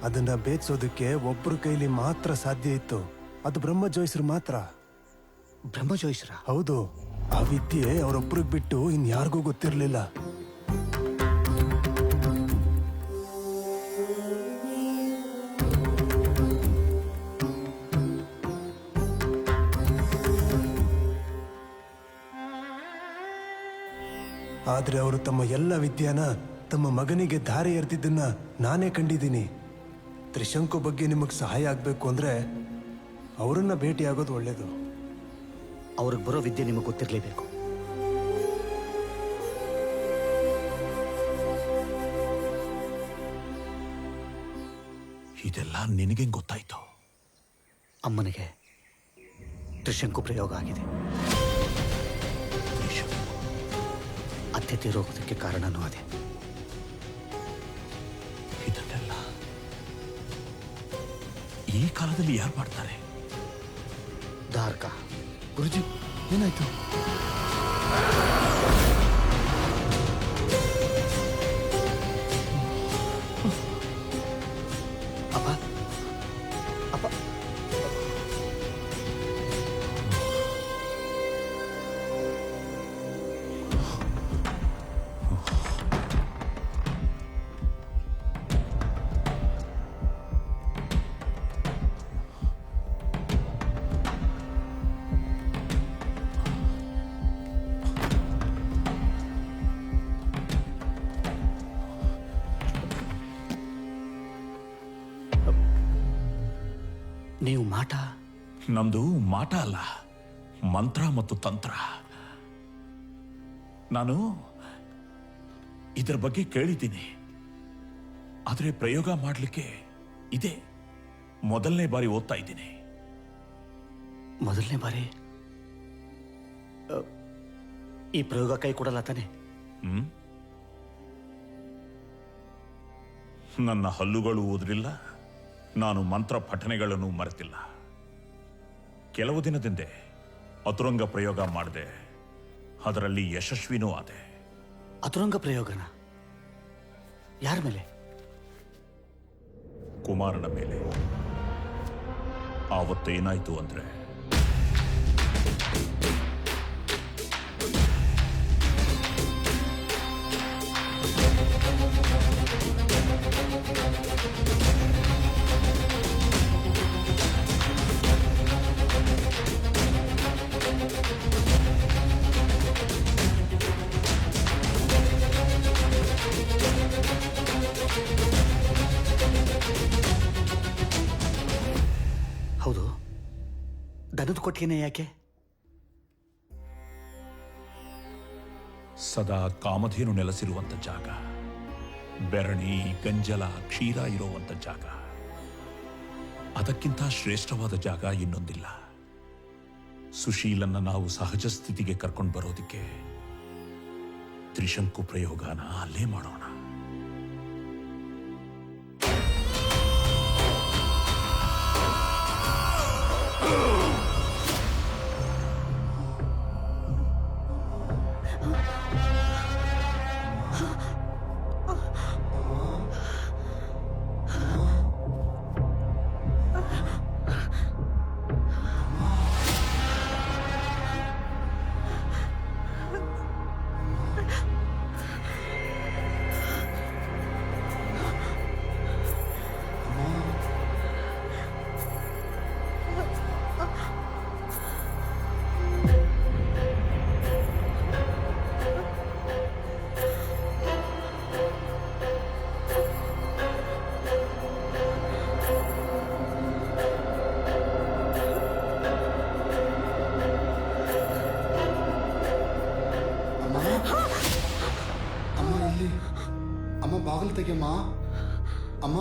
ಅದನ್ನ ಭೇದಿಸೋದಕ್ಕೆ ಒಬ್ಬರ ಕೈಲಿ ಮಾತ್ರ ಸಾಧ್ಯ ಇತ್ತು. ಅದು ಬ್ರಹ್ಮಜೋಯಿಸರು ಮಾತ್ರ. ಬ್ರಹ್ಮಜೋಯಿಸರ? ಹೌದು. ಆ ವಿದ್ಯೆ ಅವರೊಬ್ಬರಿಗೆ ಬಿಟ್ಟು ಇನ್ಯಾರಿಗೂ ಗೊತ್ತಿರಲಿಲ್ಲ. ಆದ್ರೆ ಅವರು ತಮ್ಮ ಎಲ್ಲ ವಿದ್ಯಾನ ತಮ್ಮ ಮಗನಿಗೆ ಧಾರೆ ಎರೆದಿದ್ದನ್ನ ನಾನೇ ಕಂಡಿದ್ದೀನಿ. ತ್ರಿಶಂಕು ಬಗ್ಗೆ ನಿಮಗೆ ಸಹಾಯ ಆಗ್ಬೇಕು ಅಂದ್ರೆ ಅವರನ್ನ ಭೇಟಿಯಾಗೋದು ಒಳ್ಳೇದು. ಅವ್ರಿಗೆ ಬರೋ ವಿದ್ಯೆ ನಿಮಗೆ ಗೊತ್ತಿರಲೇಬೇಕು. ಇದೆಲ್ಲ ನಿನಗೆ ಗೊತ್ತಾಯ್ತು? ಅಮ್ಮನಿಗೆ ತ್ರಿಶಂಕು ಪ್ರಯೋಗ ಆಗಿದೆ. ಅತ್ತೆ ತೀರೋಗೋದಕ್ಕೆ ಕಾರಣನೂ ಅದೇ. ಇದನ್ನೆಲ್ಲ ಈ ಕಾಲದಲ್ಲಿ ಯಾರು ಮಾಡ್ತಾರೆ? ದಾರ್ಕ. ಗುರುಜಿ, ಏನಾಯ್ತು? ಅಪ್ಪ, ಅಪ್ಪ, ನೀವು ಮಾಟ? ನಮ್ದು ಮಾಟ ಅಲ್ಲ, ಮಂತ್ರ ಮತ್ತು ತಂತ್ರ. ನಾನು ಇದರ ಬಗ್ಗೆ ಕೇಳಿದ್ದೀನಿ, ಆದರೆ ಪ್ರಯೋಗ ಮಾಡಲಿಕ್ಕೆ ಇದೆ ಮೊದಲನೇ ಬಾರಿ ಓದ್ತಾ ಇದ್ದೀನಿ. ಮೊದಲನೇ ಬಾರಿ? ಈ ಪ್ರಯೋಗ ಕೈ ಕೊಡಲ್ಲ ತಾನೆ? ನನ್ನ ಹಲ್ಲುಗಳು ಊದಲಿಲ್ಲ, ನಾನು ಮಂತ್ರ ಪಠನೆಗಳನ್ನು ಮರೆತಿಲ್ಲ. ಕೆಲವು ದಿನದಿಂದೆ ಅತುರಂಗ ಪ್ರಯೋಗ ಮಾಡಿದೆ, ಅದರಲ್ಲಿ ಯಶಸ್ವಿನೂ ಆದೆ. ಅತುರಂಗ ಪ್ರಯೋಗನ? ಯಾರ ಮೇಲೆ? ಕುಮಾರನ ಮೇಲೆ. ಆವತ್ತೇನಾಯ್ತು ಅಂದ್ರೆ, ಕೊಟ್ಟಿಗೆನೇ ಯಾಕೆ? ಸದಾ ಕಾಮಧೇನು ನೆಲೆಸಿರುವಂತ ಜಾಗ, ಬೆರಣಿ, ಗಂಜಲ, ಕ್ಷೀರ ಇರುವಂತ ಜಾಗ. ಅದಕ್ಕಿಂತ ಶ್ರೇಷ್ಠವಾದ ಜಾಗ ಇನ್ನೊಂದಿಲ್ಲ. ಸುಶೀಲನ್ನ ನಾವು ಸಹಜ ಸ್ಥಿತಿಗೆ ಕರ್ಕೊಂಡು ಬರೋದಕ್ಕೆ ತ್ರಿಶಂಕು ಪ್ರಯೋಗನ ಅಲ್ಲೇ ಮಾಡೋಣ. ಅಮ್ಮ ಬಾಗಿಲು ತೆಗೆಯಮ್ಮ. ಅಮ್ಮ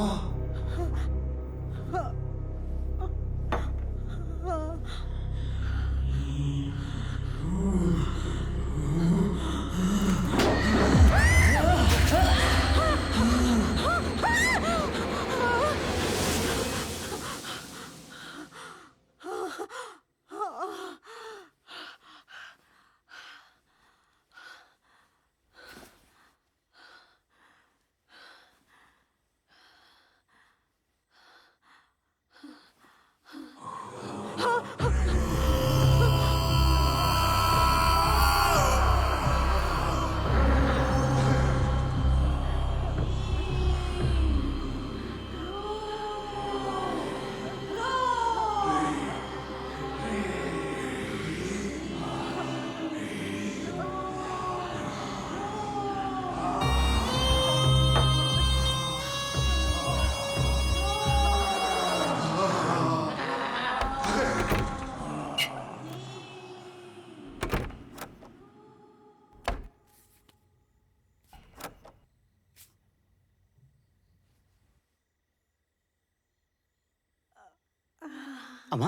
ಅಮ್ಮ,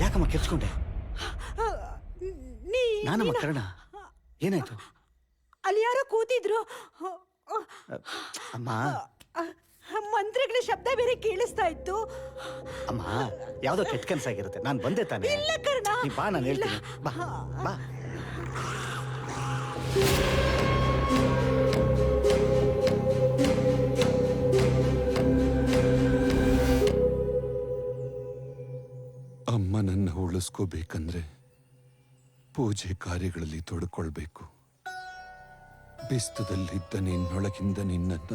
ಯಾಕಮ್ಮ ಕೆರ್ಚ್ಕೊಂಡೆ? ನಾನಮ್ಮ ಕರ್ಣ. ಏನಾಯ್ತು? ಅಲ್ಲಿ ಯಾರೋ ಕೂತಿದ್ರು. ಅಮ್ಮ ಮಂತ್ರಗಳ ಶಬ್ದ ಬೇರೆ ಕೇಳಿಸ್ತಾ ಇತ್ತು. ಅಮ್ಮ, ಯಾವ್ದೋ ಕೆಟ್ಟ ಕನಸಾಗಿರುತ್ತೆ. ನಾನು ಬಂದೆ ತಾನೆ. ಇಲ್ಲ ಕರ್ಣ, ನೀ ಬಾ, ನಾನು ಹೇಳ್ತೀನಿ. ಬಾ ಬಾ. ಅಮ್ಮನನ್ನ ಉಳಿಸ್ಕೋಬೇಕಂದ್ರೆ ಪೂಜೆ ಕಾರ್ಯಗಳಲ್ಲಿ ತೊಡ್ಕೊಳ್ಬೇಕು. ಬೆಸ್ತದಲ್ಲಿದ್ದ ನಿನ್ನೊಳಗಿಂದ ನಿನ್ನನ್ನ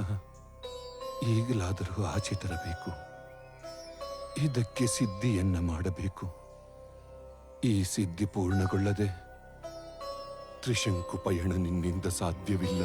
ಈಗಲಾದರೂ ಆಚೆ ತರಬೇಕು. ಇದಕ್ಕೆ ಸಿದ್ಧಿಯನ್ನ ಮಾಡಬೇಕು. ಈ ಸಿದ್ಧಿ ಪೂರ್ಣಗೊಳ್ಳದೆ ತ್ರಿಶಂಕು ಪಯಣ ನಿನ್ನಿಂದ ಸಾಧ್ಯವಿಲ್ಲ.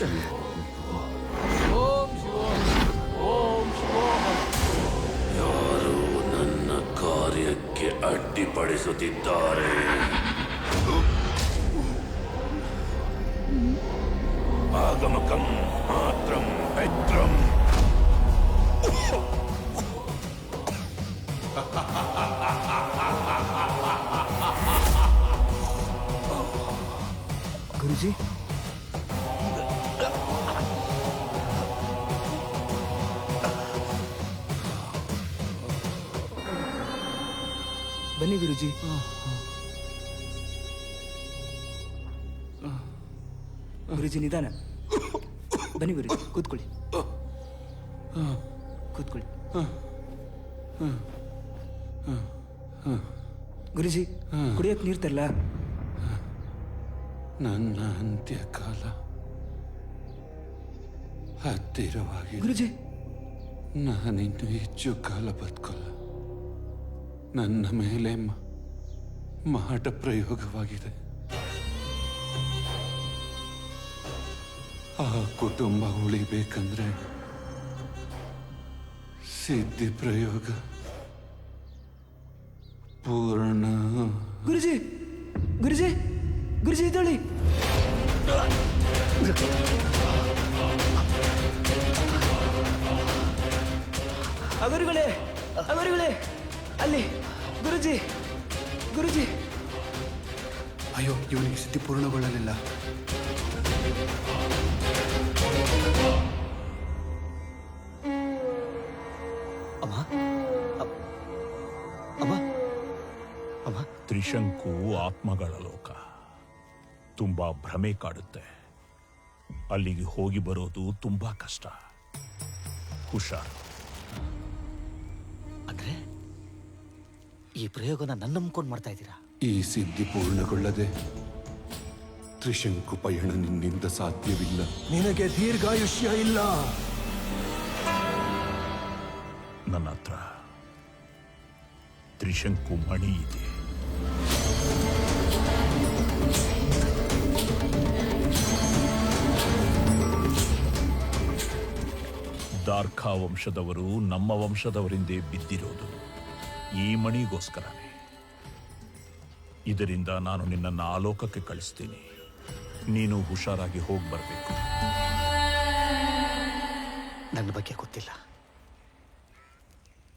ಓಂ ಶಿವೋಹಂ ಓಂ ಶಿವೋಹಂ. ಯಾರು ನನ್ನ ಕಾರ್ಯಕ್ಕೆ ಅಡ್ಡಿಪಡಿಸುತ್ತಿದ್ದಾರೆ? ಆಗಮಕಂ ಮಾತ್ರಂ ಪೈತ್ರಂ. ಗುರುಜಿ, ಬನ್ನಿ ಗುರುಜಿ. ಗುರುಜಿ ನಿಧಾನ. ಬನ್ನಿ ಗುರುಜಿ, ಕೂತ್ಕೊಳ್ಳಿ ಕೂತ್ಕೊಳ್ಳಿ. ಗುರುಜಿ, ಕುಡಿಯಕ್ ನೀರ್ ತರಲ್ಲ? ನನ್ನ ಅಂತ್ಯಕಾಲ ಹತ್ತಿರವಾಗಿದೆ ಗುರುಜಿ. ನಾನಿನ್ನು ಹೆಚ್ಚು ಕಾಲ ಬದುಕಲ್ಲ. ನನ್ನ ಮೇಲೆ ಮಾಟ ಪ್ರಯೋಗವಾಗಿದೆ. ಆ ಕುಟುಂಬ ಉಳಿಬೇಕಂದ್ರೆ ಸಿದ್ಧಿ ಪ್ರಯೋಗ ಪೂರ್ಣ. ಗುರುಜಿ, ಗುರುಜಿ, ಗುರುಜಿ ಇದ್ದಳಿ. ಅವರುಗಳೇ, ಅವರುಗಳೇ, ಅಲ್ಲಿ ಗುರುಜಿ, ಗುರುಜಿ. ಅಯ್ಯೋ, ಇವನಿಗೆ ಸಿದ್ಧಿ ಪೂರ್ಣಗೊಳ್ಳಲಿಲ್ಲ. ಅಮ್ಮ, ಅಮ್ಮ, ಅಮ್ಮ. ತ್ರಿಶಂಕು ಆತ್ಮಗಳ ಲೋಕ. ತುಂಬಾ ಭ್ರಮೆ ಕಾಡುತ್ತೆ. ಅಲ್ಲಿಗೆ ಹೋಗಿ ಬರೋದು ತುಂಬಾ ಕಷ್ಟ. ಹುಷಾರು. ಅಂದ್ರೆ ಈ ಪ್ರಯೋಗನ ನನ್ನ ನಂಬ್ಕೊಂಡು ಮಾಡ್ತಾ ಇದ್ದೀರಾ? ಈ ಸಿದ್ಧಿ ಪೂರ್ಣಗೊಳ್ಳದೆ ತ್ರಿಶಂಕು ಪಯಣ ನಿನ್ನಿಂದ ಸಾಧ್ಯವಿಲ್ಲ. ನಿನಗೆ ದೀರ್ಘಾಯುಷ್ಯ ಇಲ್ಲ. ನನ್ನ ಹತ್ರ ತ್ರಿಶಂಕು ಮಣಿ ಇದೆ. ದಾರ್ಖಾ ವಂಶದವರು ನಮ್ಮ ವಂಶದವರಿಂದೇ ಬಿದ್ದಿರೋದು ಈ ಮಣಿಗೋಸ್ಕರನೇ. ಇದರಿಂದ ನಾನು ನಿನ್ನನ್ನು ಆಲೋಕಕ್ಕೆ ಕಳಿಸ್ತೀನಿ. ನೀನು ಹುಷಾರಾಗಿ ಹೋಗಿ ಬರಬೇಕು. ನನ್ನ ಬಗ್ಗೆ ಗೊತ್ತಿಲ್ಲ,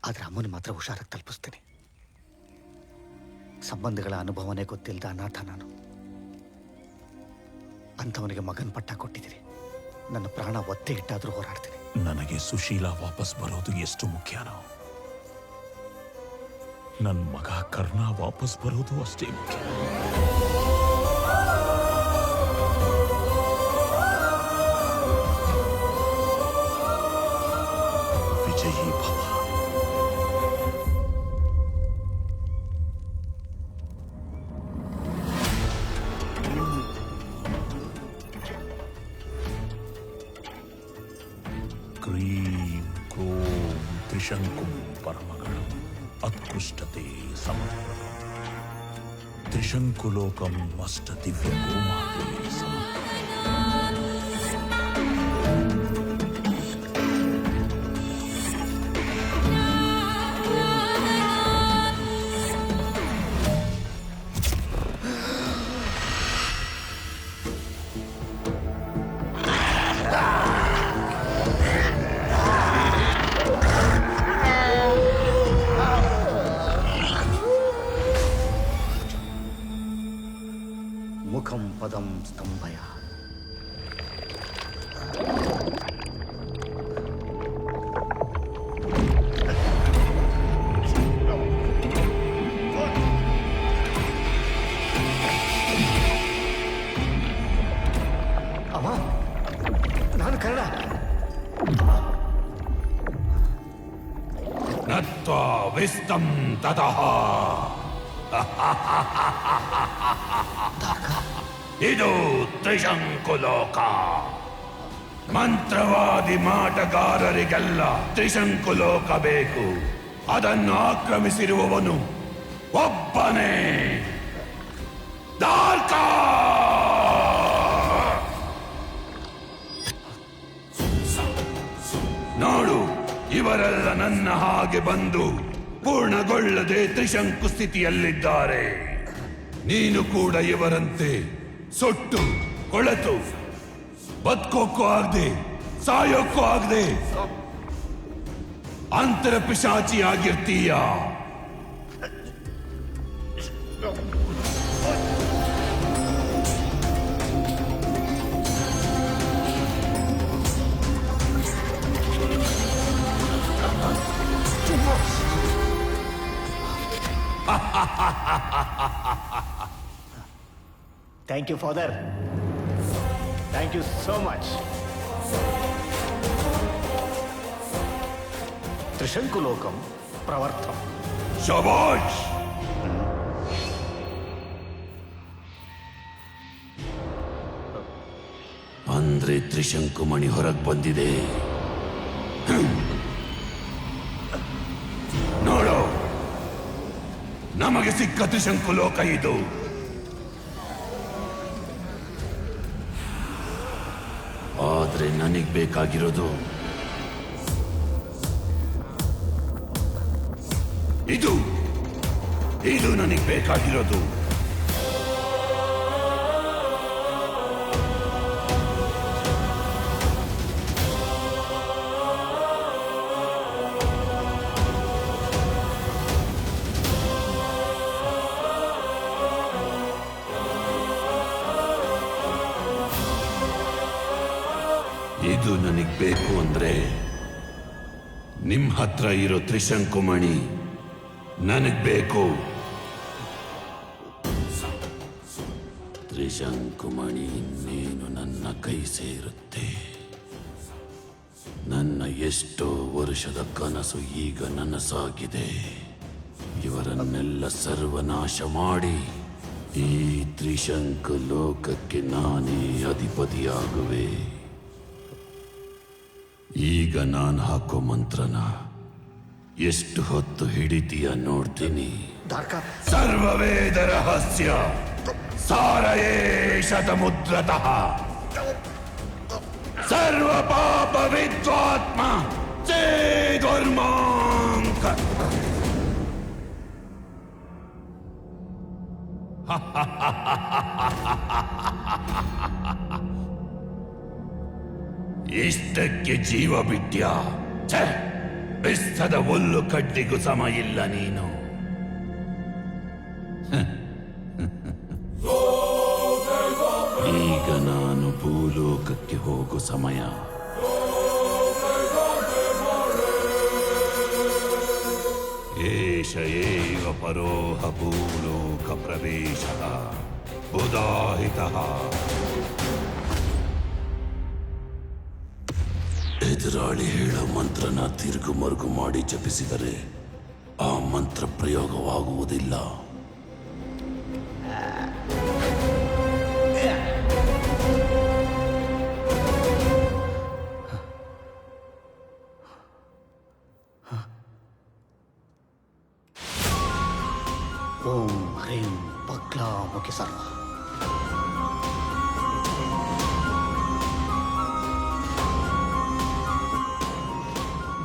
ಆದ್ರೆ ಅಮ್ಮನ ಮಾತ್ರ ಹುಷಾರಾಗಿ ತಲುಪಿಸ್ತೀನಿ. ಸಂಬಂಧಗಳ ಅನುಭವನೇ ಗೊತ್ತಿಲ್ಲದ ಅನಾಥ ನಾನು. ಅಂಥವನಿಗೆ ಮಗನ ಪಟ್ಟ ಕೊಟ್ಟಿದ್ದೀರಿ. ನನ್ನ ಪ್ರಾಣ ಒತ್ತೆ ಇಟ್ಟಾದ್ರೂ ಹೋರಾಡ್ತೀನಿ. ನನಗೆ ಸುಶೀಲಾ ವಾಪಸ್ ಬರೋದು ಎಷ್ಟು ಮುಖ್ಯನೋ, ನನ್ನ ಮಗ ಕರ್ಣ ವಾಪಸ್ ಬರೋದು ಅಷ್ಟೇ ಮುಖ್ಯ. ವಿಜಯೀ ಭವ. ಕ್ರೀಂ ಕ್ರೋಂ ತ್ರಿಶಂಕುಂ ಪರಮಗಳು ಅತ್ಕೃಷ್ಟತೆ ಸಮರ್ಪಣ. ತ್ರಿಶಂಕುಲೋಕಂ ಅಷ್ಟ ದಿವ್ಯ ಗೋಮಾತೆ ಸಮರ್ಪಣ. ಮುಖಂ ಪದಂ ಸ್ತಂಭಯ. ಅಮ್ಮ, ನಾನು ಕನ್ನಡ. ನತ್ವಾ ವಿಸ್ತಂ ತತಃ. ಇದು ತ್ರಿಶಂಕುಲೋಕ. ಮಂತ್ರವಾದಿ ಮಾಟಗಾರರಿಗೆಲ್ಲ ತ್ರಿಶಂಕುಲೋಕ ಬೇಕು. ಅದನ್ನು ಆಕ್ರಮಿಸಿರುವವನು ಒಬ್ಬನೇ, ದಾರ್ಕಾ. ಇವರೆಲ್ಲ ನನ್ನ ಹಾಗೆ ಬಂದು ಪೂರ್ಣಗೊಳ್ಳದೆ ತ್ರಿಶಂಕು ಸ್ಥಿತಿಯಲ್ಲಿದ್ದಾರೆ. ನೀನು ಕೂಡ ಇವರಂತೆ ಸೊಟ್ಟು ಕೊಳೆತು ಬದುಕೋಕ್ಕೂ ಆಗದೆ ಸಾಯೋಕ್ಕೂ ಆಗದೆ ಅಂತರ ಪಿಶಾಚಿಯಾಗಿರ್ತೀಯ. Thank you father, thank you so much. ತ್ರಿಶಂಕುಲೋಕಂ ಪ್ರವರ್ಥಂ. ಶಬಾಷ್. ಅಂದ್ರೆ ತ್ರಿಶಂಕುಮಣಿ ಹೊರಗೆ ಬಂದಿದೆ. ನೋಡು, ನಮಗೆ ಸಿಕ್ಕ ತ್ರಿಶಂಕುಲೋಕ ಇದು. ಆದ್ರೆ ನನಗ್ ಬೇಕಾಗಿರೋದು ಇದು. ಇದು ನನಗ್ ಬೇಕಾಗಿರೋದು. ಇದು ನನಗ್ ಬೇಕು ಅಂದ್ರೆ ನಿಮ್ ಹತ್ರ ಇರೋ ತ್ರಿಶಂಕುಮಣಿ ನನಗ್ ಬೇಕು. ತ್ರಿಶಂಕುಮಣಿ ಇನ್ನೇನು ನನ್ನ ಕೈ ಸೇರುತ್ತೆ. ನನ್ನ ಎಷ್ಟೋ ವರ್ಷದ ಕನಸು ಈಗ ನನಸಾಗಿದೆ. ಇವರನ್ನೆಲ್ಲ ಸರ್ವನಾಶ ಮಾಡಿ ಈ ತ್ರಿಶಂಕು ಲೋಕಕ್ಕೆ ನಾನೇ ಅಧಿಪತಿಯಾಗುವೆ. ಈಗ ನಾನು ಹಾಕೋ ಮಂತ್ರನ ಎಷ್ಟು ಹೊತ್ತು ಹಿಡಿತೀಯ ನೋಡ್ತೀನಿ. ಸರ್ವವೇದ ರಹಸ್ಯ ಸಾರಯೇ ಶತಮುದ್ರತಃ ಸರ್ವ ಪಾಪ ವಿದ್ವಾತ್ಮ ಚೇದುರ್ಮಾಂಕ. ಇಷ್ಟಕ್ಕೆ ಜೀವ ಬಿಟ್ಟ್ಯಾ? ಬೆಸ್ತದ ಹುಲ್ಲು ಕಡ್ಡಿಗೂ ಸಮ ಇಲ್ಲ ನೀನು. ಈಗ ನಾನು ಭೂಲೋಕಕ್ಕೆ ಹೋಗೋ ಸಮಯ. ಏಷ ಏವ ಪರೋಹ ಭೂಲೋಕ ಪ್ರವೇಶ ಉದಾಹಿತಃ. ಎದುರಾಳಿ ಹೇಳೋ ಮಂತ್ರನ ತಿರುಗು ಮರುಗು ಮಾಡಿ ಜಪಿಸಿದರೆ ಆ ಮಂತ್ರ ಪ್ರಯೋಗವಾಗುವುದಿಲ್ಲ. ಓಂ ಹ್ರೀಂ ಬಕ್ಲಾಮುಖಿ ಸರ್ವ.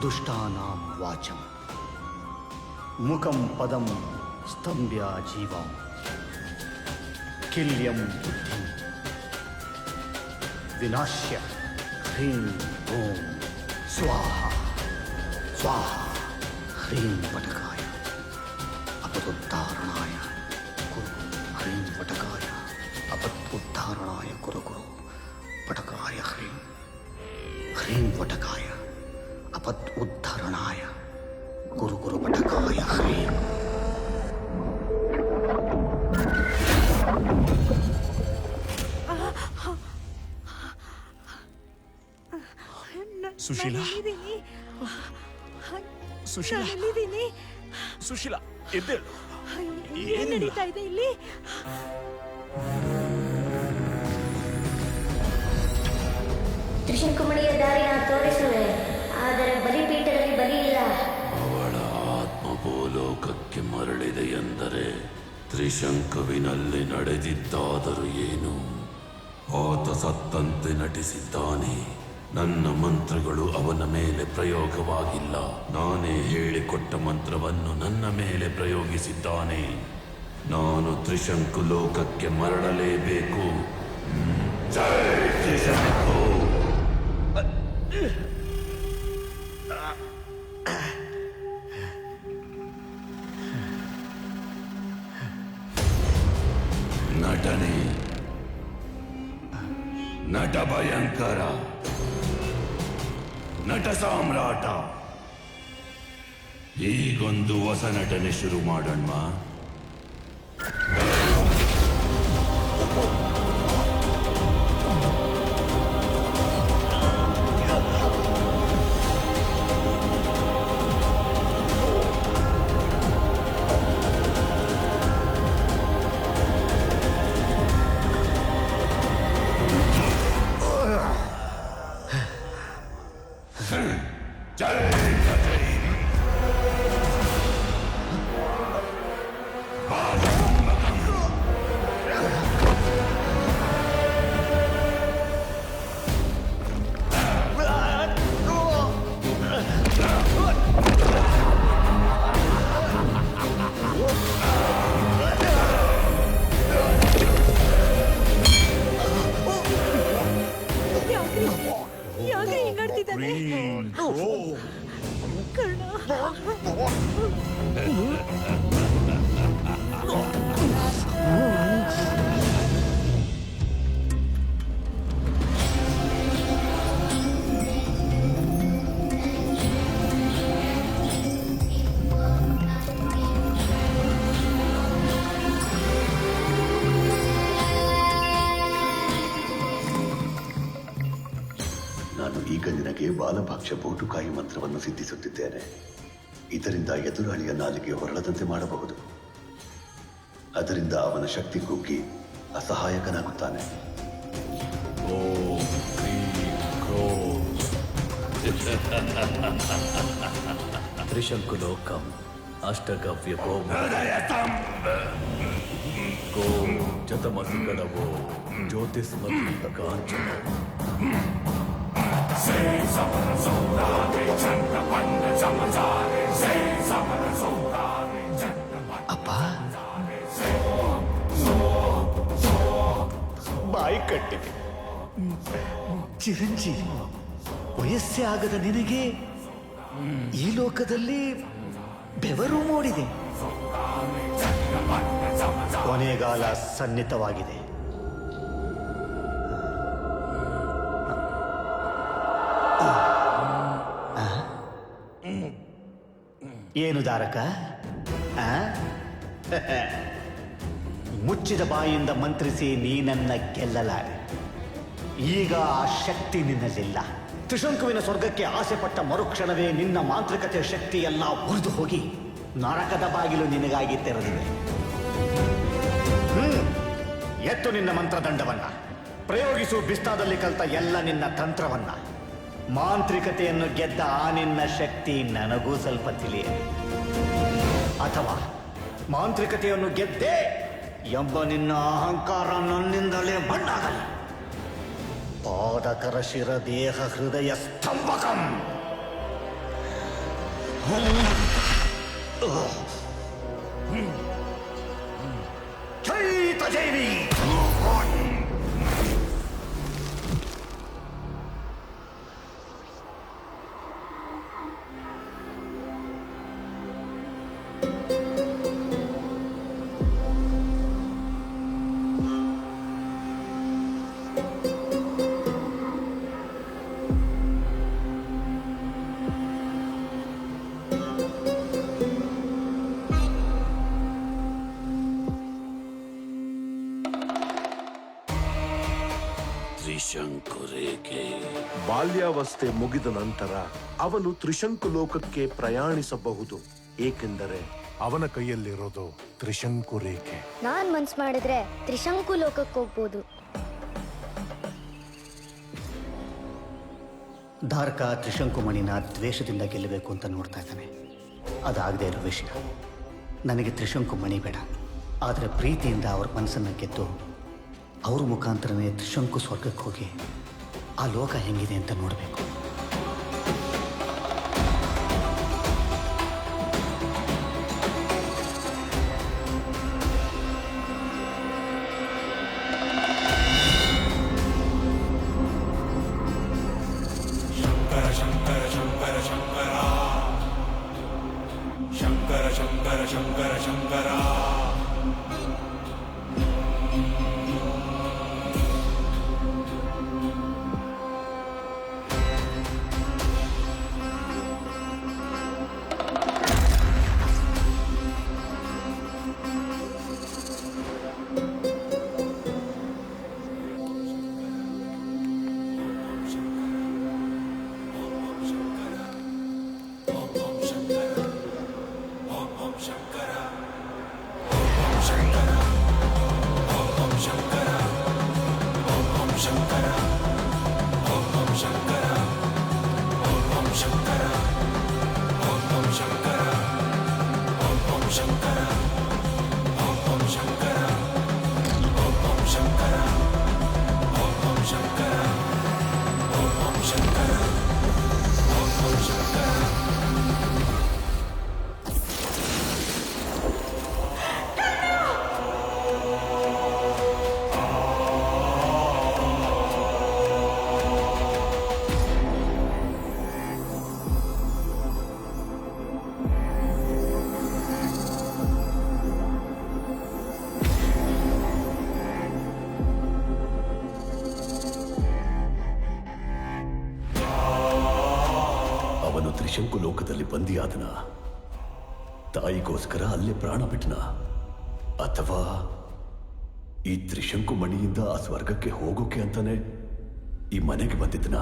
ದುಷ್ಟಾನಾಂ ವಾಚಂ ಮುಖಂ ಪದಂ ಸ್ತಂಭ್ಯ ಜೀವಂ ಕಿಲ್ಯಂ ಬುದ್ಧಿಂ ವಿನಾಶ್ಯ ಹ್ರೀಂ ಓಂ ಸ್ವಾಹ ಸ್ವಾಹ. ಹ್ರೀಂ ವಟಕಾಯ ಅಪದುದ್ಧಾರಣಾಯ ಕುರು. ಹ್ರೀಂ ವಟಕಾಯ ಅಪದುದ್ಧಾರಣಾಯ ಕುರು ಕುರು. ವಟಕಾಯ ಹ್ರೀಂ. ಹ್ರೀಂ ವಟಕಾಯ ಅಪತ್ ಉದ್ಧರಣಾಯ ಗುರು ಗುರು ಪಟಕಾಯ ಹ್ರೀಂ. ಸುಶೀಲಾ, ಸುಶೀಲಾ, ಸುಶೀಲಾ ಎದ್ದೇಳು. ಏನ್ ನಡೀತಾ ಇದೆ ಇಲ್ಲಿ? ತ್ರಿಶಂಕುಮಣಿಯ ದಾರಿನ ತೋರಿಸುವೆ, ಆದರೆ ಬಲಿಪೀಠದಲ್ಲಿ ಬಲಿ ಇಲ್ಲ. ಅವಳ ಆತ್ಮ ಭೂಲೋಕಕ್ಕೆ ಮರಳಿದೆ ಎಂದರೆ ತ್ರಿಶಂಕುವಿನಲ್ಲಿ ನಡೆದಿದ್ದಾದರೂ ಏನು? ಆತ ಸತ್ತಂತೆ ನಟಿಸಿದ್ದಾನೆ. ನನ್ನ ಮಂತ್ರಗಳು ಅವನ ಮೇಲೆ ಪ್ರಯೋಗವಾಗಿಲ್ಲ. ನಾನೇ ಹೇಳಿಕೊಟ್ಟ ಮಂತ್ರವನ್ನು ನನ್ನ ಮೇಲೆ ಪ್ರಯೋಗಿಸಿದ್ದಾನೆ. ನಾನು ತ್ರಿಶಂಕು ಲೋಕಕ್ಕೆ ಮರಳಲೇಬೇಕು. ಜೈ ತ್ರಿಶಂಕು. ನಟನೆ, ನಟ ಭಯಂಕರ, ನಟ ಸಾಮ್ರಾಟ. ಈಗೊಂದು ಹೊಸ ನಟನೆ ಶುರು ಮಾಡೋಣ. ಯಾಕೆ ಹಿಂಗಾಡ್ತಿದ್ದಾನೆ ಕರ್ಣ? ನಾನು ಈಗ ನಿನಗೆ ಬಾಲಭಾಕ್ಷ ಬೋಟುಕಾಯಿ ಮಂತ್ರವನ್ನು ಸಿದ್ಧಿಸುತ್ತಿದ್ದೇನೆ. ಇದರಿಂದ ಎದುರಾಳಿಯ ನಾಲಿಗೆ ಹೊರಳದಂತೆ ಮಾಡಬಹುದು. ಅದರಿಂದ ಅವನ ಶಕ್ತಿ ಕುಗ್ಗಿ ಅಸಹಾಯಕನಾಗುತ್ತಾನೆ. ತ್ರಿಶಂಕು ಲೋಕಂ ಅಷ್ಟಗವ್ಯ ಗೋ ಜತಮಸ್ಕಡವೋ ಜ್ಯೋತಿಸ್ಮತಿ ಕಾಂಚನ. ಅಪ್ಪ, ಬಾಯಿ ಕಟ್ಟಿದೆ. ಚಿರಂಜೀವಿ, ವಯಸ್ಸೇ ಆಗದ ನಿನಗೆ ಈ ಲೋಕದಲ್ಲಿ ಬೆವರು ಮೂಡಿದೆ. ಕೊನೆಗಾಲ ಸನ್ನಿಹಿತವಾಗಿದೆ. ಏನು ದಾರಕ? ಮುಚ್ಚಿದ ಬಾಯಿಯಿಂದ ಮಂತ್ರಿಸಿ ನೀನನ್ನ ಗೆಲ್ಲಲಾರೆ. ಈಗ ಆ ಶಕ್ತಿ ನಿನ್ನಲ್ಲಿಲ್ಲ. ತ್ರಿಶಂಕುವಿನ ಸ್ವರ್ಗಕ್ಕೆ ಆಸೆ ಪಟ್ಟ ಮರುಕ್ಷಣವೇ ನಿನ್ನ ಮಾಂತ್ರಿಕತೆಯ ಶಕ್ತಿ ಎಲ್ಲ ಉರಿದು ಹೋಗಿ ನರಕದ ಬಾಗಿಲು ನಿನಗಾಗಿ ತೆರೆದಿದೆ. ಎತ್ತು ನಿನ್ನ ಮಂತ್ರದಂಡವನ್ನ, ಪ್ರಯೋಗಿಸು ಬಿಸ್ತಾದಲ್ಲಿ ಕಲಿತ ಎಲ್ಲ ನಿನ್ನ ತಂತ್ರವನ್ನ. ಮಾಂತ್ರಿಕತೆಯನ್ನು ಗೆದ್ದ ಆ ನಿನ್ನ ಶಕ್ತಿ ನನಗೂ ಸ್ವಲ್ಪ ತಿಳಿಯಲಿ. ಅಥವಾ ಮಾಂತ್ರಿಕತೆಯನ್ನು ಗೆದ್ದೆ ಎಂಬ ನಿನ್ನ ಅಹಂಕಾರ ನನ್ನಿಂದಲೇ ಮಣ್ಣಾಗಲಿ. ಪಾದಕರ ಶಿರ ದೇಹ ಹೃದಯ ಸ್ತಂಭಕಂ. ಚೈತಜೈವಿ. ತ್ರಿಶಂಕು ರೇಖೆ. ಬಾಲ್ಯಾವಸ್ಥೆ ಮುಗಿದ ನಂತರ ಅವನು ತ್ರಿಶಂಕು ಲೋಕಕ್ಕೆ ಪ್ರಯಾಣಿಸಬಹುದು. ಏಕೆಂದರೆ ಅವನ ಕೈಯಲ್ಲಿರೋದು ತ್ರಿಶಂಕು ರೇಖೆ. ನಾನ್ ಮನ್ಸ್ ಮಾಡಿದ್ರೆ ತ್ರಿಶಂಕು ಲೋಕಕ್ಕೆ ಹೋಗ್ಬೋದು. ಧಾರಕ ತ್ರಿಶಂಕುಮಣಿನ ದ್ವೇಷದಿಂದ ಗೆಲ್ಲಬೇಕು ಅಂತ ನೋಡ್ತಾ ಇದ್ದಾನೆ. ಅದಾಗದೇ ಇರೋ ವಿಷಯ. ನನಗೆ ತ್ರಿಶಂಕುಮಣಿ ಬೇಡ, ಆದರೆ ಪ್ರೀತಿಯಿಂದ ಅವ್ರ ಮನಸ್ಸನ್ನು ಗೆದ್ದು ಅವ್ರ ಮುಖಾಂತರನೇ ತ್ರಿಶಂಕು ಸ್ವರ್ಗಕ್ಕೆ ಹೋಗಿ ಆ ಲೋಕ ಹೆಂಗಿದೆ ಅಂತ ನೋಡಬೇಕು. ಅವನು ತ್ರಿಶಂಕು ಲೋಕದಲ್ಲಿ ಬಂದಿಯಾದನ, ತಾಯಿಗೋಸ್ಕರ ಅಲ್ಲೇ ಪ್ರಾಣ ಬಿಟ್ಟನ, ಅಥವಾ ಈ ತ್ರಿಶಂಕು ಮಣಿಯಿಂದ ಆ ಸ್ವರ್ಗಕ್ಕೆ ಹೋಗೋಕೆ ಅಂತಾನೆ ಈ ಮನೆಗೆ ಬಂದಿದ್ದನ?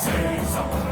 Say something.